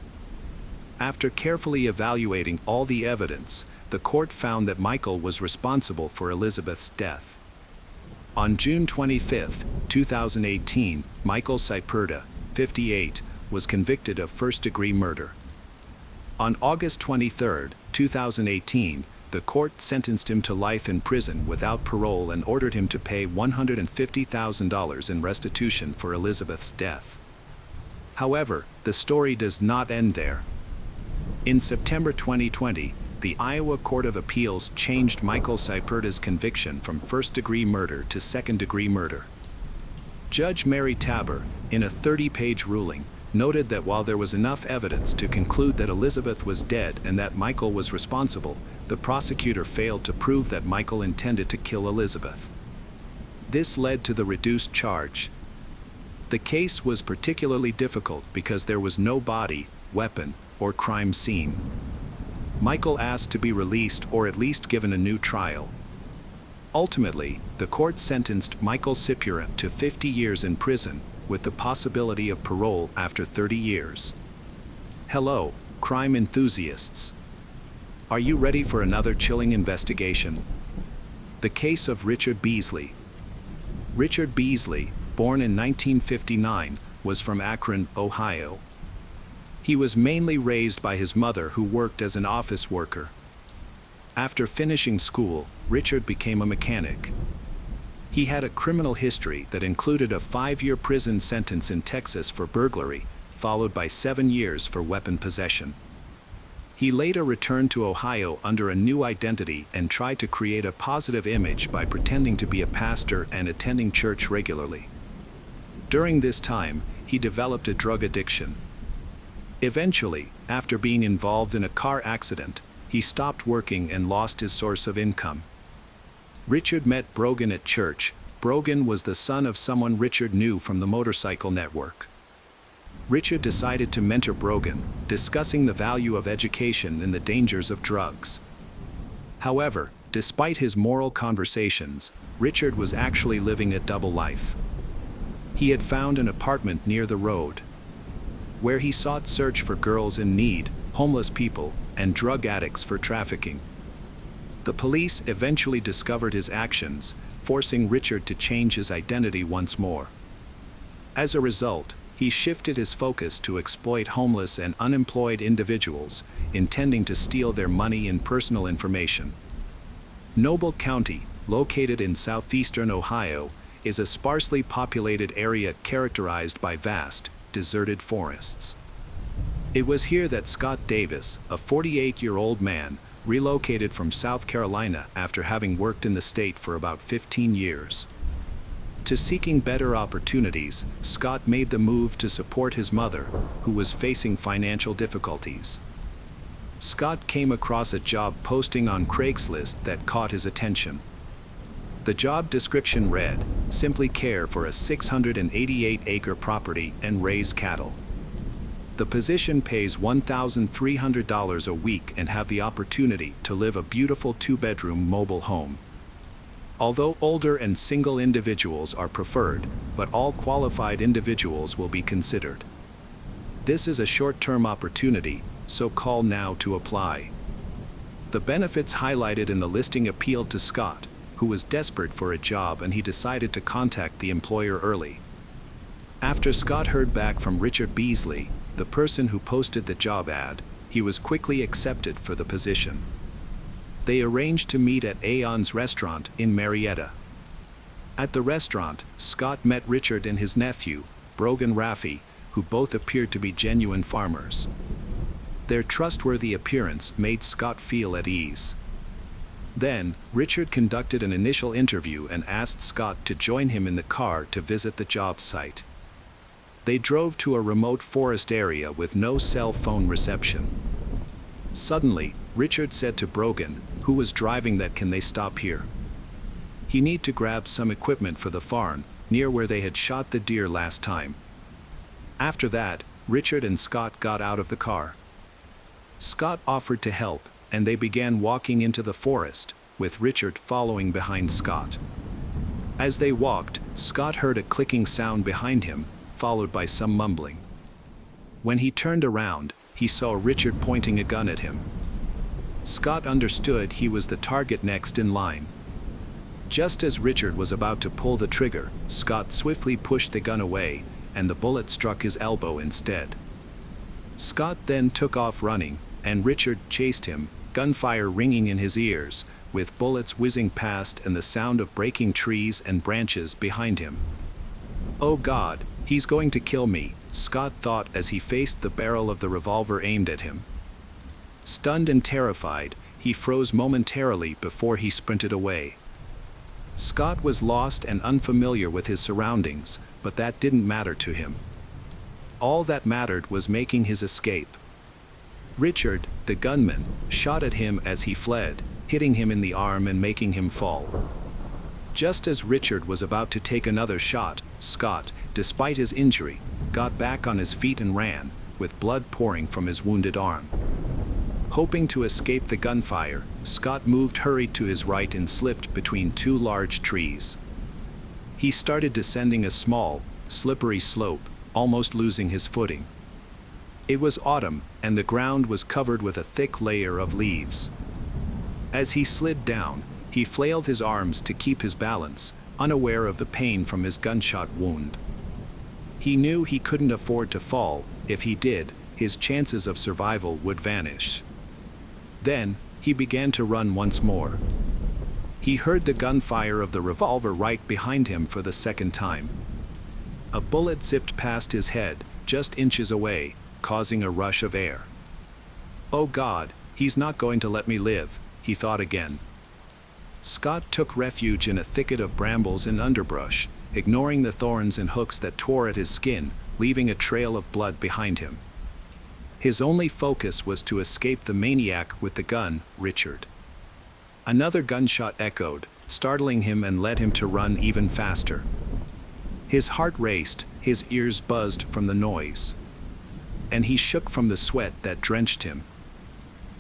Speaker 1: After carefully evaluating all the evidence, the court found that Michael was responsible for Elizabeth's death. On June 25, 2018, Michael Cyperta, 58, was convicted of first-degree murder. On August 23, 2018, the court sentenced him to life in prison without parole and ordered him to pay $150,000 in restitution for Elizabeth's death. However, the story does not end there. In September 2020, the Iowa Court of Appeals changed Michael Cyperta's conviction from first-degree murder to second-degree murder. Judge Mary Tabor, in a 30-page ruling, noted that while there was enough evidence to conclude that Elizabeth was dead and that Michael was responsible, the prosecutor failed to prove that Michael intended to kill Elizabeth. This led to the reduced charge. The case was particularly difficult because there was no body, weapon, or crime scene. Michael asked to be released or at least given a new trial. Ultimately, the court sentenced Michael Cyperta to 50 years in prison, with the possibility of parole after 30 years. Hello, crime enthusiasts. Are you ready for another chilling investigation? The case of Richard Beasley. Richard Beasley, born in 1959, was from Akron, Ohio. He was mainly raised by his mother, who worked as an office worker. After finishing school, Richard became a mechanic. He had a criminal history that included a 5-year prison sentence in Texas for burglary, followed by 7 years for weapon possession. He later returned to Ohio under a new identity and tried to create a positive image by pretending to be a pastor and attending church regularly. During this time, he developed a drug addiction. Eventually, after being involved in a car accident, he stopped working and lost his source of income. Richard met Brogan at church. Brogan was the son of someone Richard knew from the motorcycle network. Richard decided to mentor Brogan, discussing the value of education and the dangers of drugs. However, despite his moral conversations, Richard was actually living a double life. He had found an apartment near the road, where he sought search for girls in need, homeless people, and drug addicts for trafficking. The police eventually discovered his actions, forcing Richard to change his identity once more. As a result, He shifted his focus to exploit homeless and unemployed individuals, intending to steal their money and personal information. Noble County, located in southeastern Ohio, is a sparsely populated area characterized by vast, deserted forests. It was here that Scott Davis, a 48-year-old man, relocated from South Carolina after having worked in the state for about 15 years. To seeking better opportunities, Scott made the move to support his mother, who was facing financial difficulties. Scott came across a job posting on Craigslist that caught his attention. The job description read, "Simply care for a 688-acre property and raise cattle." The position pays $1,300 a week and have the opportunity to live a beautiful 2-bedroom mobile home. Although older and single individuals are preferred, but all qualified individuals will be considered. This is a short-term opportunity, so call now to apply. The benefits highlighted in the listing appealed to Scott, who was desperate for a job, and he decided to contact the employer early. After Scott heard back from Richard Beasley, the person who posted the job ad, he was quickly accepted for the position. They arranged to meet at Aeon's restaurant in Marietta. At the restaurant, Scott met Richard and his nephew, Brogan Raffi, who both appeared to be genuine farmers. Their trustworthy appearance made Scott feel at ease. Then, Richard conducted an initial interview and asked Scott to join him in the car to visit the job site. They drove to a remote forest area with no cell phone reception. Suddenly, Richard said to Brogan, who was driving, that "Can they stop here? He need to grab some equipment for the farm, near where they had shot the deer last time." After that, Richard and Scott got out of the car. Scott offered to help, and they began walking into the forest, with Richard following behind Scott. As they walked, Scott heard a clicking sound behind him, followed by some mumbling. When he turned around, he saw Richard pointing a gun at him. Scott understood he was the target next in line. Just as Richard was about to pull the trigger, Scott swiftly pushed the gun away, and the bullet struck his elbow instead. Scott then took off running, and Richard chased him, gunfire ringing in his ears, with bullets whizzing past and the sound of breaking trees and branches behind him. "Oh God, he's going to kill me," Scott thought as he faced the barrel of the revolver aimed at him. Stunned and terrified, he froze momentarily before he sprinted away. Scott was lost and unfamiliar with his surroundings, but that didn't matter to him. All that mattered was making his escape. Richard, the gunman, shot at him as he fled, hitting him in the arm and making him fall. Just as Richard was about to take another shot, Scott, despite his injury, got back on his feet and ran, with blood pouring from his wounded arm. Hoping to escape the gunfire, Scott hurried to his right and slipped between two large trees. He started descending a small, slippery slope, almost losing his footing. It was autumn, and the ground was covered with a thick layer of leaves. As he slid down, he flailed his arms to keep his balance, unaware of the pain from his gunshot wound. He knew he couldn't afford to fall. If he did, his chances of survival would vanish. Then, he began to run once more. He heard the gunfire of the revolver right behind him for the second time. A bullet zipped past his head, just inches away, causing a rush of air. "Oh God, he's not going to let me live," he thought again. Scott took refuge in a thicket of brambles and underbrush, ignoring the thorns and hooks that tore at his skin, leaving a trail of blood behind him. His only focus was to escape the maniac with the gun, Richard. Another gunshot echoed, startling him and led him to run even faster. His heart raced, his ears buzzed from the noise, and he shook from the sweat that drenched him.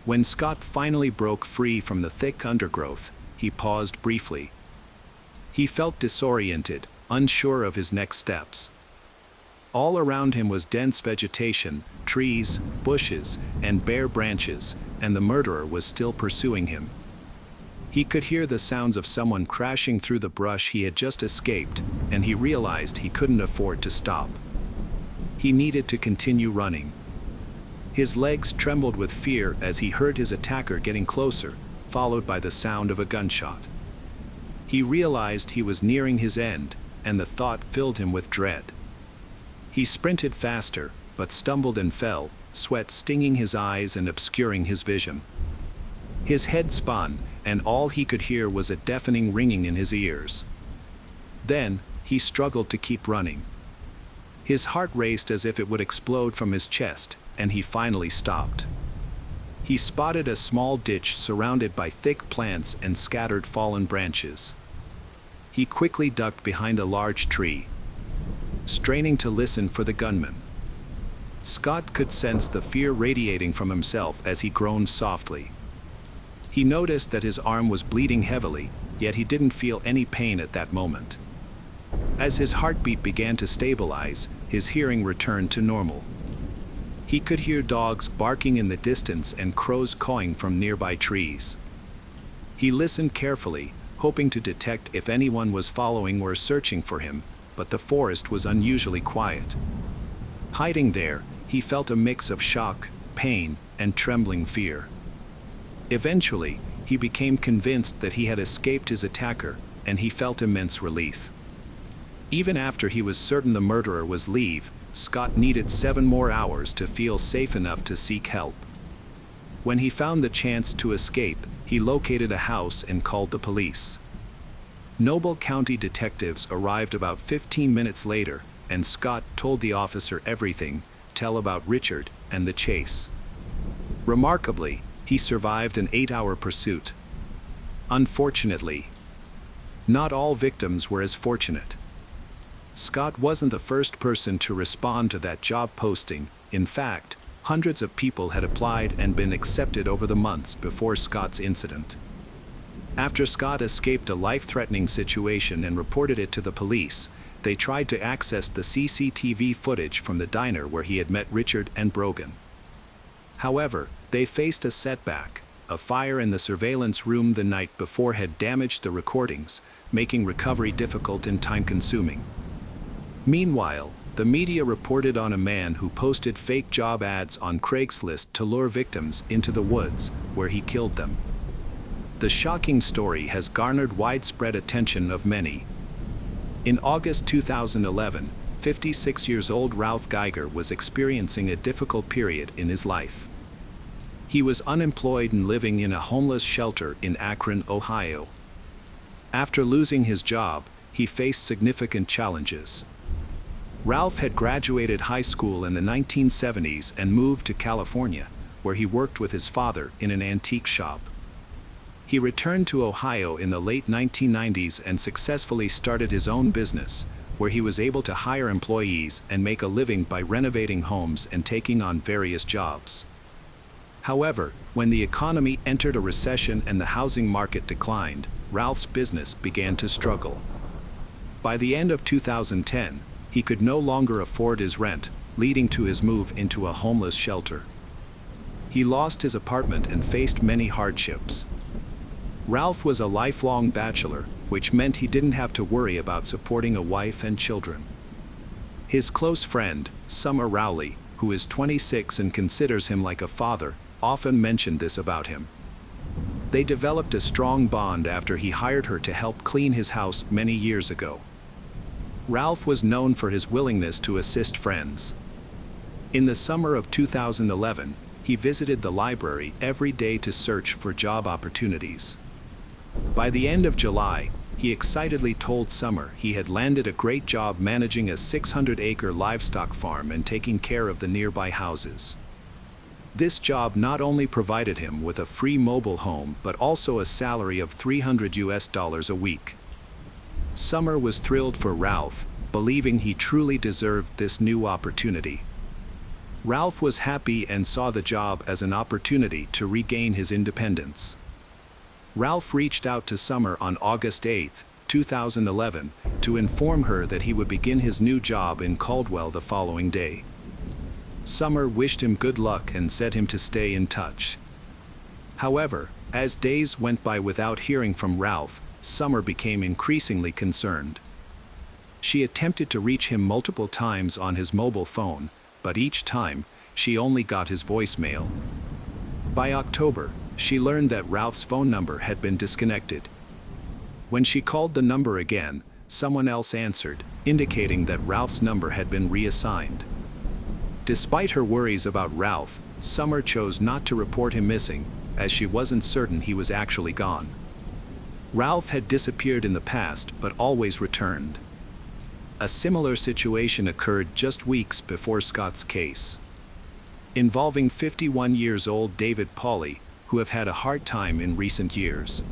Speaker 1: When Scott finally broke free from the thick undergrowth, he paused briefly. He felt disoriented, unsure of his next steps. All around him was dense vegetation, trees, bushes, and bare branches, and the murderer was still pursuing him. He could hear the sounds of someone crashing through the brush he had just escaped, and he realized he couldn't afford to stop. He needed to continue running. His legs trembled with fear as he heard his attacker getting closer, followed by the sound of a gunshot. He realized he was nearing his end, and the thought filled him with dread. He sprinted faster, but stumbled and fell, sweat stinging his eyes and obscuring his vision. His head spun, and all he could hear was a deafening ringing in his ears. Then, he struggled to keep running. His heart raced as if it would explode from his chest, and he finally stopped. He spotted a small ditch surrounded by thick plants and scattered fallen branches. He quickly ducked behind a large tree, straining to listen for the gunman. Scott could sense the fear radiating from himself as he groaned softly. He noticed that his arm was bleeding heavily, yet he didn't feel any pain at that moment. As his heartbeat began to stabilize, his hearing returned to normal. He could hear dogs barking in the distance and crows cawing from nearby trees. He listened carefully, hoping to detect if anyone was following or searching for him, but the forest was unusually quiet. Hiding there, he felt a mix of shock, pain, and trembling fear. Eventually, he became convinced that he had escaped his attacker, and he felt immense relief. Even after he was certain the murderer was Leave, Scott needed 7 more hours to feel safe enough to seek help. When he found the chance to escape, he located a house and called the police. Noble County detectives arrived about 15 minutes later, and Scott told the officer everything, tell about Richard and the chase. Remarkably, he survived an 8-hour pursuit. Unfortunately, not all victims were as fortunate. Scott wasn't the first person to respond to that job posting. In fact, hundreds of people had applied and been accepted over the months before Scott's incident. After Scott escaped a life-threatening situation and reported it to the police, they tried to access the CCTV footage from the diner where he had met Richard and Brogan. However, they faced a setback. A fire in the surveillance room the night before had damaged the recordings, making recovery difficult and time-consuming. Meanwhile, the media reported on a man who posted fake job ads on Craigslist to lure victims into the woods, where he killed them. The shocking story has garnered widespread attention of many. In August 2011, 56-year-old Ralph Geiger was experiencing a difficult period in his life. He was unemployed and living in a homeless shelter in Akron, Ohio. After losing his job, he faced significant challenges. Ralph had graduated high school in the 1970s and moved to California, where he worked with his father in an antique shop. He returned to Ohio in the late 1990s and successfully started his own business, where he was able to hire employees and make a living by renovating homes and taking on various jobs. However, when the economy entered a recession and the housing market declined, Ralph's business began to struggle. By the end of 2010, he could no longer afford his rent, leading to his move into a homeless shelter. He lost his apartment and faced many hardships. Ralph was a lifelong bachelor, which meant he didn't have to worry about supporting a wife and children. His close friend, Summer Rowley, who is 26 and considers him like a father, often mentioned this about him. They developed a strong bond after he hired her to help clean his house many years ago. Ralph was known for his willingness to assist friends. In the summer of 2011, he visited the library every day to search for job opportunities. By the end of July, he excitedly told Summer he had landed a great job managing a 600-acre livestock farm and taking care of the nearby houses. This job not only provided him with a free mobile home but also a salary of $300 a week. Summer was thrilled for Ralph, believing he truly deserved this new opportunity. Ralph was happy and saw the job as an opportunity to regain his independence. Ralph reached out to Summer on August 8, 2011, to inform her that he would begin his new job in Caldwell the following day. Summer wished him good luck and said him to stay in touch. However, as days went by without hearing from Ralph, Summer became increasingly concerned. She attempted to reach him multiple times on his mobile phone, but each time, she only got his voicemail. By October, she learned that Ralph's phone number had been disconnected. When she called the number again, someone else answered, indicating that Ralph's number had been reassigned. Despite her worries about Ralph, Summer chose not to report him missing, as she wasn't certain he was actually gone. Ralph had disappeared in the past, but always returned. A similar situation occurred just weeks before Scott's case, involving 51-year-old David Pauly, who have had a hard time in recent years.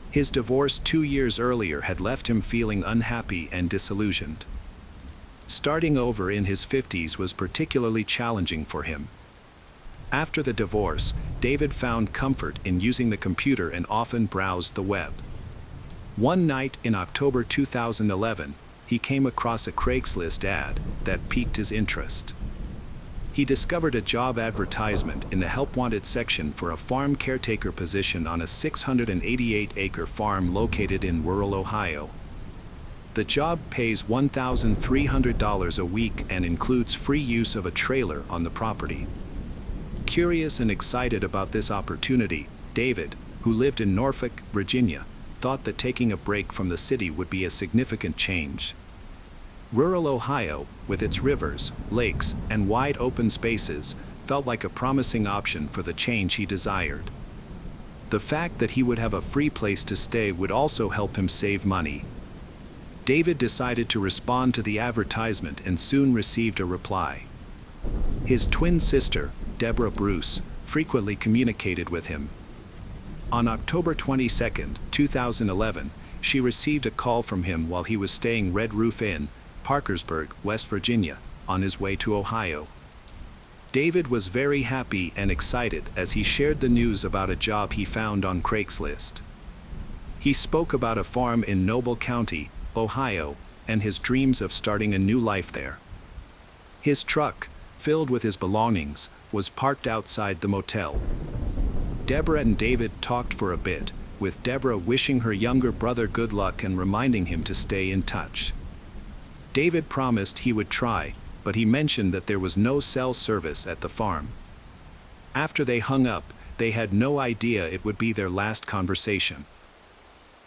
Speaker 1: His divorce 2 years earlier had left him feeling unhappy and disillusioned. Starting over in his 50s was particularly challenging for him. After the divorce, David found comfort in using the computer and often browsed the web. One night in October 2011, he came across a Craigslist ad that piqued his interest. He discovered a job advertisement in the Help Wanted section for a farm caretaker position on a 688-acre farm located in rural Ohio. The job pays $1,300 a week and includes free use of a trailer on the property. Curious and excited about this opportunity, David, who lived in Norfolk, Virginia, thought that taking a break from the city would be a significant change. Rural Ohio, with its rivers, lakes, and wide open spaces, felt like a promising option for the change he desired. The fact that he would have a free place to stay would also help him save money. David decided to respond to the advertisement and soon received a reply. His twin sister, Deborah Bruce, frequently communicated with him. On October 22, 2011, she received a call from him while he was staying Red Roof Inn, Parkersburg, West Virginia, on his way to Ohio. David was very happy and excited as he shared the news about a job he found on Craigslist. He spoke about a farm in Noble County, Ohio, and his dreams of starting a new life there. His truck, filled with his belongings, was parked outside the motel. Deborah and David talked for a bit, with Deborah wishing her younger brother good luck and reminding him to stay in touch. David promised he would try, but he mentioned that there was no cell service at the farm. After they hung up, they had no idea it would be their last conversation.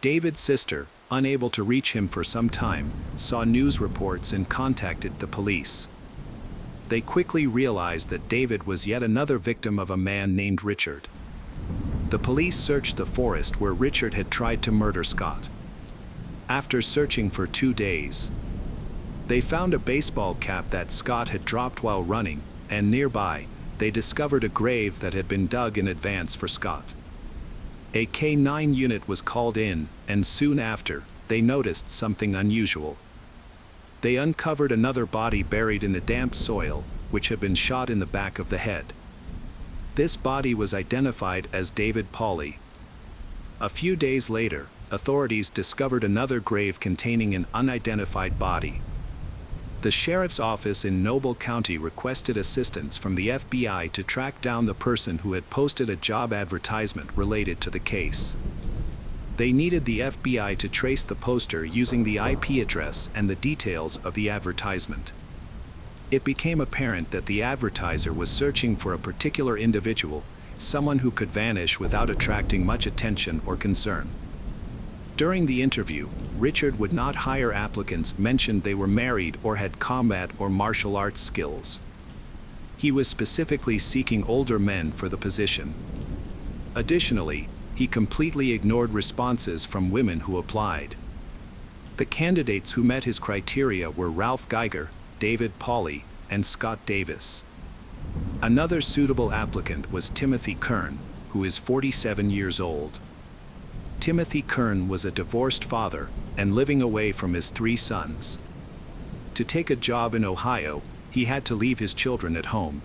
Speaker 1: David's sister, unable to reach him for some time, saw news reports and contacted the police. They quickly realized that David was yet another victim of a man named Richard. The police searched the forest where Richard had tried to murder Scott. After searching for 2 days, they found a baseball cap that Scott had dropped while running, and nearby, they discovered a grave that had been dug in advance for Scott. A K-9 unit was called in, and soon after, they noticed something unusual. They uncovered another body buried in the damp soil, which had been shot in the back of the head. This body was identified as David Pauly. A few days later, authorities discovered another grave containing an unidentified body. The sheriff's office in Noble County requested assistance from the FBI to track down the person who had posted a job advertisement related to the case. They needed the FBI to trace the poster using the IP address and the details of the advertisement. It became apparent that the advertiser was searching for a particular individual, someone who could vanish without attracting much attention or concern. During the interview, Richard would not hire applicants mentioned they were married or had combat or martial arts skills. He was specifically seeking older men for the position. Additionally, he completely ignored responses from women who applied. The candidates who met his criteria were Ralph Geiger, David Pauly, and Scott Davis. Another suitable applicant was Timothy Kern, who is 47 years old. Timothy Kern was a divorced father and living away from his 3 sons. To take a job in Ohio, he had to leave his children at home.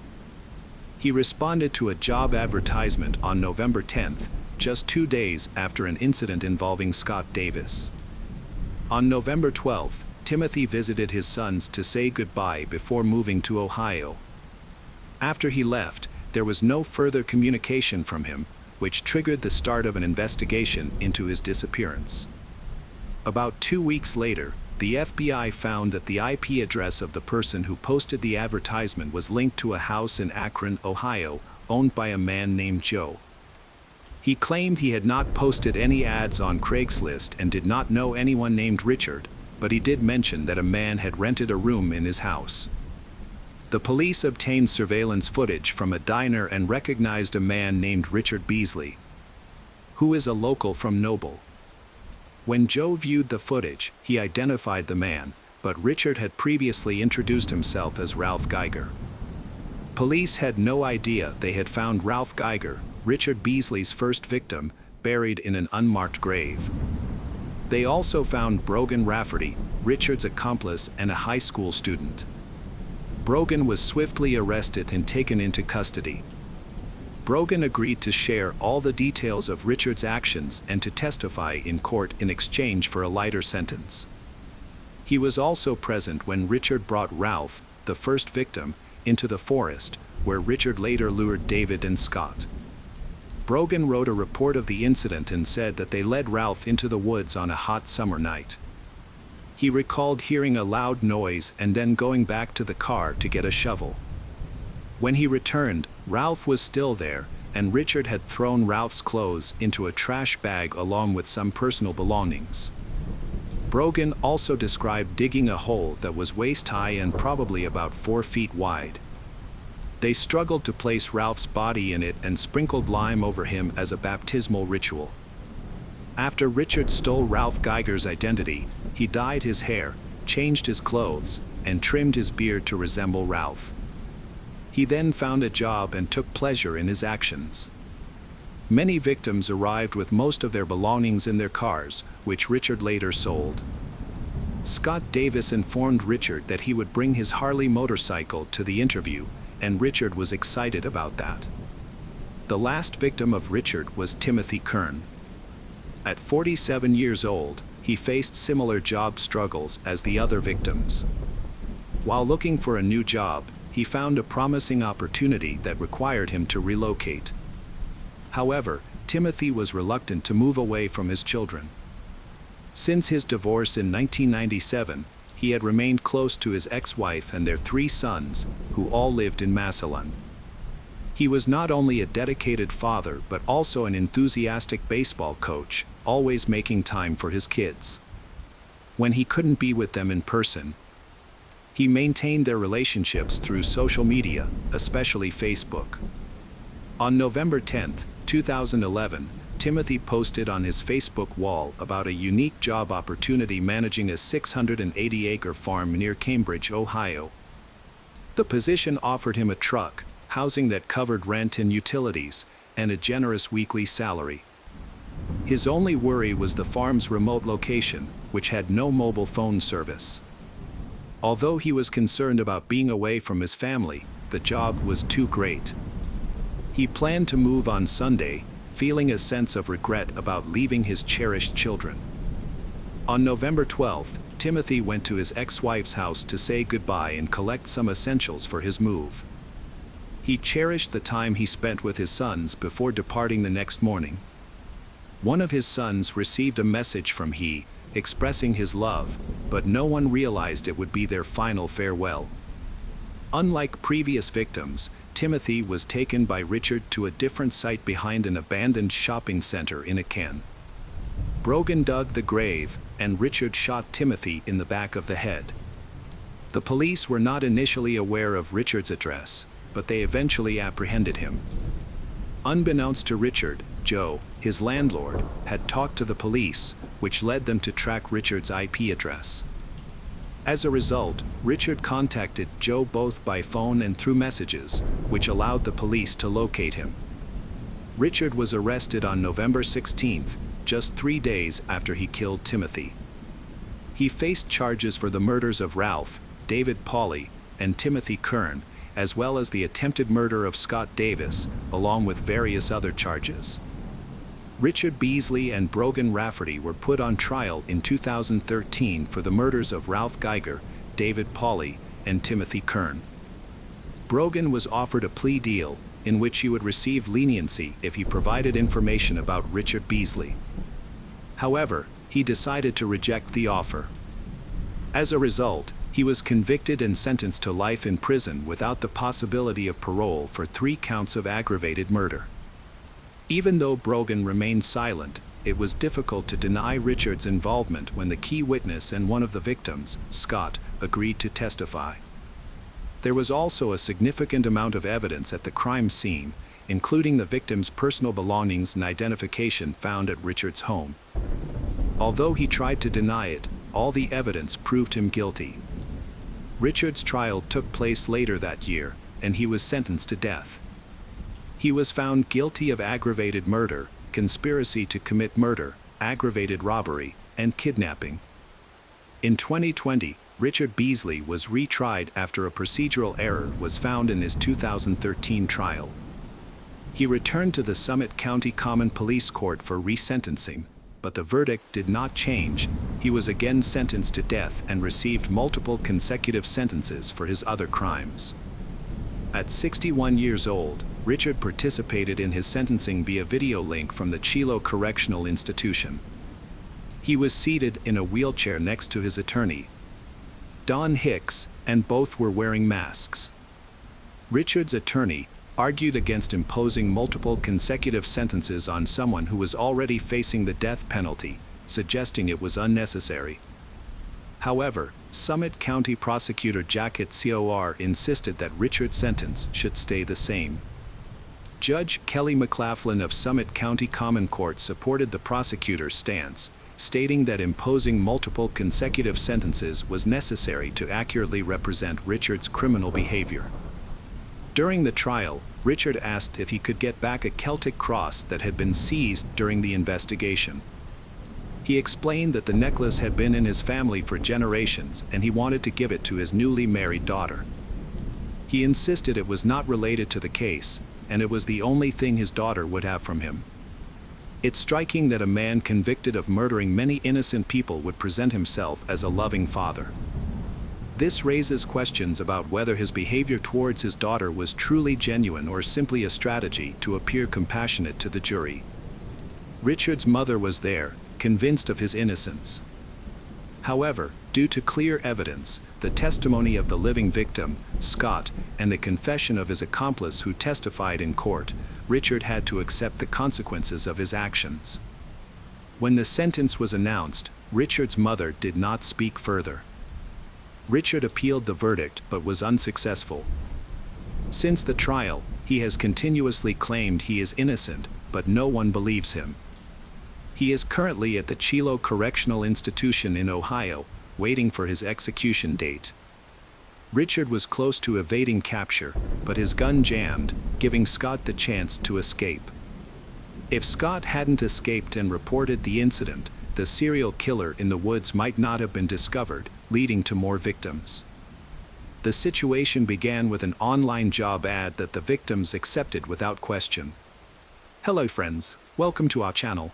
Speaker 1: He responded to a job advertisement on November 10th, just 2 days after an incident involving Scott Davis. On November 12th, Timothy visited his sons to say goodbye before moving to Ohio. After he left, there was no further communication from him, which triggered the start of an investigation into his disappearance. About 2 weeks later, the FBI found that the IP address of the person who posted the advertisement was linked to a house in Akron, Ohio, owned by a man named Joe. He claimed he had not posted any ads on Craigslist and did not know anyone named Richard, but he did mention that a man had rented a room in his house. The police obtained surveillance footage from a diner and recognized a man named Richard Beasley, who is a local from Noble. When Joe viewed the footage, he identified the man, but Richard had previously introduced himself as Ralph Geiger. Police had no idea they had found Ralph Geiger, Richard Beasley's first victim, buried in an unmarked grave. They also found Brogan Rafferty, Richard's accomplice and a high school student. Brogan was swiftly arrested and taken into custody. Brogan agreed to share all the details of Richard's actions and to testify in court in exchange for a lighter sentence. He was also present when Richard brought Ralph, the first victim, into the forest, where Richard later lured David and Scott. Brogan wrote a report of the incident and said that they led Ralph into the woods on a hot summer night. He recalled hearing a loud noise and then going back to the car to get a shovel. When he returned, Ralph was still there, and Richard had thrown Ralph's clothes into a trash bag along with some personal belongings. Brogan also described digging a hole that was waist-high and probably about 4 feet wide. They struggled to place Ralph's body in it and sprinkled lime over him as a baptismal ritual. After Richard stole Ralph Geiger's identity, he dyed his hair, changed his clothes, and trimmed his beard to resemble Ralph. He then found a job and took pleasure in his actions. Many victims arrived with most of their belongings in their cars, which Richard later sold. Scott Davis informed Richard that he would bring his Harley motorcycle to the interview, and Richard was excited about that. The last victim of Richard was Timothy Kern. At 47 years old, he faced similar job struggles as the other victims. While looking for a new job, he found a promising opportunity that required him to relocate. However, Timothy was reluctant to move away from his children. Since his divorce in 1997, he had remained close to his ex-wife and their 3 sons, who all lived in Massillon. He was not only a dedicated father but also an enthusiastic baseball coach, always making time for his kids. When he couldn't be with them in person, he maintained their relationships through social media, especially Facebook. On November 10, 2011, Timothy posted on his Facebook wall about a unique job opportunity managing a 680-acre farm near Cambridge, Ohio. The position offered him a truck, housing that covered rent and utilities, and a generous weekly salary. His only worry was the farm's remote location, which had no mobile phone service. Although he was concerned about being away from his family, the job was too great. He planned to move on Sunday, feeling a sense of regret about leaving his cherished children. On November 12, Timothy went to his ex-wife's house to say goodbye and collect some essentials for his move. He cherished the time he spent with his sons before departing the next morning. One of his sons received a message from he, expressing his love, but no one realized it would be their final farewell. Unlike previous victims, Timothy was taken by Richard to a different site behind an abandoned shopping center in a can. Brogan dug the grave, and Richard shot Timothy in the back of the head. The police were not initially aware of Richard's address, but they eventually apprehended him. Unbeknownst to Richard, Joe, his landlord, had talked to the police, which led them to track Richard's IP address. As a result, Richard contacted Joe both by phone and through messages, which allowed the police to locate him. Richard was arrested on November 16, just 3 days after he killed Timothy. He faced charges for the murders of Ralph, David Pauly, and Timothy Kern, as well as the attempted murder of Scott Davis, along with various other charges. Richard Beasley and Brogan Rafferty were put on trial in 2013 for the murders of Ralph Geiger, David Pauly, and Timothy Kern. Brogan was offered a plea deal in which he would receive leniency if he provided information about Richard Beasley. However, he decided to reject the offer. As a result, he was convicted and sentenced to life in prison without the possibility of parole for 3 counts of aggravated murder. Even though Brogan remained silent, it was difficult to deny Richard's involvement when the key witness and one of the victims, Scott, agreed to testify. There was also a significant amount of evidence at the crime scene, including the victim's personal belongings and identification found at Richard's home. Although he tried to deny it, all the evidence proved him guilty. Richard's trial took place later that year, and he was sentenced to death. He was found guilty of aggravated murder, conspiracy to commit murder, aggravated robbery, and kidnapping. In 2020, Richard Beasley was retried after a procedural error was found in his 2013 trial. He returned to the Summit County Common Police Court for resentencing, but the verdict did not change. He was again sentenced to death and received multiple consecutive sentences for his other crimes. At 61 years old, Richard participated in his sentencing via video link from the Chilo Correctional Institution. He was seated in a wheelchair next to his attorney, Don Hicks, and both were wearing masks. Richard's attorney argued against imposing multiple consecutive sentences on someone who was already facing the death penalty, suggesting it was unnecessary. However, Summit County Prosecutor Jacket Cor insisted that Richard's sentence should stay the same. Judge Kelly McLaughlin of Summit County Common Court supported the prosecutor's stance, stating that imposing multiple consecutive sentences was necessary to accurately represent Richard's criminal behavior. During the trial, Richard asked if he could get back a Celtic cross that had been seized during the investigation. He explained that the necklace had been in his family for generations and he wanted to give it to his newly married daughter. He insisted it was not related to the case, and it was the only thing his daughter would have from him. It's striking that a man convicted of murdering many innocent people would present himself as a loving father. This raises questions about whether his behavior towards his daughter was truly genuine or simply a strategy to appear compassionate to the jury. Richard's mother was there, convinced of his innocence. However, due to clear evidence, the testimony of the living victim, Scott, and the confession of his accomplice who testified in court, Richard had to accept the consequences of his actions. When the sentence was announced, Richard's mother did not speak further. Richard appealed the verdict but was unsuccessful. Since the trial, he has continuously claimed he is innocent, but no one believes him. He is currently at the Chilo Correctional Institution in Ohio, waiting for his execution date. Richard was close to evading capture, but his gun jammed, giving Scott the chance to escape. If Scott hadn't escaped and reported the incident, the serial killer in the woods might not have been discovered, leading to more victims. The situation began with an online job ad that the victims accepted without question. Hello friends, welcome to our channel.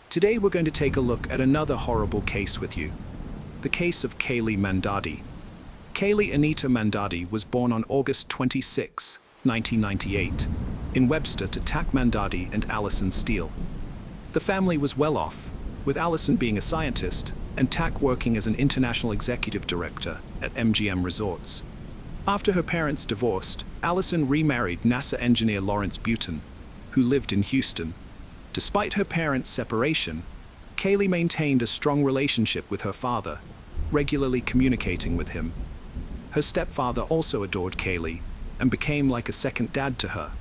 Speaker 1: Today we're going to take a look at another horrible case with you. The case of Kaylee Mandati. Kaylee Anita Mandati was born on August 26, 1998, in Webster to Tak Mandati and Allison Steele. The family was well off, with Allison being a scientist and Tak working as an international executive director at MGM Resorts. After her parents divorced, Allison remarried NASA engineer Lawrence Butin, who lived in Houston. Despite her parents' separation, Kaylee maintained a strong relationship with her father, regularly communicating with him. Her stepfather also adored Kaylee and became like a second dad to her.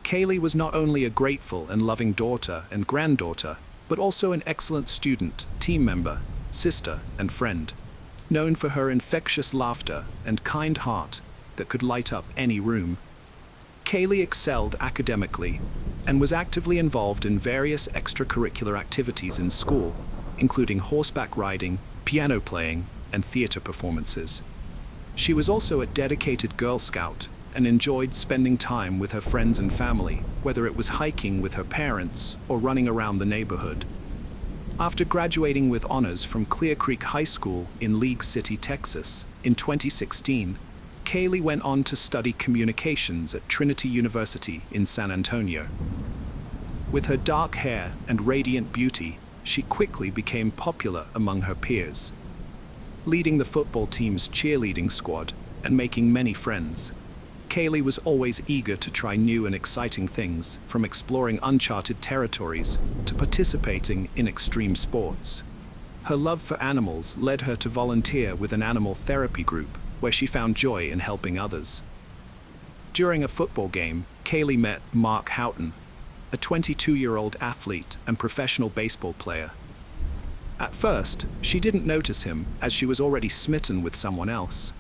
Speaker 1: Kaylee was not only a grateful and loving daughter and granddaughter, but also an excellent student, team member, sister, and friend, known for her infectious laughter and kind heart that could light up any room. Kaylee excelled academically and was actively involved in various extracurricular activities in school, including horseback riding, piano playing, and theater performances. She was also a dedicated Girl Scout and enjoyed spending time with her friends and family, whether it was hiking with her parents or running around the neighborhood. After graduating with honors from Clear Creek High School in League City, Texas, in 2016, Kaylee went on to study communications at Trinity University in San Antonio. With her dark hair and radiant beauty, she quickly became popular among her peers. leading the football team's cheerleading squad and making many friends. Kaylee was always eager to try new and exciting things, from exploring uncharted territories to participating in extreme sports. Her love for animals led her to volunteer with an animal therapy group, where she found joy in helping others. During a football game, Kaylee met Mark Houghton, a 22-year-old athlete and professional baseball player. At first, she didn't notice him, as she was already smitten with someone else.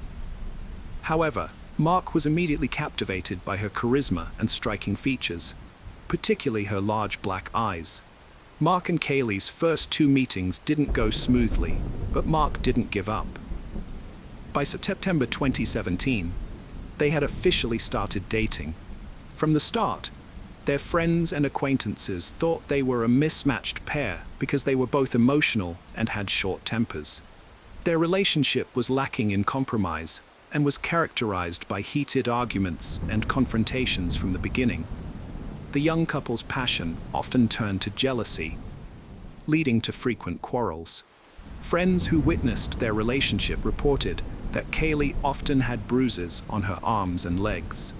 Speaker 1: However, Mark was immediately captivated by her charisma and striking features, particularly her large black eyes. Mark and Kaylee's first 2 meetings didn't go smoothly, but Mark didn't give up. By September 2017, they had officially started dating. From the start, their friends and acquaintances thought they were a mismatched pair because they were both emotional and had short tempers. Their relationship was lacking in compromise and was characterized by heated arguments and confrontations from the beginning. The young couple's passion often turned to jealousy, leading to frequent quarrels. Friends who witnessed their relationship reported that Kaylee often had bruises on her arms and legs.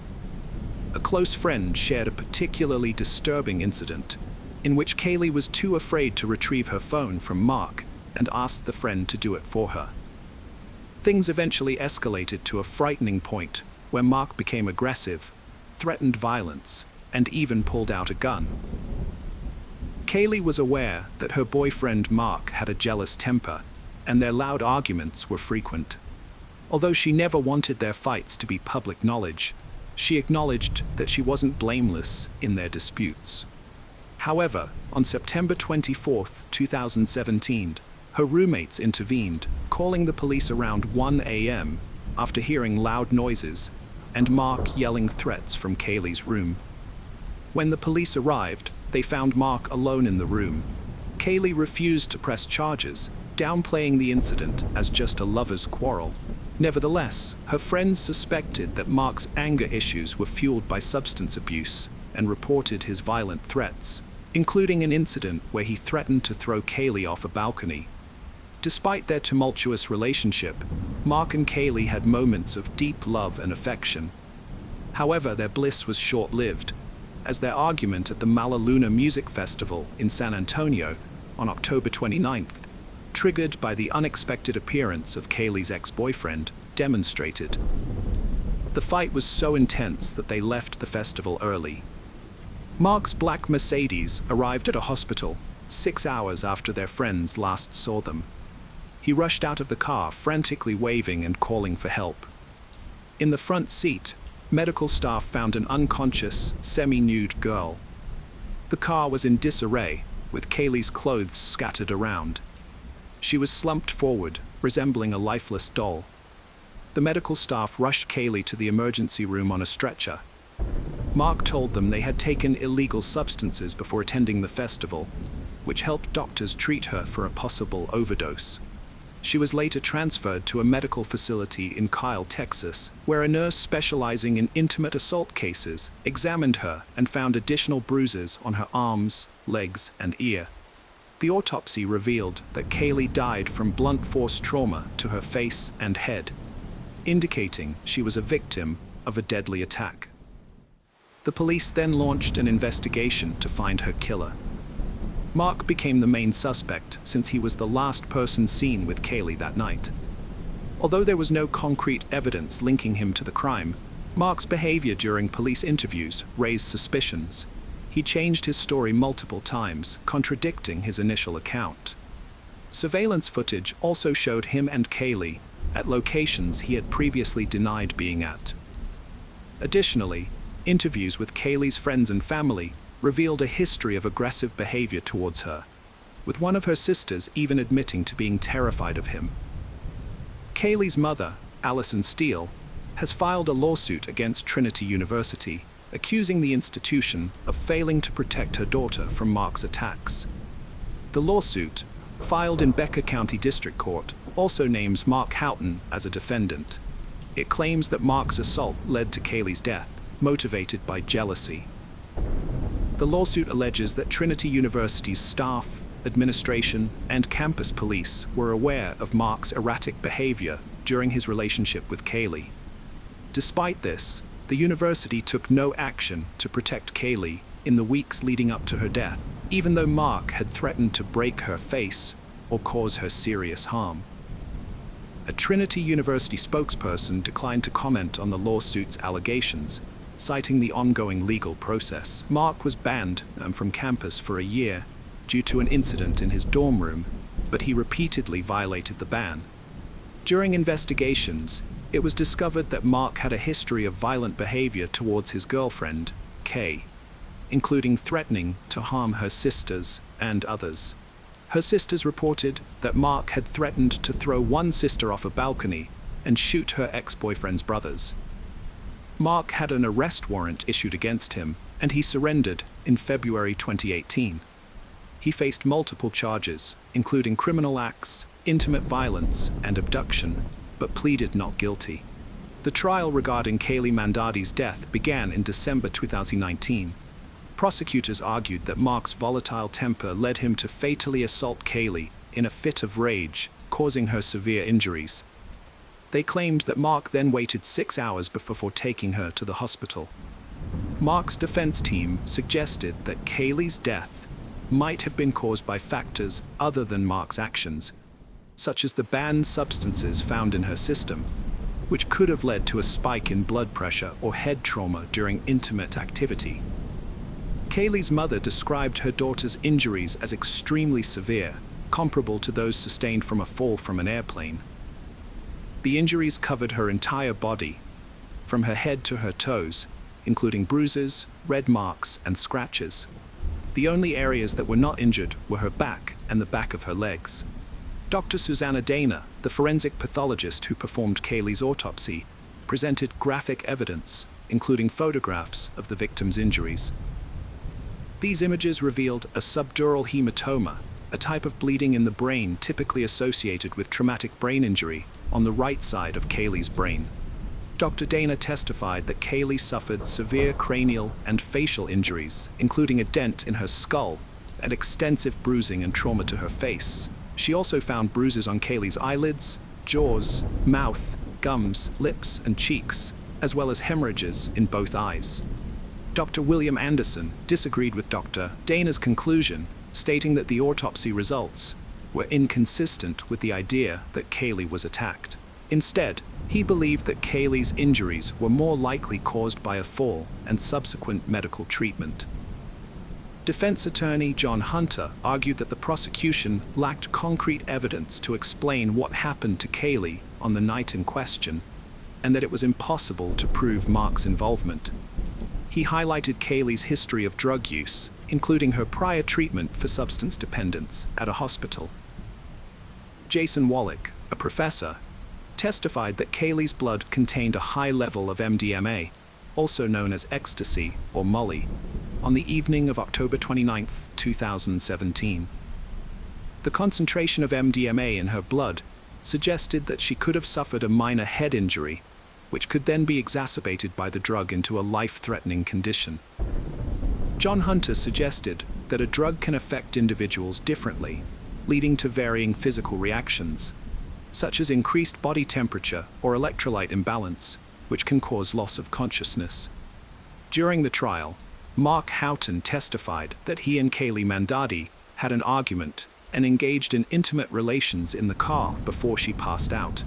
Speaker 1: A close friend shared a particularly disturbing incident in which Kaylee was too afraid to retrieve her phone from Mark and asked the friend to do it for her. Things eventually escalated to a frightening point where Mark became aggressive, threatened violence, and even pulled out a gun. Kaylee was aware that her boyfriend Mark had a jealous temper, and their loud arguments were frequent. Although she never wanted their fights to be public knowledge, she acknowledged that she wasn't blameless in their disputes. However, on September 24, 2017, her roommates intervened, calling the police around 1 a.m. after hearing loud noises and Mark yelling threats from Kaylee's room. When the police arrived, they found Mark alone in the room. Kaylee refused to press charges, downplaying the incident as just a lover's quarrel. Nevertheless, her friends suspected that Mark's anger issues were fueled by substance abuse and reported his violent threats, including an incident where he threatened to throw Kaylee off a balcony. Despite their tumultuous relationship, Mark and Kaylee had moments of deep love and affection. However, their bliss was short-lived, as their argument at the Malaluna Music Festival in San Antonio on October 29th, triggered by the unexpected appearance of Kaylee's ex-boyfriend, demonstrated. The fight was so intense that they left the festival early. Mark's black Mercedes arrived at a hospital 6 hours after their friends last saw them. He rushed out of the car, frantically waving and calling for help. In the front seat, medical staff found an unconscious, semi-nude girl. The car was in disarray, with Kaylee's clothes scattered around. She was slumped forward, resembling a lifeless doll. The medical staff rushed Kaylee to the emergency room on a stretcher. Mark told them they had taken illegal substances before attending the festival, which helped doctors treat her for a possible overdose. She was later transferred to a medical facility in Kyle, Texas, where a nurse specializing in intimate assault cases examined her and found additional bruises on her arms, legs, and ear. The autopsy revealed that Kaylee died from blunt force trauma to her face and head, indicating she was a victim of a deadly attack. The police then launched an investigation to find her killer. Mark became the main suspect since he was the last person seen with Kaylee that night. Although there was no concrete evidence linking him to the crime, Mark's behavior during police interviews raised suspicions. He changed his story multiple times, contradicting his initial account. Surveillance footage also showed him and Kaylee at locations he had previously denied being at. Additionally, interviews with Kaylee's friends and family revealed a history of aggressive behavior towards her, with one of her sisters even admitting to being terrified of him. Kaylee's mother, Allison Steele, has filed a lawsuit against Trinity University, accusing the institution of failing to protect her daughter from Mark's attacks. The lawsuit, filed in Becker County District Court, also names Mark Houghton as a defendant. It claims that Mark's assault led to Kaylee's death, motivated by jealousy. The lawsuit alleges that Trinity University's staff, administration, and campus police were aware of Mark's erratic behavior during his relationship with Kaylee. Despite this, the university took no action to protect Kaylee in the weeks leading up to her death, even though Mark had threatened to break her face or cause her serious harm. A Trinity University spokesperson declined to comment on the lawsuit's allegations, citing the ongoing legal process. Mark was banned from campus for a year due to an incident in his dorm room, but he repeatedly violated the ban. During investigations, it was discovered that Mark had a history of violent behavior towards his girlfriend, Kay, including threatening to harm her sisters and others. Her sisters reported that Mark had threatened to throw one sister off a balcony and shoot her ex-boyfriend's brothers. Mark had an arrest warrant issued against him, and he surrendered in February 2018. He faced multiple charges, including criminal acts, intimate violence, and abduction, but pleaded not guilty. The trial regarding Kaylee Mandadi's death began in December 2019. Prosecutors argued that Mark's volatile temper led him to fatally assault Kaylee in a fit of rage, causing her severe injuries. They claimed that Mark then waited 6 hours before taking her to the hospital. Mark's defense team suggested that Kaylee's death might have been caused by factors other than Mark's actions, such as the banned substances found in her system, which could have led to a spike in blood pressure or head trauma during intimate activity. Kaylee's mother described her daughter's injuries as extremely severe, comparable to those sustained from a fall from an airplane. The injuries covered her entire body, from her head to her toes, including bruises, red marks, and scratches. The only areas that were not injured were her back and the back of her legs. Dr. Susanna Dana, the forensic pathologist who performed Kaylee's autopsy, presented graphic evidence, including photographs of the victim's injuries. These images revealed a subdural hematoma, a type of bleeding in the brain typically associated with traumatic brain injury, on the right side of Kaylee's brain. Dr. Dana testified that Kaylee suffered severe cranial and facial injuries, including a dent in her skull and extensive bruising and trauma to her face. She also found bruises on Kaylee's eyelids, jaws, mouth, gums, lips, and cheeks, as well as hemorrhages in both eyes. Dr. William Anderson disagreed with Dr. Dana's conclusion, stating that the autopsy results were inconsistent with the idea that Kaylee was attacked. Instead, he believed that Kaylee's injuries were more likely caused by a fall and subsequent medical treatment. Defense attorney John Hunter argued that the prosecution lacked concrete evidence to explain what happened to Kaylee on the night in question, and that it was impossible to prove Mark's involvement. He highlighted Kaylee's history of drug use, including her prior treatment for substance dependence at a hospital. Jason Wallach, a professor, testified that Kaylee's blood contained a high level of MDMA, also known as ecstasy or Molly, on the evening of October 29, 2017. The concentration of MDMA in her blood suggested that she could have suffered a minor head injury, which could then be exacerbated by the drug into a life-threatening condition. John Hunter suggested that a drug can affect individuals differently, leading to varying physical reactions, such as increased body temperature or electrolyte imbalance, which can cause loss of consciousness. During the trial, Mark Houghton testified that he and Kaylee Mandadi had an argument and engaged in intimate relations in the car before she passed out.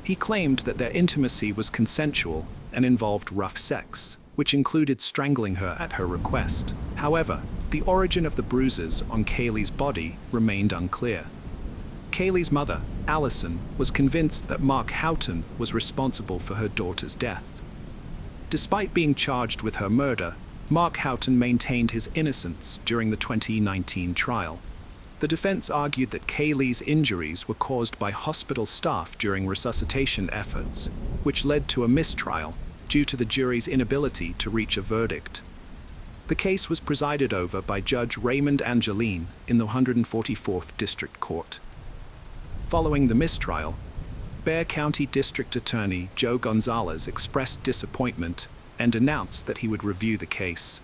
Speaker 1: He claimed that their intimacy was consensual and involved rough sex, which included strangling her at her request. However, the origin of the bruises on Kaylee's body remained unclear. Kaylee's mother, Allison, was convinced that Mark Houghton was responsible for her daughter's death. Despite being charged with her murder, Mark Houghton maintained his innocence during the 2019 trial. The defense argued that Kaylee's injuries were caused by hospital staff during resuscitation efforts, which led to a mistrial due to the jury's inability to reach a verdict. The case was presided over by Judge Raymond Angeline in the 144th District Court. Following the mistrial, Bexar County District Attorney Joe Gonzalez expressed disappointment and announced that he would review the case.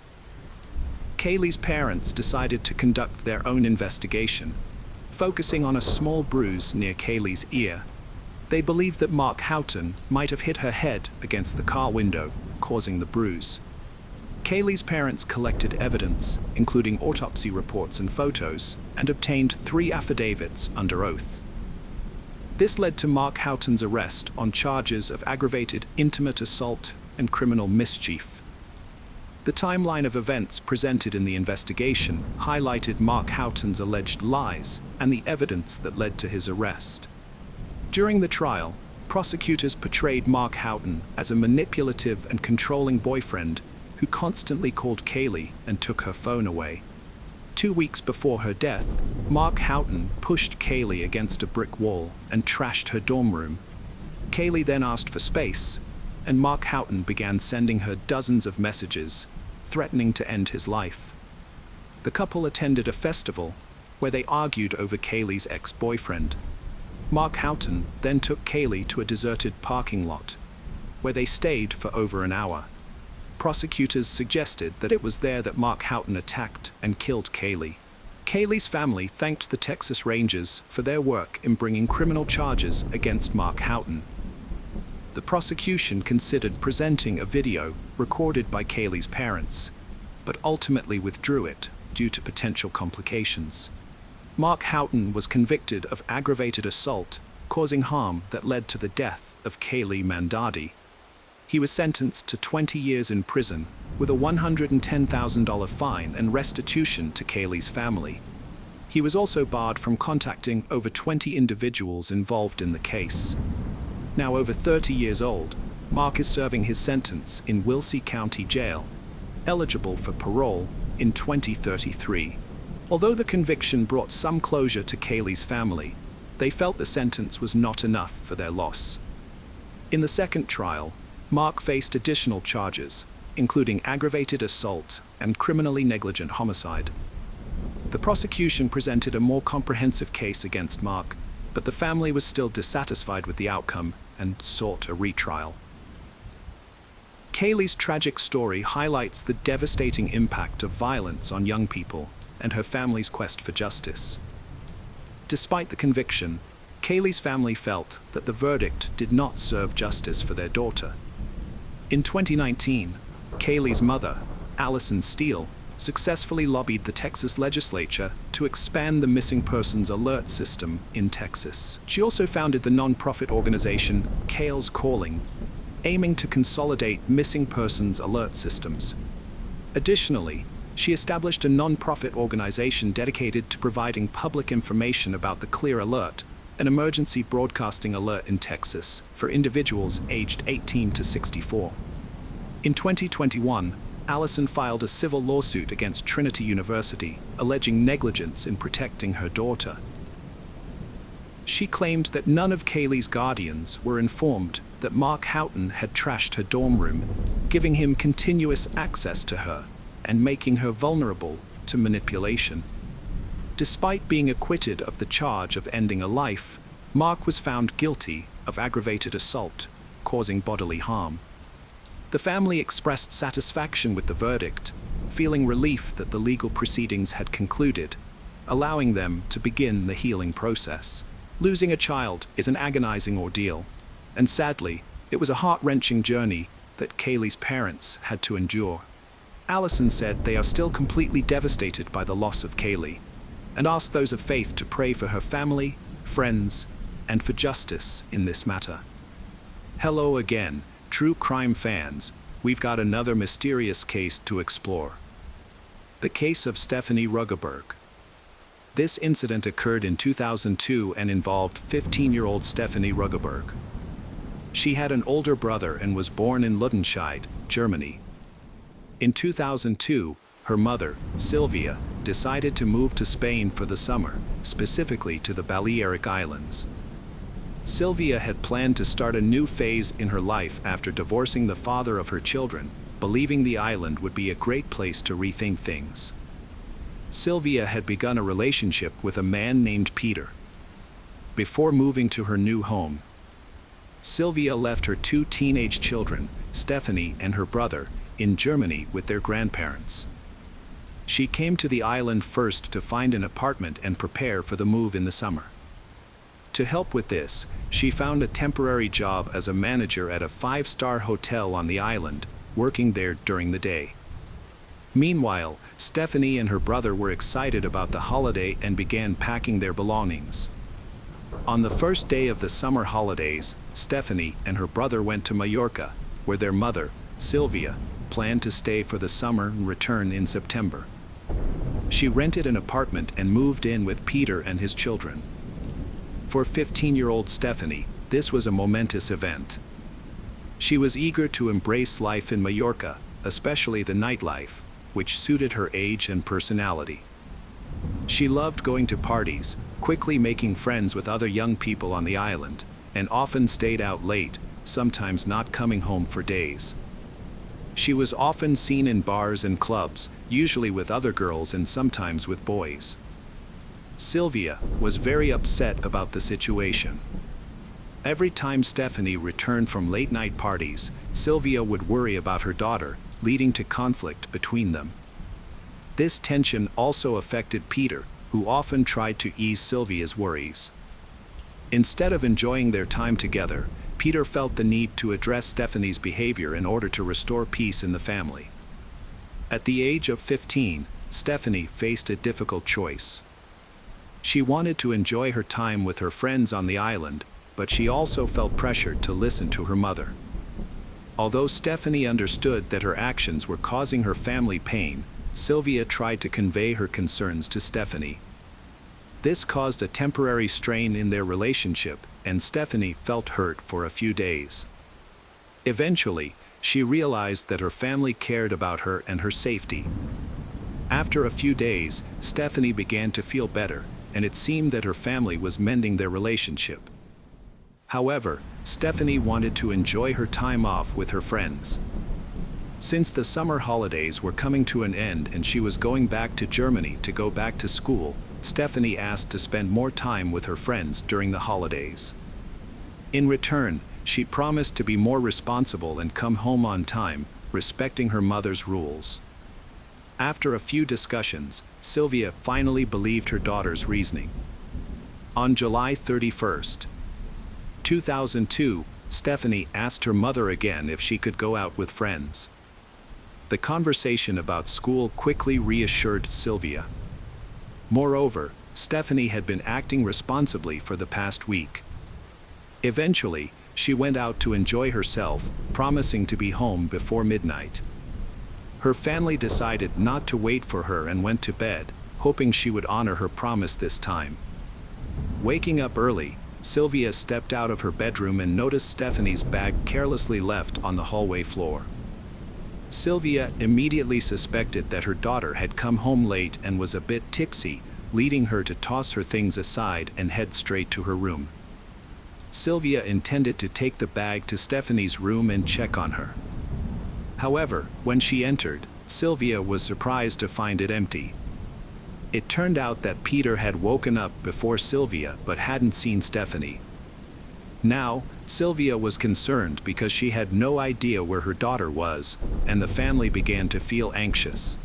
Speaker 1: Kaylee's parents decided to conduct their own investigation, focusing on a small bruise near Kaylee's ear. They believed that Mark Houghton might have hit her head against the car window, causing the bruise. Kaylee's parents collected evidence, including autopsy reports and photos, and obtained 3 affidavits under oath. This led to Mark Houghton's arrest on charges of aggravated intimate assault and criminal mischief. The timeline of events presented in the investigation highlighted Mark Houghton's alleged lies and the evidence that led to his arrest. During the trial, prosecutors portrayed Mark Houghton as a manipulative and controlling boyfriend who constantly called Kaylee and took her phone away. 2 weeks before her death, Mark Houghton pushed Kaylee against a brick wall and trashed her dorm room. Kaylee then asked for space, and Mark Houghton began sending her dozens of messages, threatening to end his life. The couple attended a festival where they argued over Kaylee's ex-boyfriend. Mark Houghton then took Kaylee to a deserted parking lot, where they stayed for over an hour. Prosecutors suggested that it was there that Mark Houghton attacked and killed Kaylee. Kaylee's family thanked the Texas Rangers for their work in bringing criminal charges against Mark Houghton. The prosecution considered presenting a video recorded by Kaylee's parents, but ultimately withdrew it due to potential complications. Mark Houghton was convicted of aggravated assault, causing harm that led to the death of Kaylee Mandadi. He was sentenced to 20 years in prison with a $110,000 fine and restitution to Kaylee's family. He was also barred from contacting over 20 individuals involved in the case. Now over 30 years old, Mark is serving his sentence in Wilsey County Jail, eligible for parole in 2033. Although the conviction brought some closure to Kaylee's family, they felt the sentence was not enough for their loss. In the second trial, Mark faced additional charges, including aggravated assault and criminally negligent homicide. The prosecution presented a more comprehensive case against Mark, but the family was still dissatisfied with the outcome and sought a retrial. Kaylee's tragic story highlights the devastating impact of violence on young people and her family's quest for justice. Despite the conviction, Kaylee's family felt that the verdict did not serve justice for their daughter. In 2019, Kaylee's mother, Allison Steele, successfully lobbied the Texas legislature to expand the missing persons alert system in Texas. She also founded the nonprofit organization Kaylee's Calling, aiming to consolidate missing persons alert systems. Additionally, she established a nonprofit organization dedicated to providing public information about the Clear Alert, an emergency broadcasting alert in Texas for individuals aged 18 to 64. In 2021, Allison filed a civil lawsuit against Trinity University, alleging negligence in protecting her daughter. She claimed that none of Kaylee's guardians were informed that Mark Houghton had trashed her dorm room, giving him continuous access to her and making her vulnerable to manipulation. Despite being acquitted of the charge of ending a life, Mark was found guilty of aggravated assault, causing bodily harm. The family expressed satisfaction with the verdict, feeling relief that the legal proceedings had concluded, allowing them to begin the healing process. Losing a child is an agonizing ordeal, and sadly, it was a heart-wrenching journey that Kaylee's parents had to endure. Allison said they are still completely devastated by the loss of Kaylee, and asked those of faith to pray for her family, friends, and for justice in this matter. Hello again, true crime fans. We've got another mysterious case to explore. The case of Stephanie Ruggeberg. This incident occurred in 2002 and involved 15-year-old Stephanie Ruggeberg. She had an older brother and was born in Ludenscheid, Germany. In 2002, her mother, Sylvia, decided to move to Spain for the summer, specifically to the Balearic Islands. Sylvia had planned to start a new phase in her life after divorcing the father of her children, believing the island would be a great place to rethink things. Sylvia had begun a relationship with a man named Peter. Before moving to her new home, Sylvia left her 2 teenage children, Stephanie and her brother, in Germany with their grandparents. She came to the island first to find an apartment and prepare for the move in the summer. To help with this, she found a temporary job as a manager at a 5-star hotel on the island, working there during the day. Meanwhile, Stephanie and her brother were excited about the holiday and began packing their belongings. On the first day of the summer holidays, Stephanie and her brother went to Mallorca, where their mother, Sylvia, planned to stay for the summer and return in September. She rented an apartment and moved in with Peter and his children. For 15-year-old Stephanie, this was a momentous event. She was eager to embrace life in Mallorca, especially the nightlife, which suited her age and personality. She loved going to parties, quickly making friends with other young people on the island, and often stayed out late, sometimes not coming home for days. She was often seen in bars and clubs, usually with other girls and sometimes with boys. Sylvia was very upset about the situation. Every time Stephanie returned from late-night parties, Sylvia would worry about her daughter, leading to conflict between them. This tension also affected Peter, who often tried to ease Sylvia's worries. Instead of enjoying their time together, Peter felt the need to address Stephanie's behavior in order to restore peace in the family. At the age of 15, Stephanie faced a difficult choice. She wanted to enjoy her time with her friends on the island, but she also felt pressured to listen to her mother. Although Stephanie understood that her actions were causing her family pain, Sylvia tried to convey her concerns to Stephanie. This caused a temporary strain in their relationship, and Stephanie felt hurt for a few days. Eventually, she realized that her family cared about her and her safety. After a few days, Stephanie began to feel better, and it seemed that her family was mending their relationship. However, Stephanie wanted to enjoy her time off with her friends. Since the summer holidays were coming to an end and she was going back to Germany to go back to school, Stephanie asked to spend more time with her friends during the holidays. In return, she promised to be more responsible and come home on time, respecting her mother's rules. After a few discussions, Sylvia finally believed her daughter's reasoning. On July 31st, 2002, Stephanie asked her mother again if she could go out with friends. The conversation about school quickly reassured Sylvia. Moreover, Stephanie had been acting responsibly for the past week. Eventually, she went out to enjoy herself, promising to be home before midnight. Her family decided not to wait for her and went to bed, hoping she would honor her promise this time. Waking up early, Sylvia stepped out of her bedroom and noticed Stephanie's bag carelessly left on the hallway floor. Sylvia immediately suspected that her daughter had come home late and was a bit tipsy, leading her to toss her things aside and head straight to her room. Sylvia intended to take the bag to Stephanie's room and check on her. However, when she entered, Sylvia was surprised to find it empty. It turned out that Peter had woken up before Sylvia but hadn't seen Stephanie. Now, Sylvia was concerned because she had no idea where her daughter was, and the family began to feel anxious.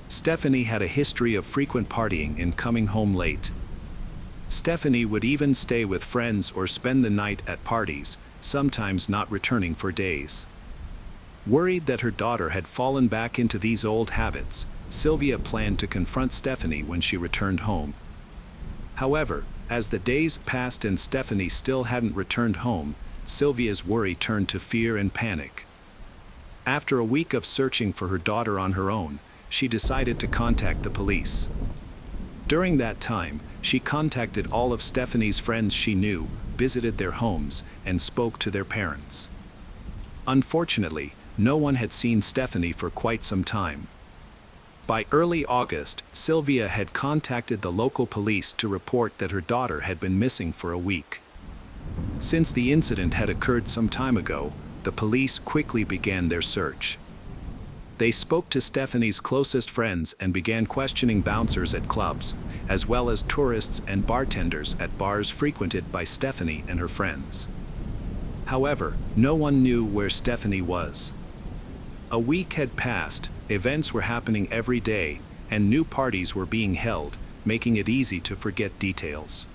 Speaker 1: Stephanie had a history of frequent partying and coming home late. Stephanie would even stay with friends or spend the night at parties, sometimes not returning for days. Worried that her daughter had fallen back into these old habits, Sylvia planned to confront Stephanie when she returned home. However, as the days passed and Stephanie still hadn't returned home, Sylvia's worry turned to fear and panic. After a week of searching for her daughter on her own, she decided to contact the police. During that time, she contacted all of Stephanie's friends she knew, visited their homes, and spoke to their parents. Unfortunately, no one had seen Stephanie for quite some time. By early August, Sylvia had contacted the local police to report that her daughter had been missing for a week. Since the incident had occurred some time ago, the police quickly began their search. They spoke to Stephanie's closest friends and began questioning bouncers at clubs, as well as tourists and bartenders at bars frequented by Stephanie and her friends. However, no one knew where Stephanie was. A week had passed, events were happening every day, and new parties were being held, making it easy to forget details.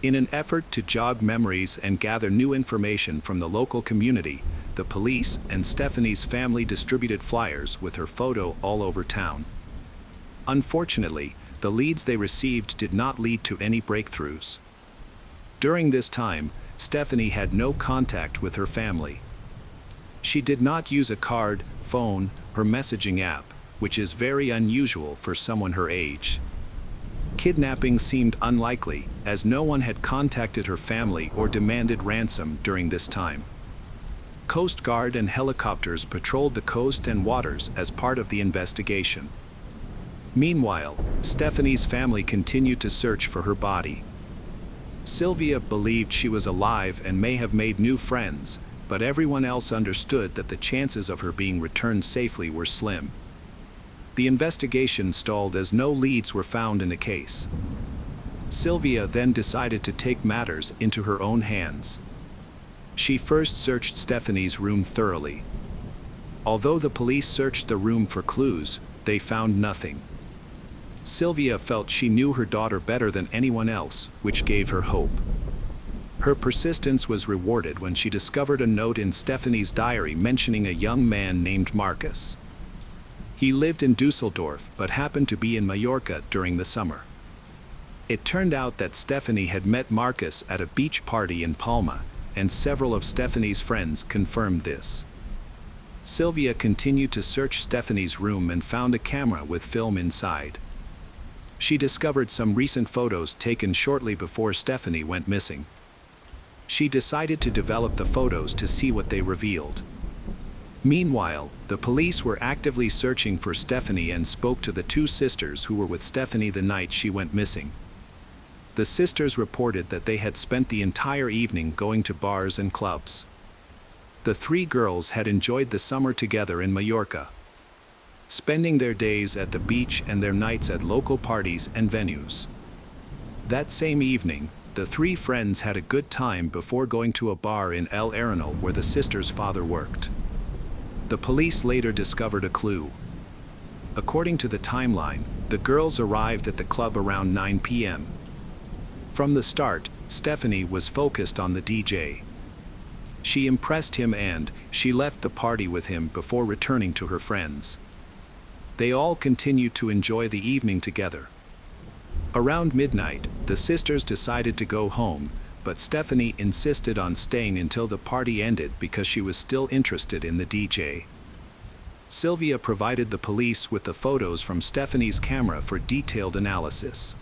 Speaker 1: In an effort to jog memories and gather new information from the local community, the police and Stephanie's family distributed flyers with her photo all over town. Unfortunately, the leads they received did not lead to any breakthroughs. During this time, Stephanie had no contact with her family. She did not use a card, phone, or messaging app, which is very unusual for someone her age. Kidnapping seemed unlikely, as no one had contacted her family or demanded ransom during this time. Coast Guard and helicopters patrolled the coast and waters as part of the investigation. Meanwhile, Stephanie's family continued to search for her body. Sylvia believed she was alive and may have made new friends, but everyone else understood that the chances of her being returned safely were slim. The investigation stalled as no leads were found in the case. Sylvia then decided to take matters into her own hands. She first searched Stephanie's room thoroughly. Although the police searched the room for clues, they found nothing. Sylvia felt she knew her daughter better than anyone else, which gave her hope. Her persistence was rewarded when she discovered a note in Stephanie's diary mentioning a young man named Marcus. He lived in Dusseldorf but happened to be in Mallorca during the summer. It turned out that Stephanie had met Marcus at a beach party in Palma, and several of Stephanie's friends confirmed this. Sylvia continued to search Stephanie's room and found a camera with film inside. She discovered some recent photos taken shortly before Stephanie went missing. She decided to develop the photos to see what they revealed. Meanwhile, the police were actively searching for Stephanie and spoke to the two sisters who were with Stephanie the night she went missing. The sisters reported that they had spent the entire evening going to bars and clubs. The three girls had enjoyed the summer together in Mallorca, spending their days at the beach and their nights at local parties and venues. That same evening, the three friends had a good time before going to a bar in El Arenal where the sisters' father worked. The police later discovered a clue. According to the timeline, the girls arrived at the club around 9 p.m. From the start, Stephanie was focused on the DJ. She impressed him and she left the party with him before returning to her friends. They all continued to enjoy the evening together. Around midnight, the sisters decided to go home, but Stephanie insisted on staying until the party ended because she was still interested in the DJ. Sylvia provided the police with the photos from Stephanie's camera for detailed analysis.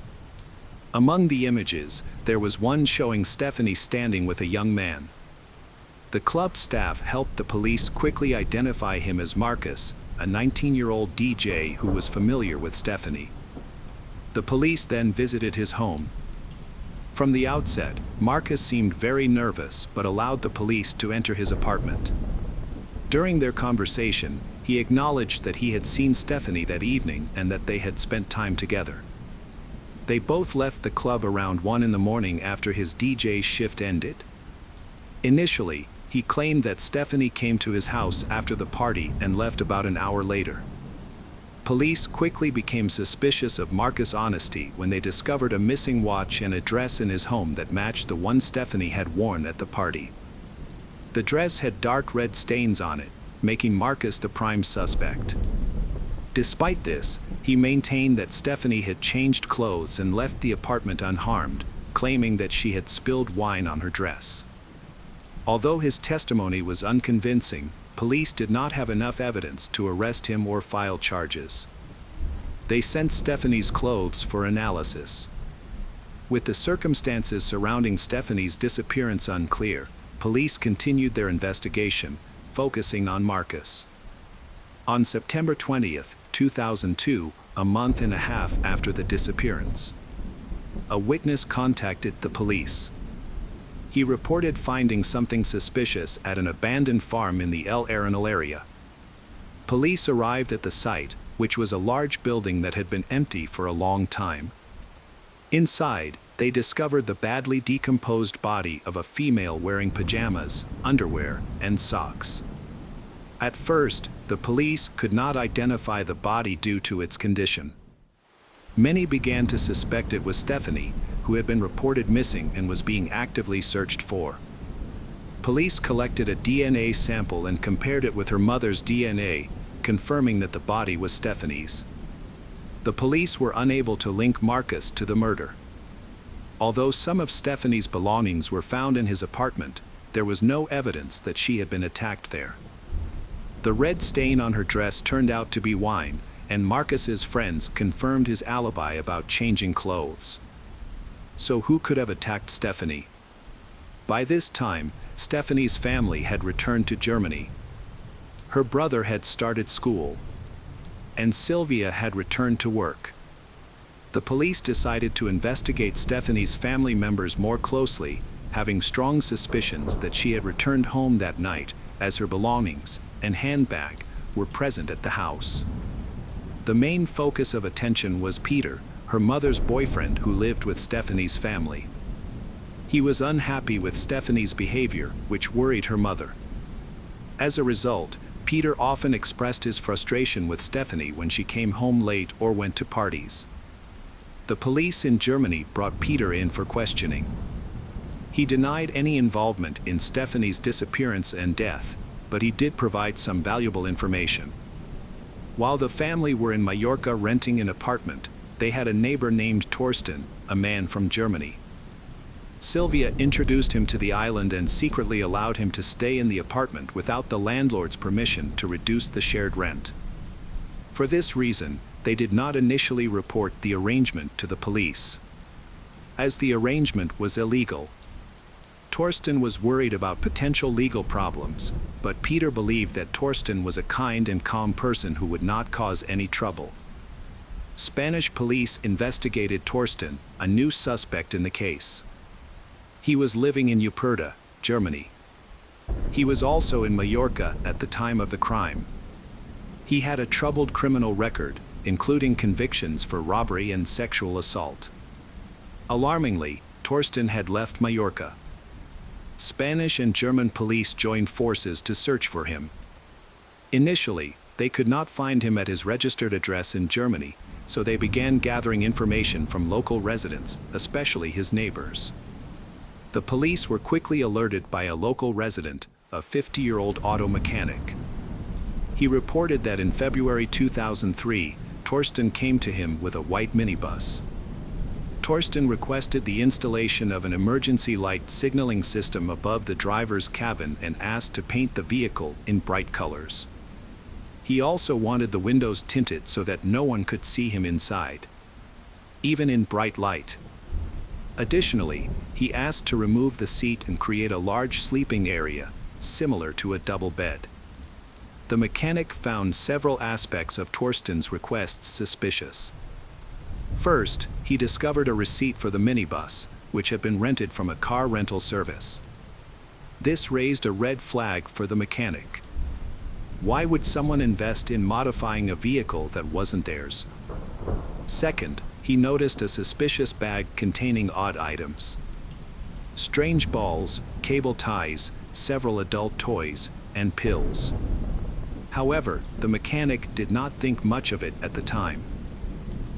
Speaker 1: Among the images, there was one showing Stephanie standing with a young man. The club staff helped the police quickly identify him as Marcus, a 19-year-old DJ who was familiar with Stephanie. The police then visited his home. From the outset, Marcus seemed very nervous but allowed the police to enter his apartment. During their conversation, he acknowledged that he had seen Stephanie that evening and that they had spent time together. They both left the club around 1 in the morning after his DJ shift ended. Initially, he claimed that Stephanie came to his house after the party and left about an hour later. Police quickly became suspicious of Marcus' honesty when they discovered a missing watch and a dress in his home that matched the one Stephanie had worn at the party. The dress had dark red stains on it, making Marcus the prime suspect. Despite this, he maintained that Stephanie had changed clothes and left the apartment unharmed, claiming that she had spilled wine on her dress. Although his testimony was unconvincing, police did not have enough evidence to arrest him or file charges. They sent Stephanie's clothes for analysis. With the circumstances surrounding Stephanie's disappearance unclear, police continued their investigation, focusing on Marcus. On September 20, 2002, a month and a half after the disappearance, a witness contacted the police. He reported finding something suspicious at an abandoned farm in the El Arenal area. Police arrived at the site, which was a large building that had been empty for a long time. Inside, they discovered the badly decomposed body of a female wearing pajamas, underwear, and socks. At first, the police could not identify the body due to its condition. Many began to suspect it was Stephanie, who had been reported missing and was being actively searched for. Police collected a DNA sample and compared it with her mother's DNA, confirming that the body was Stephanie's. The police were unable to link Marcus to the murder. Although some of Stephanie's belongings were found in his apartment, there was no evidence that she had been attacked there. The red stain on her dress turned out to be wine, and Marcus's friends confirmed his alibi about changing clothes. So who could have attacked Stephanie? By this time, Stephanie's family had returned to Germany. Her brother had started school, and Sylvia had returned to work. The police decided to investigate Stephanie's family members more closely, having strong suspicions that she had returned home that night, as her belongings and handbag were present at the house. The main focus of attention was Peter, her mother's boyfriend who lived with Stephanie's family. He was unhappy with Stephanie's behavior, which worried her mother. As a result, Peter often expressed his frustration with Stephanie when she came home late or went to parties. The police in Germany brought Peter in for questioning. He denied any involvement in Stephanie's disappearance and death, but he did provide some valuable information. While the family were in Mallorca renting an apartment, they had a neighbor named Torsten, a man from Germany. Sylvia introduced him to the island and secretly allowed him to stay in the apartment without the landlord's permission to reduce the shared rent. For this reason, they did not initially report the arrangement to the police, as the arrangement was illegal. Torsten was worried about potential legal problems, but Peter believed that Torsten was a kind and calm person who would not cause any trouble. Spanish police investigated Torsten, a new suspect in the case. He was living in Uperda, Germany. He was also in Mallorca at the time of the crime. He had a troubled criminal record, including convictions for robbery and sexual assault. Alarmingly, Torsten had left Mallorca. Spanish and German police joined forces to search for him. Initially, they could not find him at his registered address in Germany, so they began gathering information from local residents, especially his neighbors. The police were quickly alerted by a local resident, a 50-year-old auto mechanic. He reported that in February 2003, Torsten came to him with a white minibus. Torsten requested the installation of an emergency light signaling system above the driver's cabin and asked to paint the vehicle in bright colors. He also wanted the windows tinted so that no one could see him inside, even in bright light. Additionally, he asked to remove the seat and create a large sleeping area, similar to a double bed. The mechanic found several aspects of Torsten's requests suspicious. First, he discovered a receipt for the minibus, which had been rented from a car rental service. This raised a red flag for the mechanic. Why would someone invest in modifying a vehicle that wasn't theirs? Second, he noticed a suspicious bag containing odd items. Strange balls, cable ties, several adult toys, and pills. However, the mechanic did not think much of it at the time.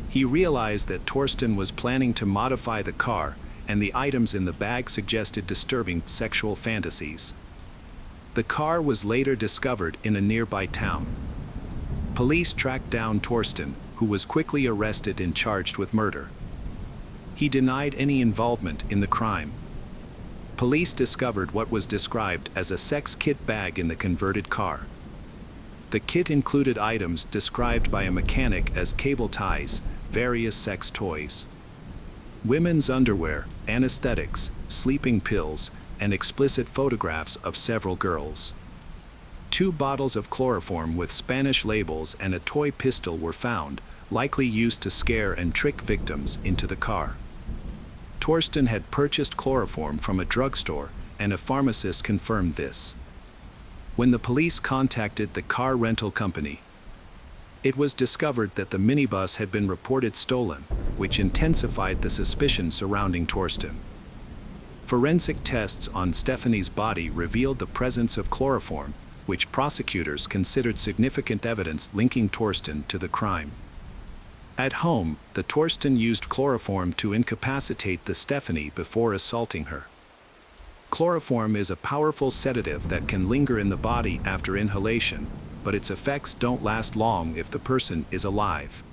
Speaker 1: He realized that Torsten was planning to modify the car, and the items in the bag suggested disturbing sexual fantasies. The car was later discovered in a nearby town. Police tracked down Torsten, who was quickly arrested and charged with murder. He denied any involvement in the crime. Police discovered what was described as a sex kit bag in the converted car. The kit included items described by a mechanic as cable ties, various sex toys, women's underwear, anesthetics, sleeping pills, and explicit photographs of several girls. 2 bottles of chloroform with Spanish labels and a toy pistol were found, likely used to scare and trick victims into the car. Torsten had purchased chloroform from a drugstore, and a pharmacist confirmed this. When the police contacted the car rental company, it was discovered that the minibus had been reported stolen, which intensified the suspicion surrounding Torsten. Forensic tests on Stephanie's body revealed the presence of chloroform, which prosecutors considered significant evidence linking Torsten to the crime. At home, the Torsten used chloroform to incapacitate the Stephanie before assaulting her. Chloroform is a powerful sedative that can linger in the body after inhalation, but its effects don't last long if the person is alive.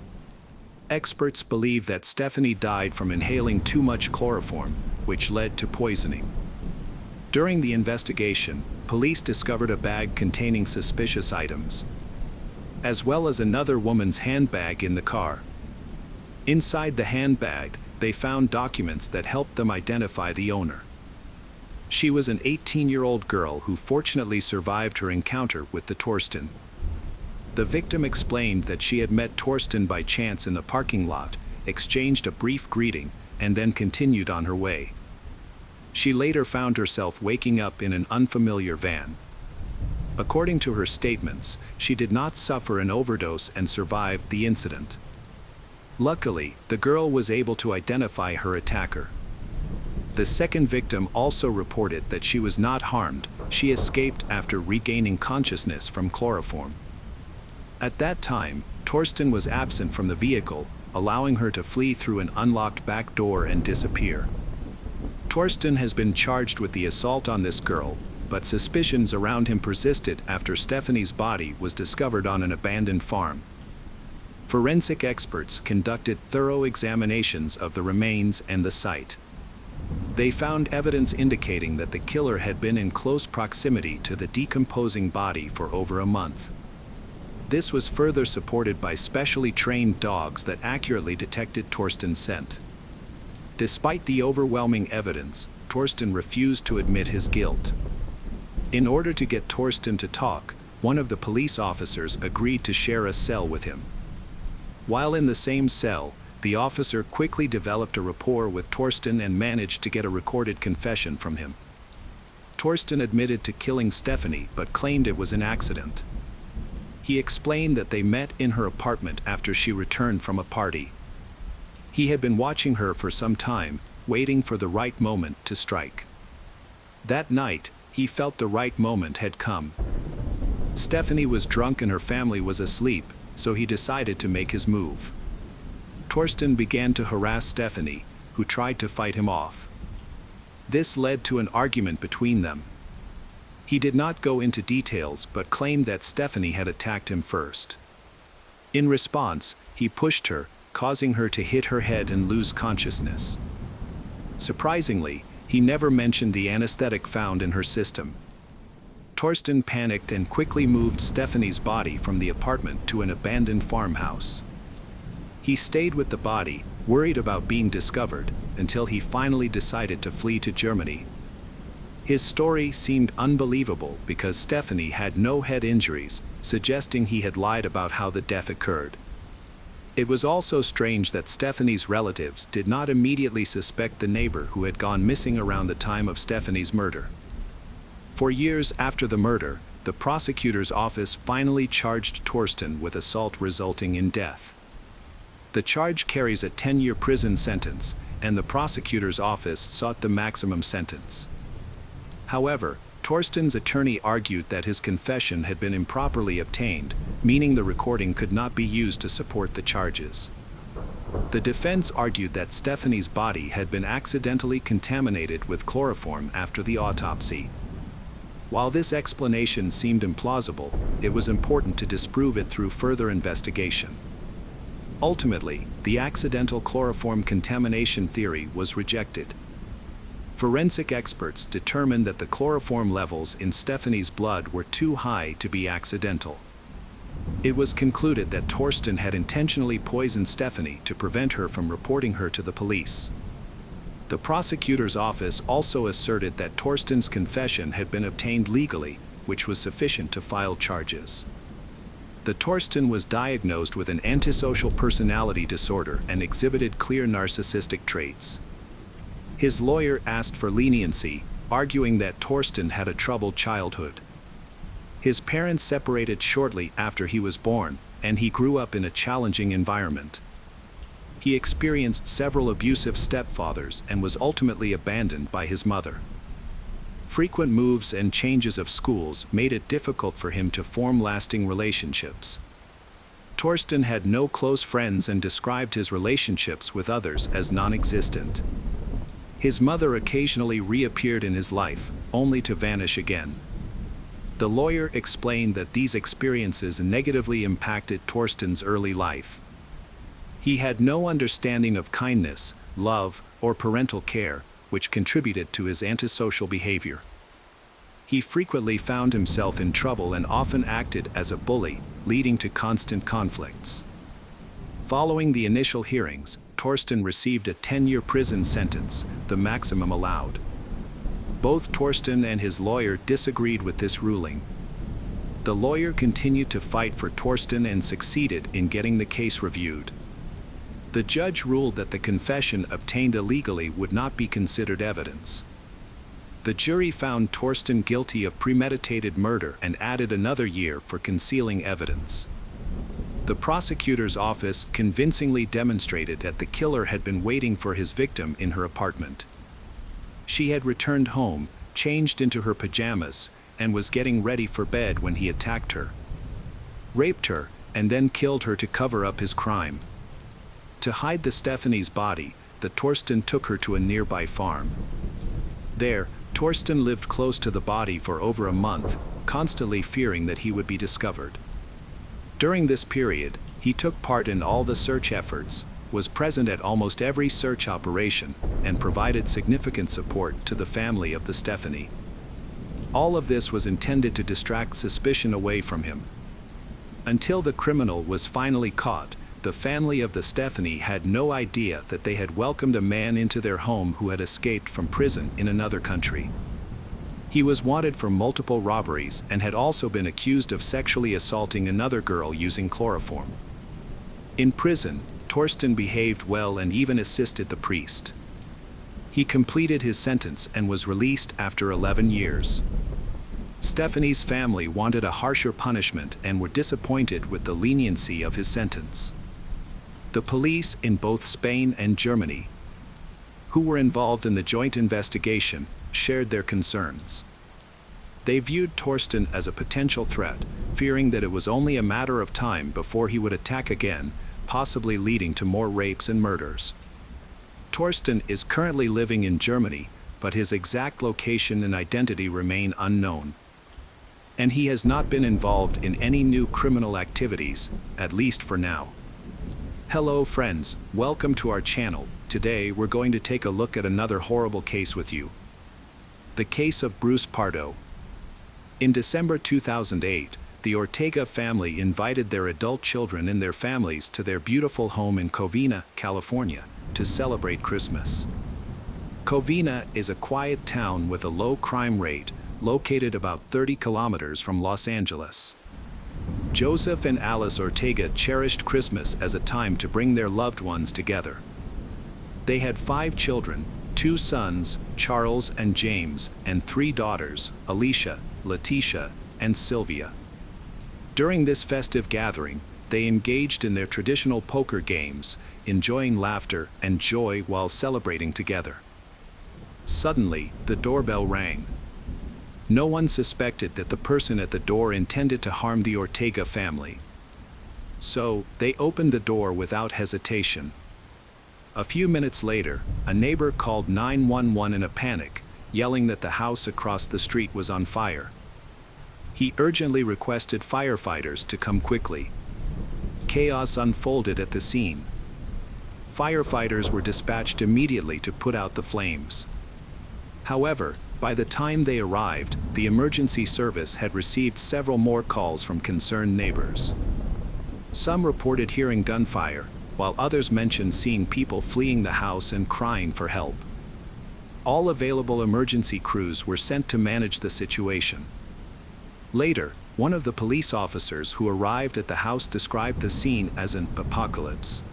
Speaker 1: Experts believe that Stephanie died from inhaling too much chloroform, which led to poisoning. During the investigation, police discovered a bag containing suspicious items, as well as another woman's handbag in the car. Inside the handbag, they found documents that helped them identify the owner. She was an 18-year-old girl who fortunately survived her encounter with the Torsten. The victim explained that she had met Torsten by chance in the parking lot, exchanged a brief greeting, and then continued on her way. She later found herself waking up in an unfamiliar van. According to her statements, she did not suffer an overdose and survived the incident. Luckily, the girl was able to identify her attacker. The second victim also reported that she was not harmed. She escaped after regaining consciousness from chloroform. At that time, Torsten was absent from the vehicle, allowing her to flee through an unlocked back door and disappear. Torsten has been charged with the assault on this girl, but suspicions around him persisted after Stephanie's body was discovered on an abandoned farm. Forensic experts conducted thorough examinations of the remains and the site. They found evidence indicating that the killer had been in close proximity to the decomposing body for over a month. This was further supported by specially trained dogs that accurately detected Torsten's scent. Despite the overwhelming evidence, Torsten refused to admit his guilt. In order to get Torsten to talk, one of the police officers agreed to share a cell with him. While in the same cell, the officer quickly developed a rapport with Torsten and managed to get a recorded confession from him. Torsten admitted to killing Stephanie but claimed it was an accident. He explained that they met in her apartment after she returned from a party. He had been watching her for some time, waiting for the right moment to strike. That night, he felt the right moment had come. Stephanie was drunk and her family was asleep, so he decided to make his move. Torsten began to harass Stephanie, who tried to fight him off. This led to an argument between them. He did not go into details but claimed that Stephanie had attacked him first. In response, he pushed her, causing her to hit her head and lose consciousness. Surprisingly, he never mentioned the anesthetic found in her system. Torsten panicked and quickly moved Stephanie's body from the apartment to an abandoned farmhouse. He stayed with the body, worried about being discovered, until he finally decided to flee to Germany. His story seemed unbelievable because Stephanie had no head injuries, suggesting he had lied about how the death occurred. It was also strange that Stephanie's relatives did not immediately suspect the neighbor who had gone missing around the time of Stephanie's murder. For years after the murder, the prosecutor's office finally charged Torsten with assault resulting in death. The charge carries a 10-year prison sentence, and the prosecutor's office sought the maximum sentence. However, Torsten's attorney argued that his confession had been improperly obtained, meaning the recording could not be used to support the charges. The defense argued that Stephanie's body had been accidentally contaminated with chloroform after the autopsy. While this explanation seemed implausible, it was important to disprove it through further investigation. Ultimately, the accidental chloroform contamination theory was rejected. Forensic experts determined that the chloroform levels in Stephanie's blood were too high to be accidental. It was concluded that Torsten had intentionally poisoned Stephanie to prevent her from reporting her to the police. The prosecutor's office also asserted that Torsten's confession had been obtained legally, which was sufficient to file charges. The Torsten was diagnosed with an antisocial personality disorder and exhibited clear narcissistic traits. His lawyer asked for leniency, arguing that Torsten had a troubled childhood. His parents separated shortly after he was born, and he grew up in a challenging environment. He experienced several abusive stepfathers and was ultimately abandoned by his mother. Frequent moves and changes of schools made it difficult for him to form lasting relationships. Torsten had no close friends and described his relationships with others as non-existent. His mother occasionally reappeared in his life, only to vanish again. The lawyer explained that these experiences negatively impacted Torsten's early life. He had no understanding of kindness, love, or parental care, which contributed to his antisocial behavior. He frequently found himself in trouble and often acted as a bully, leading to constant conflicts. Following the initial hearings, Torsten received a 10-year prison sentence, the maximum allowed. Both Torsten and his lawyer disagreed with this ruling. The lawyer continued to fight for Torsten and succeeded in getting the case reviewed. The judge ruled that the confession obtained illegally would not be considered evidence. The jury found Torsten guilty of premeditated murder and added another year for concealing evidence. The prosecutor's office convincingly demonstrated that the killer had been waiting for his victim in her apartment. She had returned home, changed into her pajamas, and was getting ready for bed when he attacked her, raped her, and then killed her to cover up his crime. To hide the Stephanie's body, Torsten took her to a nearby farm. There, Torsten lived close to the body for over a month, constantly fearing that he would be discovered. During this period, he took part in all the search efforts, was present at almost every search operation, and provided significant support to the family of the Stephanie. All of this was intended to distract suspicion away from him. Until the criminal was finally caught, the family of the Stephanie had no idea that they had welcomed a man into their home who had escaped from prison in another country. He was wanted for multiple robberies and had also been accused of sexually assaulting another girl using chloroform. In prison, Torsten behaved well and even assisted the priest. He completed his sentence and was released after 11 years. Stephanie's family wanted a harsher punishment and were disappointed with the leniency of his sentence. The police in both Spain and Germany, who were involved in the joint investigation, shared their concerns. They viewed Torsten as a potential threat, fearing that it was only a matter of time before he would attack again, possibly leading to more rapes and murders. Torsten is currently living in Germany, but his exact location and identity remain unknown. And he has not been involved in any new criminal activities, at least for now. Hello friends, welcome to our channel. Today we're going to take a look at another horrible case with you. The case of Bruce Pardo. In December 2008, the Ortega family invited their adult children and their families to their beautiful home in Covina, California, to celebrate Christmas. Covina is a quiet town with a low crime rate, located about 30 kilometers from Los Angeles. Joseph and Alice Ortega cherished Christmas as a time to bring their loved ones together. They had 5 children, 2 sons, Charles and James, and 3 daughters, Alicia, Letitia, and Sylvia. During this festive gathering, they engaged in their traditional poker games, enjoying laughter and joy while celebrating together. Suddenly, the doorbell rang. No one suspected that the person at the door intended to harm the Ortega family. So, they opened the door without hesitation. A few minutes later, a neighbor called 911 in a panic, yelling that the house across the street was on fire. He urgently requested firefighters to come quickly. Chaos unfolded at the scene. Firefighters were dispatched immediately to put out the flames. However, by the time they arrived, the emergency service had received several more calls from concerned neighbors. Some reported hearing gunfire, while others mentioned seeing people fleeing the house and crying for help. All available emergency crews were sent to manage the situation. Later, one of the police officers who arrived at the house described the scene as an apocalypse.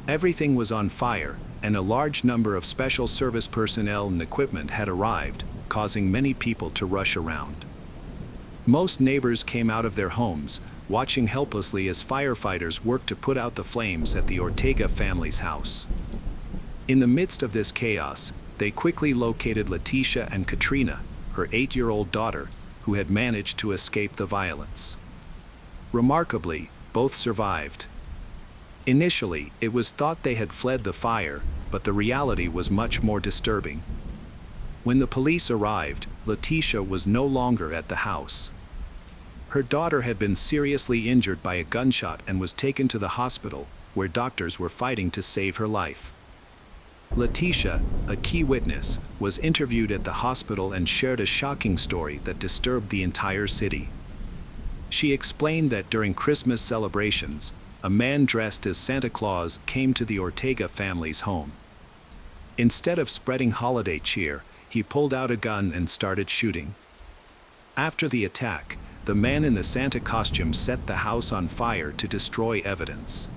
Speaker 1: Everything was on fire, and a large number of special service personnel and equipment had arrived, causing many people to rush around. Most neighbors came out of their homes, watching helplessly as firefighters worked to put out the flames at the Ortega family's house. In the midst of this chaos, they quickly located Letitia and Katrina, her 8-year-old daughter, who had managed to escape the violence. Remarkably, both survived. Initially, it was thought they had fled the fire, but the reality was much more disturbing. When the police arrived, Letitia was no longer at the house. Her daughter had been seriously injured by a gunshot and was taken to the hospital, where doctors were fighting to save her life. Letitia, a key witness, was interviewed at the hospital and shared a shocking story that disturbed the entire city. She explained that during Christmas celebrations, a man dressed as Santa Claus came to the Ortega family's home. Instead of spreading holiday cheer, he pulled out a gun and started shooting. After the attack, the man in the Santa costume set the house on fire to destroy evidence.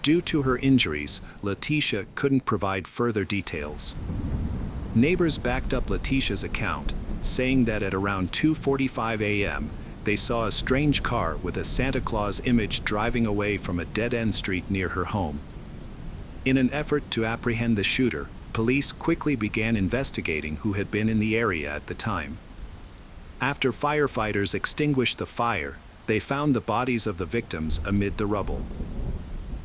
Speaker 1: Due to her injuries, Letitia couldn't provide further details. Neighbors backed up Letitia's account, saying that at around 2:45 a.m., they saw a strange car with a Santa Claus image driving away from a dead-end street near her home. In an effort to apprehend the shooter, police quickly began investigating who had been in the area at the time. After firefighters extinguished the fire, they found the bodies of the victims amid the rubble.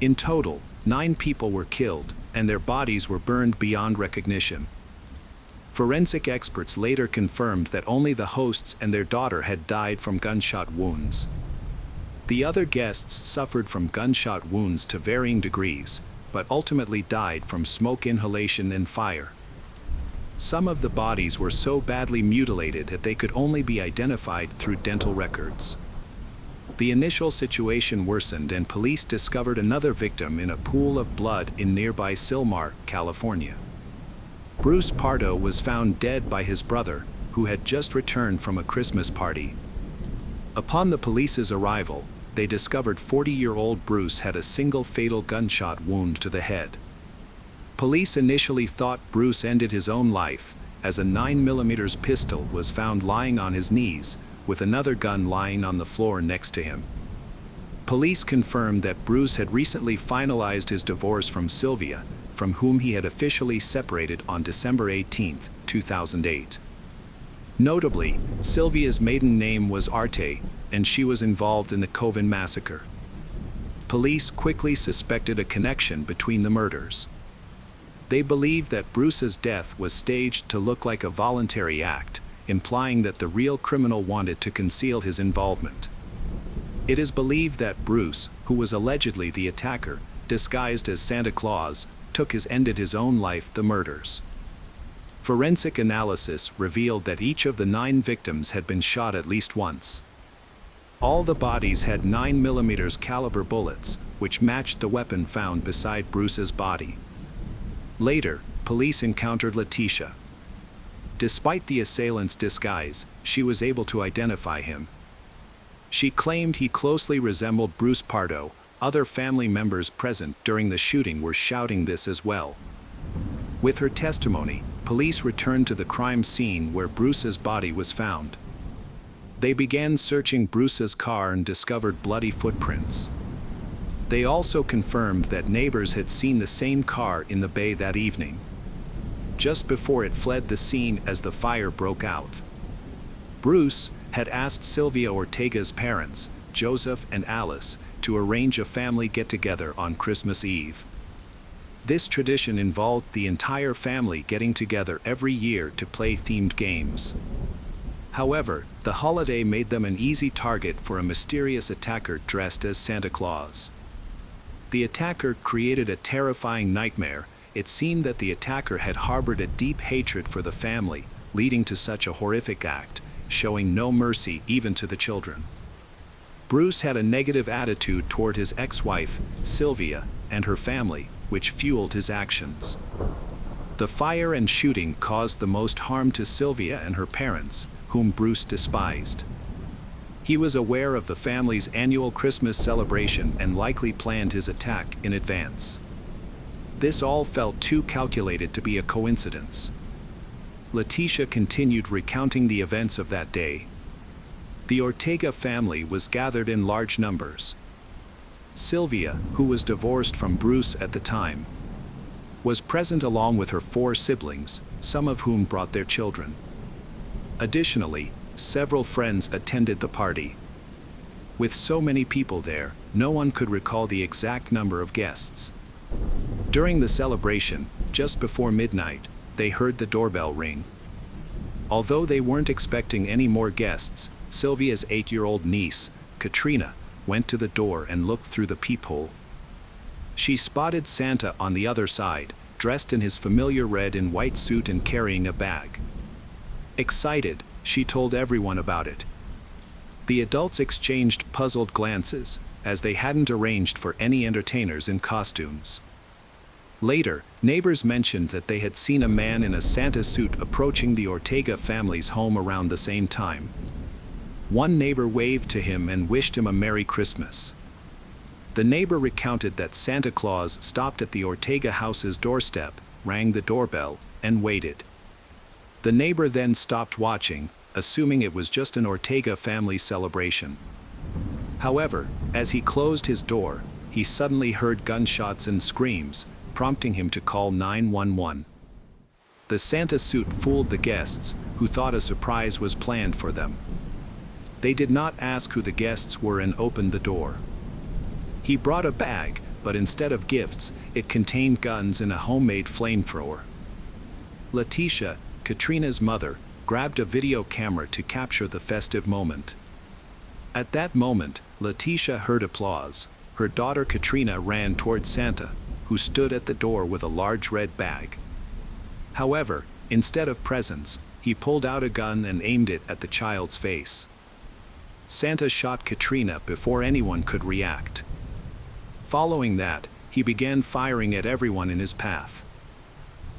Speaker 1: In total, 9 people were killed, and their bodies were burned beyond recognition. Forensic experts later confirmed that only the hosts and their daughter had died from gunshot wounds. The other guests suffered from gunshot wounds to varying degrees, but ultimately died from smoke inhalation and fire. Some of the bodies were so badly mutilated that they could only be identified through dental records. The initial situation worsened and police discovered another victim in a pool of blood in nearby Sylmar, California. Bruce Pardo was found dead by his brother, who had just returned from a Christmas party. Upon the police's arrival, they discovered 40-year-old Bruce had a single fatal gunshot wound to the head. Police initially thought Bruce ended his own life, as a 9mm pistol was found lying on his knees, with another gun lying on the floor next to him. Police confirmed that Bruce had recently finalized his divorce from Sylvia, from whom he had officially separated on December 18, 2008. Notably, Sylvia's maiden name was Arte, and she was involved in the Coven massacre. Police quickly suspected a connection between the murders. They believed that Bruce's death was staged to look like a voluntary act, implying that the real criminal wanted to conceal his involvement. It is believed that Bruce, who was allegedly the attacker, disguised as Santa Claus, ended his own life the murders. Forensic analysis revealed that each of the 9 victims had been shot at least once. All the bodies had 9mm caliber bullets, which matched the weapon found beside Bruce's body. Later, police encountered Letitia. Despite the assailant's disguise, she was able to identify him. She claimed he closely resembled Bruce Pardo. Other family members present during the shooting were shouting this as well. With her testimony, police returned to the crime scene where Bruce's body was found. They began searching Bruce's car and discovered bloody footprints. They also confirmed that neighbors had seen the same car in the bay that evening, just before it fled the scene as the fire broke out. Bruce had asked Sylvia Ortega's parents, Joseph and Alice, to arrange a family get-together on Christmas Eve. This tradition involved the entire family getting together every year to play themed games. However, the holiday made them an easy target for a mysterious attacker dressed as Santa Claus. The attacker created a terrifying nightmare. It seemed that the attacker had harbored a deep hatred for the family, leading to such a horrific act, showing no mercy even to the children. Bruce had a negative attitude toward his ex-wife, Sylvia, and her family, which fueled his actions. The fire and shooting caused the most harm to Sylvia and her parents, whom Bruce despised. He was aware of the family's annual Christmas celebration and likely planned his attack in advance. This all felt too calculated to be a coincidence. Letitia continued recounting the events of that day. The Ortega family was gathered in large numbers. Sylvia, who was divorced from Bruce at the time, was present along with her 4 siblings, some of whom brought their children. Additionally, several friends attended the party. With so many people there, no one could recall the exact number of guests. During the celebration, just before midnight, they heard the doorbell ring. Although they weren't expecting any more guests, Sylvia's 8-year-old niece, Katrina, went to the door and looked through the peephole. She spotted Santa on the other side, dressed in his familiar red and white suit and carrying a bag. Excited, she told everyone about it. The adults exchanged puzzled glances, as they hadn't arranged for any entertainers in costumes. Later, neighbors mentioned that they had seen a man in a Santa suit approaching the Ortega family's home around the same time. One neighbor waved to him and wished him a Merry Christmas. The neighbor recounted that Santa Claus stopped at the Ortega house's doorstep, rang the doorbell, and waited. The neighbor then stopped watching, assuming it was just an Ortega family celebration. However, as he closed his door, he suddenly heard gunshots and screams, prompting him to call 911. The Santa suit fooled the guests, who thought a surprise was planned for them. They did not ask who the guests were and opened the door. He brought a bag, but instead of gifts, it contained guns and a homemade flamethrower. Letitia, Katrina's mother, grabbed a video camera to capture the festive moment. At that moment, Letitia heard applause. Her daughter Katrina ran toward Santa, who stood at the door with a large red bag. However, instead of presents, he pulled out a gun and aimed it at the child's face. Santa shot Katrina before anyone could react. Following that, he began firing at everyone in his path.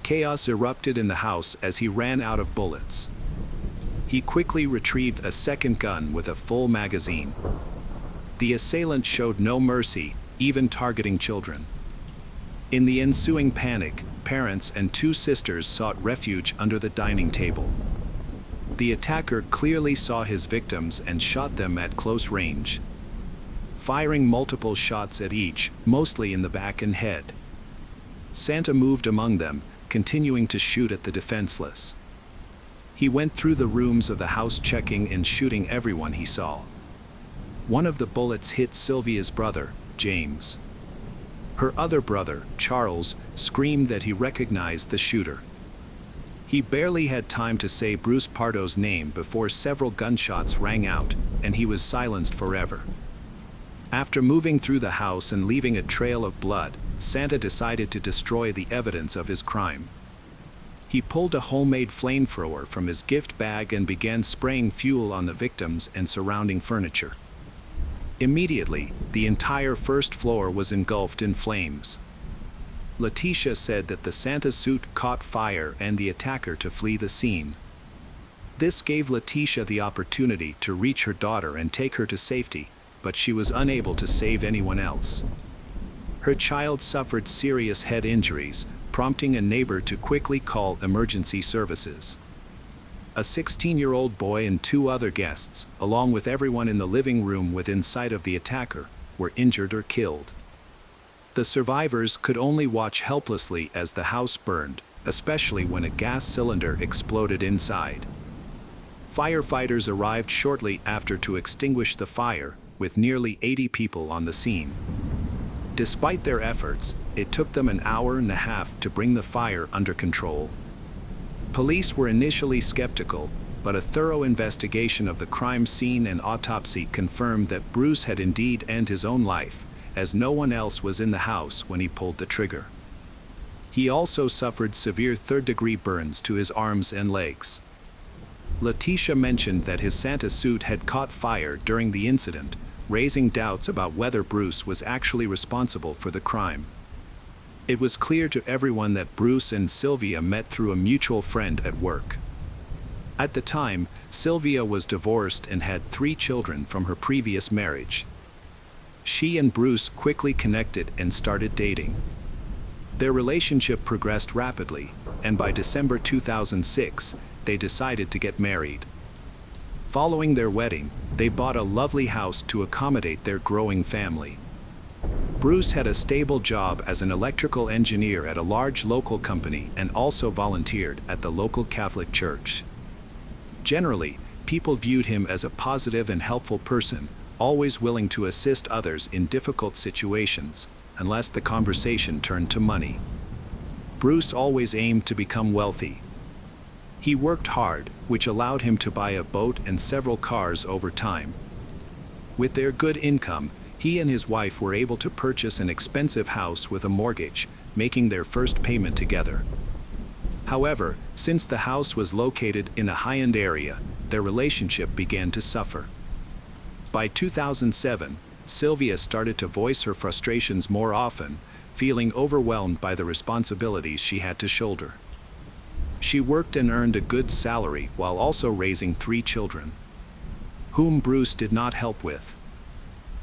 Speaker 1: Chaos erupted in the house as he ran out of bullets. He quickly retrieved a second gun with a full magazine. The assailant showed no mercy, even targeting children. In the ensuing panic, parents and 2 sisters sought refuge under the dining table. The attacker clearly saw his victims and shot them at close range, firing multiple shots at each, mostly in the back and head. Santa moved among them, continuing to shoot at the defenseless. He went through the rooms of the house, checking and shooting everyone he saw. One of the bullets hit Sylvia's brother, James. Her other brother, Charles, screamed that he recognized the shooter. He barely had time to say Bruce Pardo's name before several gunshots rang out, and he was silenced forever. After moving through the house and leaving a trail of blood, Santa decided to destroy the evidence of his crime. He pulled a homemade flamethrower from his gift bag and began spraying fuel on the victims and surrounding furniture. Immediately, the entire first floor was engulfed in flames. Letitia said that the Santa suit caught fire and the attacker to flee the scene. This gave Letitia the opportunity to reach her daughter and take her to safety, but she was unable to save anyone else. Her child suffered serious head injuries, prompting a neighbor to quickly call emergency services. A 16-year-old boy and 2 other guests, along with everyone in the living room within sight of the attacker, were injured or killed. The survivors could only watch helplessly as the house burned, especially when a gas cylinder exploded inside. Firefighters arrived shortly after to extinguish the fire, with nearly 80 people on the scene. Despite their efforts, it took them an hour and a half to bring the fire under control. Police were initially skeptical, but a thorough investigation of the crime scene and autopsy confirmed that Bruce had indeed ended his own life, as no one else was in the house when he pulled the trigger. He also suffered severe third-degree burns to his arms and legs. Letitia mentioned that his Santa suit had caught fire during the incident, raising doubts about whether Bruce was actually responsible for the crime. It was clear to everyone that Bruce and Sylvia met through a mutual friend at work. At the time, Sylvia was divorced and had 3 children from her previous marriage. She and Bruce quickly connected and started dating. Their relationship progressed rapidly, and by December 2006, they decided to get married. Following their wedding, they bought a lovely house to accommodate their growing family. Bruce had a stable job as an electrical engineer at a large local company and also volunteered at the local Catholic church. Generally, people viewed him as a positive and helpful person, always willing to assist others in difficult situations, unless the conversation turned to money. Bruce always aimed to become wealthy. He worked hard, which allowed him to buy a boat and several cars over time. With their good income, he and his wife were able to purchase an expensive house with a mortgage, making their first payment together. However, since the house was located in a high-end area, their relationship began to suffer. By 2007, Sylvia started to voice her frustrations more often, feeling overwhelmed by the responsibilities she had to shoulder. She worked and earned a good salary while also raising 3 children, whom Bruce did not help with.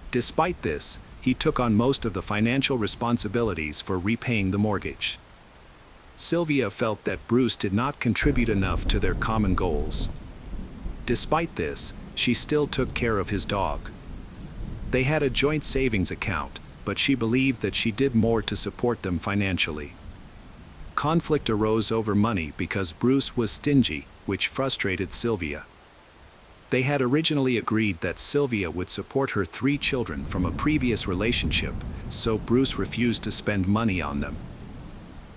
Speaker 1: Despite this, he took on most of the financial responsibilities for repaying the mortgage. Sylvia felt that Bruce did not contribute enough to their common goals. Despite this, she still took care of his dog. They had a joint savings account, but she believed that she did more to support them financially. Conflict arose over money because Bruce was stingy, which frustrated Sylvia. They had originally agreed that Sylvia would support her 3 children from a previous relationship, so Bruce refused to spend money on them.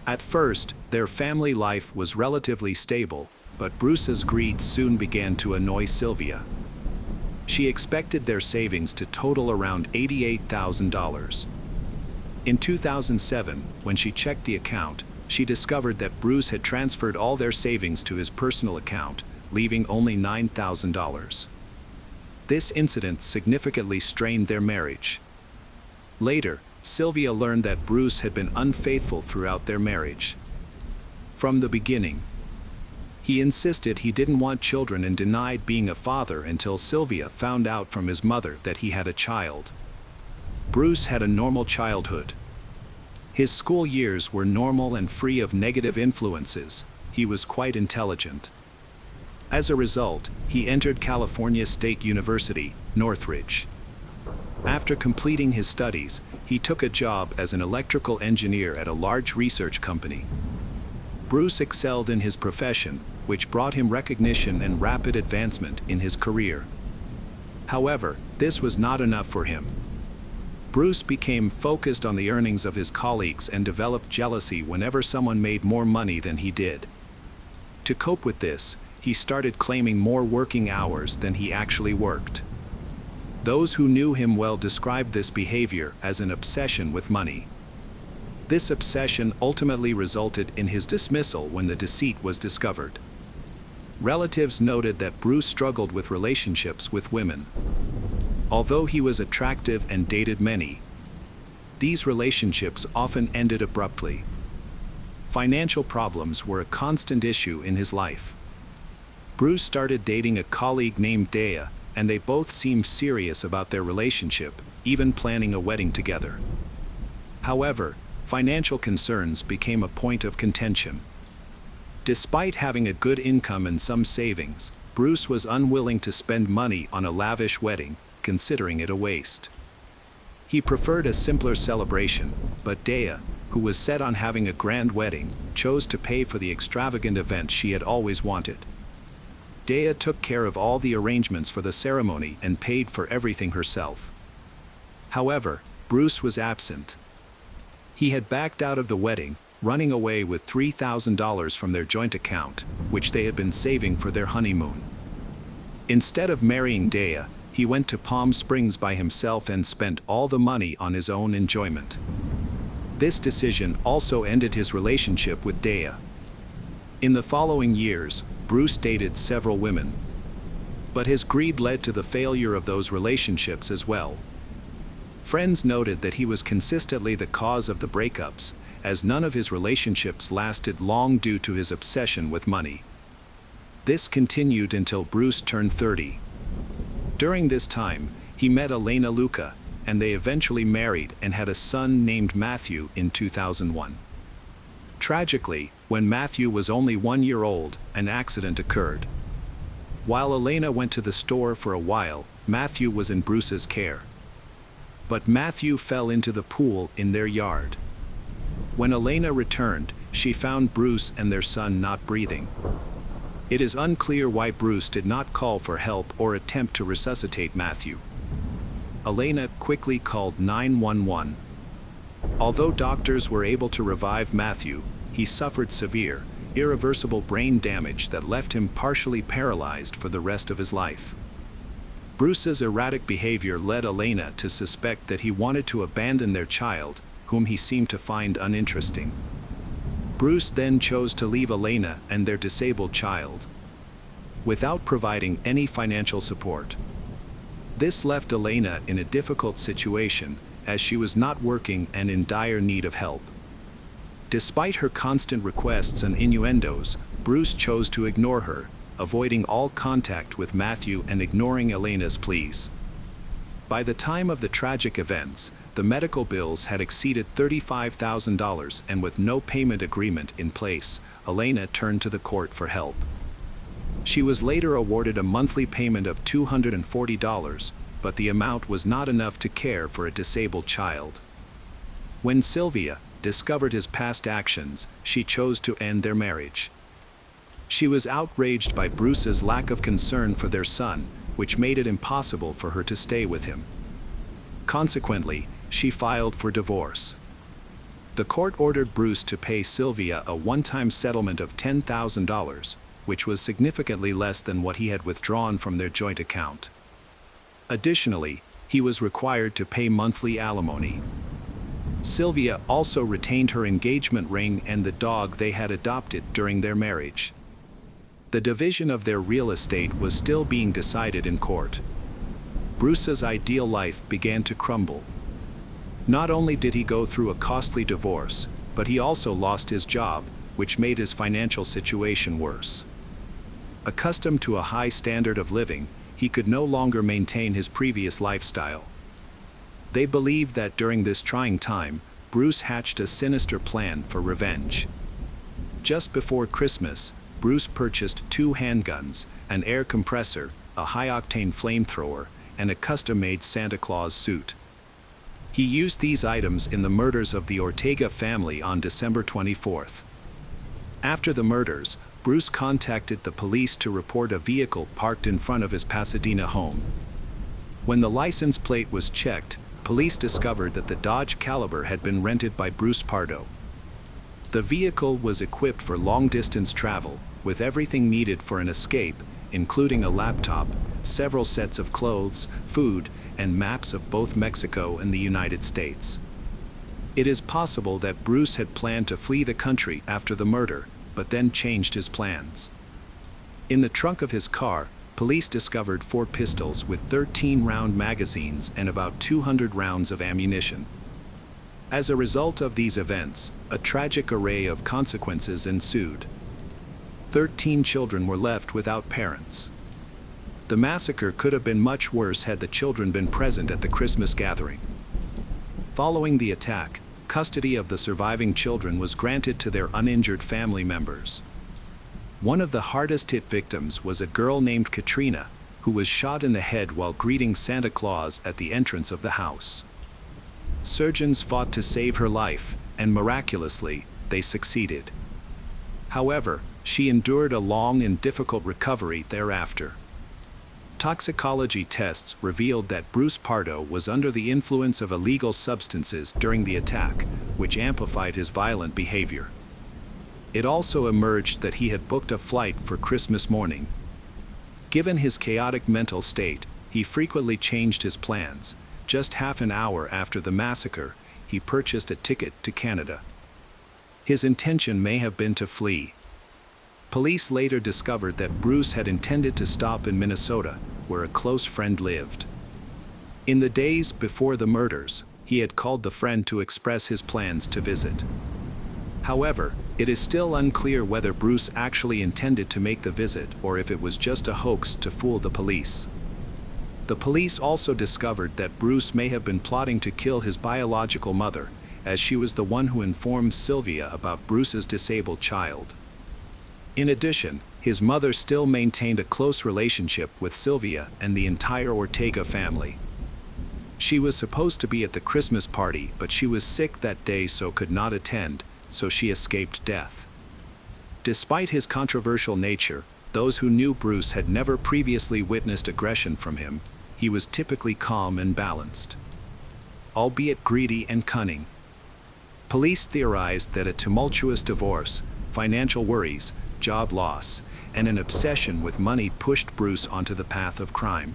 Speaker 1: At first, their family life was relatively stable, but Bruce's greed soon began to annoy Sylvia. She expected their savings to total around $88,000. In 2007, when she checked the account, she discovered that Bruce had transferred all their savings to his personal account, leaving only $9,000. This incident significantly strained their marriage. Later, Sylvia learned that Bruce had been unfaithful throughout their marriage. From the beginning, he insisted he didn't want children and denied being a father until Sylvia found out from his mother that he had a child. Bruce had a normal childhood. His school years were normal and free of negative influences. He was quite intelligent. As a result, he entered California State University, Northridge. After completing his studies, he took a job as an electrical engineer at a large research company. Bruce excelled in his profession, which brought him recognition and rapid advancement in his career. However, this was not enough for him. Bruce became focused on the earnings of his colleagues and developed jealousy whenever someone made more money than he did. To cope with this, he started claiming more working hours than he actually worked. Those who knew him well described this behavior as an obsession with money. This obsession ultimately resulted in his dismissal when the deceit was discovered. Relatives noted that Bruce struggled with relationships with women. Although he was attractive and dated many, these relationships often ended abruptly. Financial problems were a constant issue in his life. Bruce started dating a colleague named Dea, and they both seemed serious about their relationship, even planning a wedding together. However, financial concerns became a point of contention. Despite having a good income and some savings, Bruce was unwilling to spend money on a lavish wedding, considering it a waste. He preferred a simpler celebration, but Dea, who was set on having a grand wedding, chose to pay for the extravagant event she had always wanted. Dea took care of all the arrangements for the ceremony and paid for everything herself. However, Bruce was absent. He had backed out of the wedding, running away with $3,000 from their joint account, which they had been saving for their honeymoon. Instead of marrying Dea, he went to Palm Springs by himself and spent all the money on his own enjoyment. This decision also ended his relationship with Dea. In the following years, Bruce dated several women. But his greed led to the failure of those relationships as well. Friends noted that he was consistently the cause of the breakups, as none of his relationships lasted long due to his obsession with money. This continued until Bruce turned 30. During this time, he met Elena Luca, and they eventually married and had a son named Matthew in 2001. Tragically, when Matthew was only 1 year old, an accident occurred. While Elena went to the store for a while, Matthew was in Bruce's care. But Matthew fell into the pool in their yard. When Elena returned, she found Bruce and their son not breathing. It is unclear why Bruce did not call for help or attempt to resuscitate Matthew. Elena quickly called 911. Although doctors were able to revive Matthew, he suffered severe, irreversible brain damage that left him partially paralyzed for the rest of his life. Bruce's erratic behavior led Elena to suspect that he wanted to abandon their child, whom he seemed to find uninteresting. Bruce then chose to leave Elena and their disabled child, without providing any financial support. This left Elena in a difficult situation, as she was not working and in dire need of help. Despite her constant requests and innuendos, Bruce chose to ignore her, avoiding all contact with Matthew and ignoring Elena's pleas. By the time of the tragic events, the medical bills had exceeded $35,000, and with no payment agreement in place, Elena turned to the court for help. She was later awarded a monthly payment of $240, but the amount was not enough to care for a disabled child. When Sylvia discovered his past actions, she chose to end their marriage. She was outraged by Bruce's lack of concern for their son, which made it impossible for her to stay with him. Consequently, she filed for divorce. The court ordered Bruce to pay Sylvia a one-time settlement of $10,000, which was significantly less than what he had withdrawn from their joint account. Additionally, he was required to pay monthly alimony. Sylvia also retained her engagement ring and the dog they had adopted during their marriage. The division of their real estate was still being decided in court. Bruce's ideal life began to crumble. Not only did he go through a costly divorce, but he also lost his job, which made his financial situation worse. Accustomed to a high standard of living, he could no longer maintain his previous lifestyle. They believed that during this trying time, Bruce hatched a sinister plan for revenge. Just before Christmas, Bruce purchased 2 handguns, an air compressor, a high-octane flamethrower, and a custom-made Santa Claus suit. He used these items in the murders of the Ortega family on December 24th. After the murders, Bruce contacted the police to report a vehicle parked in front of his Pasadena home. When the license plate was checked, police discovered that the Dodge Caliber had been rented by Bruce Pardo. The vehicle was equipped for long-distance travel, with everything needed for an escape, including a laptop, several sets of clothes, food, and maps of both Mexico and the United States. It is possible that Bruce had planned to flee the country after the murder, but then changed his plans. In the trunk of his car, police discovered 4 pistols with 13-round magazines and about 200 rounds of ammunition. As a result of these events, a tragic array of consequences ensued. 13 children were left without parents. The massacre could have been much worse had the children been present at the Christmas gathering. Following the attack, custody of the surviving children was granted to their uninjured family members. One of the hardest-hit victims was a girl named Katrina, who was shot in the head while greeting Santa Claus at the entrance of the house. Surgeons fought to save her life, and miraculously, they succeeded. However, she endured a long and difficult recovery thereafter. Toxicology tests revealed that Bruce Pardo was under the influence of illegal substances during the attack, which amplified his violent behavior. It also emerged that he had booked a flight for Christmas morning. Given his chaotic mental state, he frequently changed his plans. Just half an hour after the massacre, he purchased a ticket to Canada. His intention may have been to flee. Police later discovered that Bruce had intended to stop in Minnesota, where a close friend lived. In the days before the murders, he had called the friend to express his plans to visit. However, it is still unclear whether Bruce actually intended to make the visit or if it was just a hoax to fool the police. The police also discovered that Bruce may have been plotting to kill his biological mother, as she was the one who informed Sylvia about Bruce's disabled child. In addition, his mother still maintained a close relationship with Sylvia and the entire Ortega family. She was supposed to be at the Christmas party, but she was sick that day so could not attend, so she escaped death. Despite his controversial nature, Those who knew Bruce had never previously witnessed aggression from him. He was typically calm and balanced, albeit greedy and cunning. Police theorized that a tumultuous divorce, financial worries, job loss, and an obsession with money pushed Bruce onto the path of crime.